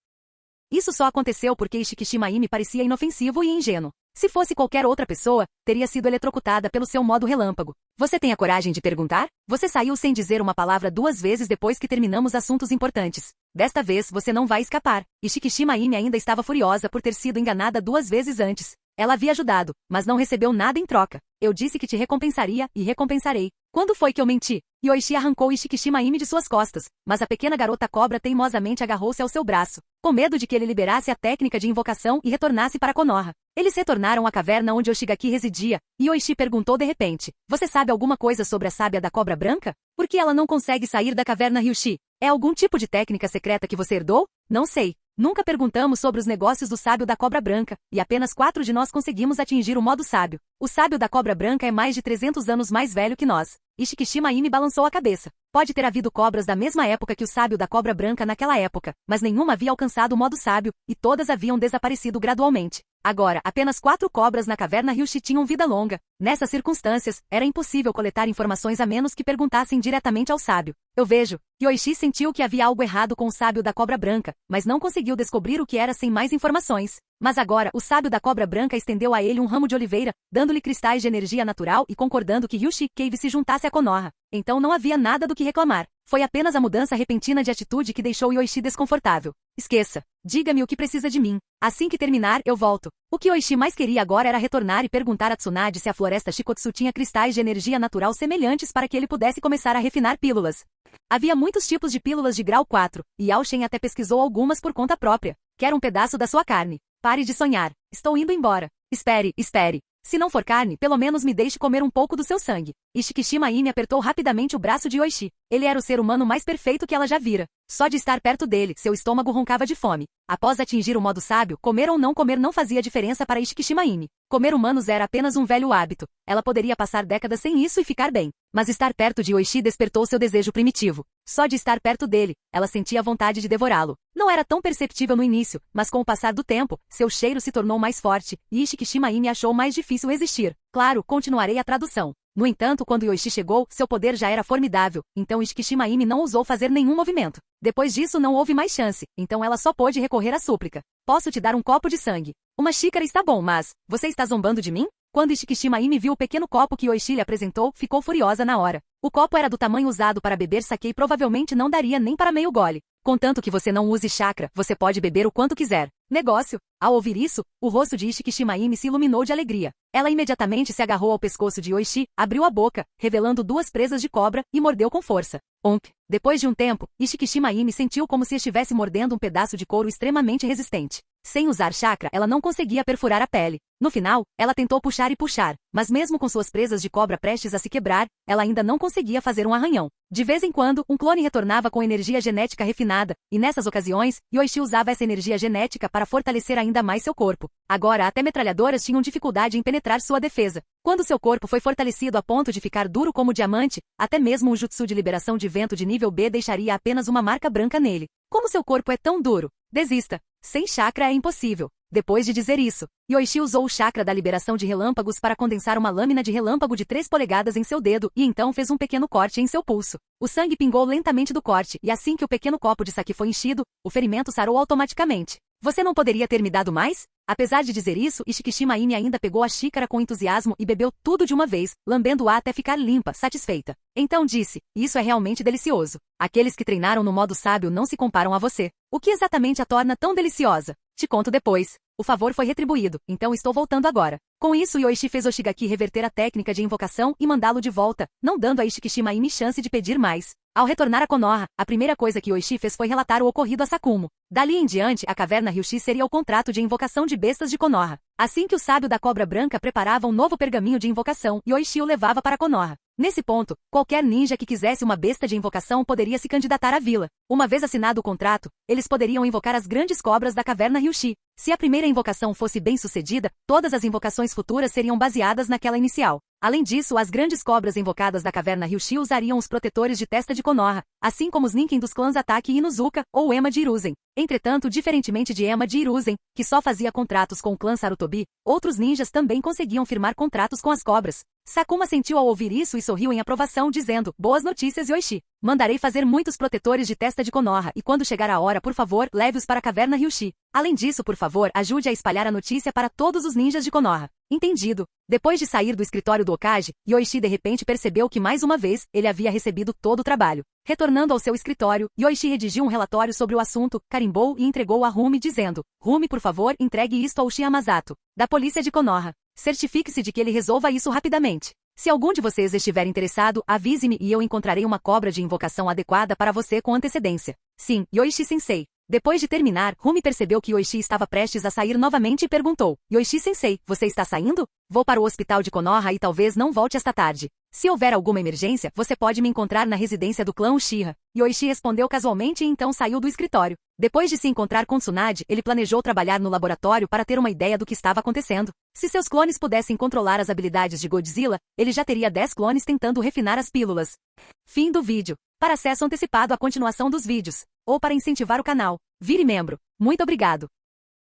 Isso só aconteceu porque Ishikishima-ime parecia inofensivo e ingênuo. Se fosse qualquer outra pessoa, teria sido eletrocutada pelo seu modo relâmpago. Você tem a coragem de perguntar? Você saiu sem dizer uma palavra 2 vezes depois que terminamos assuntos importantes. Desta vez você não vai escapar. Ishikishima-ime ainda estava furiosa por ter sido enganada 2 vezes antes. Ela havia ajudado, mas não recebeu nada em troca. Eu disse que te recompensaria e recompensarei. Quando foi que eu menti? Yoichi arrancou Ishikishima-ime de suas costas, mas a pequena garota cobra teimosamente agarrou-se ao seu braço, com medo de que ele liberasse a técnica de invocação e retornasse para Konoha. Eles retornaram à caverna onde Oshigaki residia, e Yoichi perguntou de repente: você sabe alguma coisa sobre a sábia da cobra branca? Por que ela não consegue sair da caverna Ryushi? É algum tipo de técnica secreta que você herdou? Não sei. Nunca perguntamos sobre os negócios do sábio da cobra branca, e apenas 4 de nós conseguimos atingir o modo sábio. O sábio da cobra branca é mais de 300 anos mais velho que nós. Ishikishima-ime balançou a cabeça. Pode ter havido cobras da mesma época que o sábio da cobra branca naquela época, mas nenhuma havia alcançado o modo sábio, e todas haviam desaparecido gradualmente. Agora, apenas 4 cobras na caverna Ryushi tinham vida longa. Nessas circunstâncias, era impossível coletar informações a menos que perguntassem diretamente ao sábio. Eu vejo. Yoichi sentiu que havia algo errado com o sábio da cobra branca, mas não conseguiu descobrir o que era sem mais informações. Mas agora, o sábio da cobra branca estendeu a ele um ramo de oliveira, dando-lhe cristais de energia natural e concordando que Ryushi Cave se juntasse a Konoha. Então não havia nada do que reclamar. Foi apenas a mudança repentina de atitude que deixou Yoichi desconfortável. Esqueça. Diga-me o que precisa de mim. Assim que terminar, eu volto. O que Yoichi mais queria agora era retornar e perguntar a Tsunade se a floresta Shikotsu tinha cristais de energia natural semelhantes para que ele pudesse começar a refinar pílulas. Havia muitos tipos de pílulas de grau 4, e Yao-Shen até pesquisou algumas por conta própria. Quero um pedaço da sua carne. Pare de sonhar. Estou indo embora. Espere, espere. Se não for carne, pelo menos me deixe comer um pouco do seu sangue. Ishikishima-ime apertou rapidamente o braço de Yoichi. Ele era o ser humano mais perfeito que ela já vira. Só de estar perto dele, seu estômago roncava de fome. Após atingir o modo sábio, comer ou não comer não fazia diferença para Ishikishima-ime. Comer humanos era apenas um velho hábito. Ela poderia passar décadas sem isso e ficar bem. Mas estar perto de Yoichi despertou seu desejo primitivo. Só de estar perto dele, ela sentia a vontade de devorá-lo. Não era tão perceptível no início, mas com o passar do tempo, seu cheiro se tornou mais forte, e Ishikishima-ime achou mais difícil resistir. Claro, continuarei a tradução. No entanto, quando Yoichi chegou, seu poder já era formidável, então Ishikishima-ime não ousou fazer nenhum movimento. Depois disso não houve mais chance, então ela só pôde recorrer à súplica. Posso te dar um copo de sangue. Uma xícara está bom, mas... você está zombando de mim? Quando Ishikishima-ime viu o pequeno copo que Yoichi lhe apresentou, ficou furiosa na hora. O copo era do tamanho usado para beber sake e provavelmente não daria nem para meio gole. Contanto que você não use chakra, você pode beber o quanto quiser. Negócio. Ao ouvir isso, o rosto de Ishikishima-ime se iluminou de alegria. Ela imediatamente se agarrou ao pescoço de Yoichi, abriu a boca, revelando 2 presas de cobra, e mordeu com força. Onk. Depois de um tempo, Ishikishima-ime sentiu como se estivesse mordendo um pedaço de couro extremamente resistente. Sem usar chakra, ela não conseguia perfurar a pele. No final, ela tentou puxar e puxar, mas mesmo com suas presas de cobra prestes a se quebrar, ela ainda não conseguia fazer um arranhão. De vez em quando, um clone retornava com energia genética refinada, e nessas ocasiões, Yoichi usava essa energia genética para fortalecer ainda mais seu corpo. Agora, até metralhadoras tinham dificuldade em penetrar sua defesa. Quando seu corpo foi fortalecido a ponto de ficar duro como diamante, até mesmo um jutsu de liberação de vento de nível B deixaria apenas uma marca branca nele. Como seu corpo é tão duro? Desista. Sem chakra é impossível. Depois de dizer isso, Yoichi usou o chakra da liberação de relâmpagos para condensar uma lâmina de relâmpago de 3 polegadas em seu dedo e então fez um pequeno corte em seu pulso. O sangue pingou lentamente do corte e assim que o pequeno copo de sake foi enchido, o ferimento sarou automaticamente. Você não poderia ter me dado mais? Apesar de dizer isso, Ishikishima-ime ainda pegou a xícara com entusiasmo e bebeu tudo de uma vez, lambendo-a até ficar limpa, satisfeita. Então disse, isso é realmente delicioso. Aqueles que treinaram no modo sábio não se comparam a você. O que exatamente a torna tão deliciosa? Te conto depois. O favor foi retribuído, então estou voltando agora. Com isso, Yoichi fez Oshigaki reverter a técnica de invocação e mandá-lo de volta, não dando a Ishikishima chance de pedir mais. Ao retornar a Konoha, a primeira coisa que Yoichi fez foi relatar o ocorrido a Sakumo. Dali em diante, a caverna Ryushi seria o contrato de invocação de bestas de Konoha. Assim que o sábio da cobra branca preparava um novo pergaminho de invocação, Yoichi o levava para Konoha. Nesse ponto, qualquer ninja que quisesse uma besta de invocação poderia se candidatar à vila. Uma vez assinado o contrato, eles poderiam invocar as grandes cobras da caverna Ryushi. Se a primeira invocação fosse bem sucedida, todas as invocações futuras seriam baseadas naquela inicial. Além disso, as grandes cobras invocadas da caverna Ryushi usariam os protetores de testa de Konoha, assim como os Ninken dos clãs Ataki e Inuzuka, ou Ema de Hiruzen. Entretanto, diferentemente de Ema de Hiruzen, que só fazia contratos com o clã Sarutobi, outros ninjas também conseguiam firmar contratos com as cobras. Sakuma sentiu ao ouvir isso e sorriu em aprovação, dizendo: "Boas notícias, Yoichi. Mandarei fazer muitos protetores de testa de Konoha e quando chegar a hora, por favor, leve-os para a caverna Ryushi. Além disso, por favor, ajude a espalhar a notícia para todos os ninjas de Konoha." Entendido. Depois de sair do escritório do Okage, Yoichi de repente percebeu que mais uma vez, ele havia recebido todo o trabalho. Retornando ao seu escritório, Yoichi redigiu um relatório sobre o assunto, carimbou e entregou a Rumi dizendo: "Rumi, por favor, entregue isto ao Uchiha Masato, da polícia de Konoha. Certifique-se de que ele resolva isso rapidamente. Se algum de vocês estiver interessado, avise-me e eu encontrarei uma cobra de invocação adequada para você com antecedência." Sim, Yoichi-sensei. Depois de terminar, Rumi percebeu que Yoichi estava prestes a sair novamente e perguntou: "Yoichi-sensei, você está saindo? Vou para o hospital de Konoha e talvez não volte esta tarde. Se houver alguma emergência, você pode me encontrar na residência do clã Uchiha." Yoichi respondeu casualmente e então saiu do escritório. Depois de se encontrar com Tsunade, ele planejou trabalhar no laboratório para ter uma ideia do que estava acontecendo. Se seus clones pudessem controlar as habilidades de Godzilla, ele já teria 10 clones tentando refinar as pílulas. Fim do vídeo. Para acesso antecipado à continuação dos vídeos, ou para incentivar o canal, vire membro. Muito obrigado.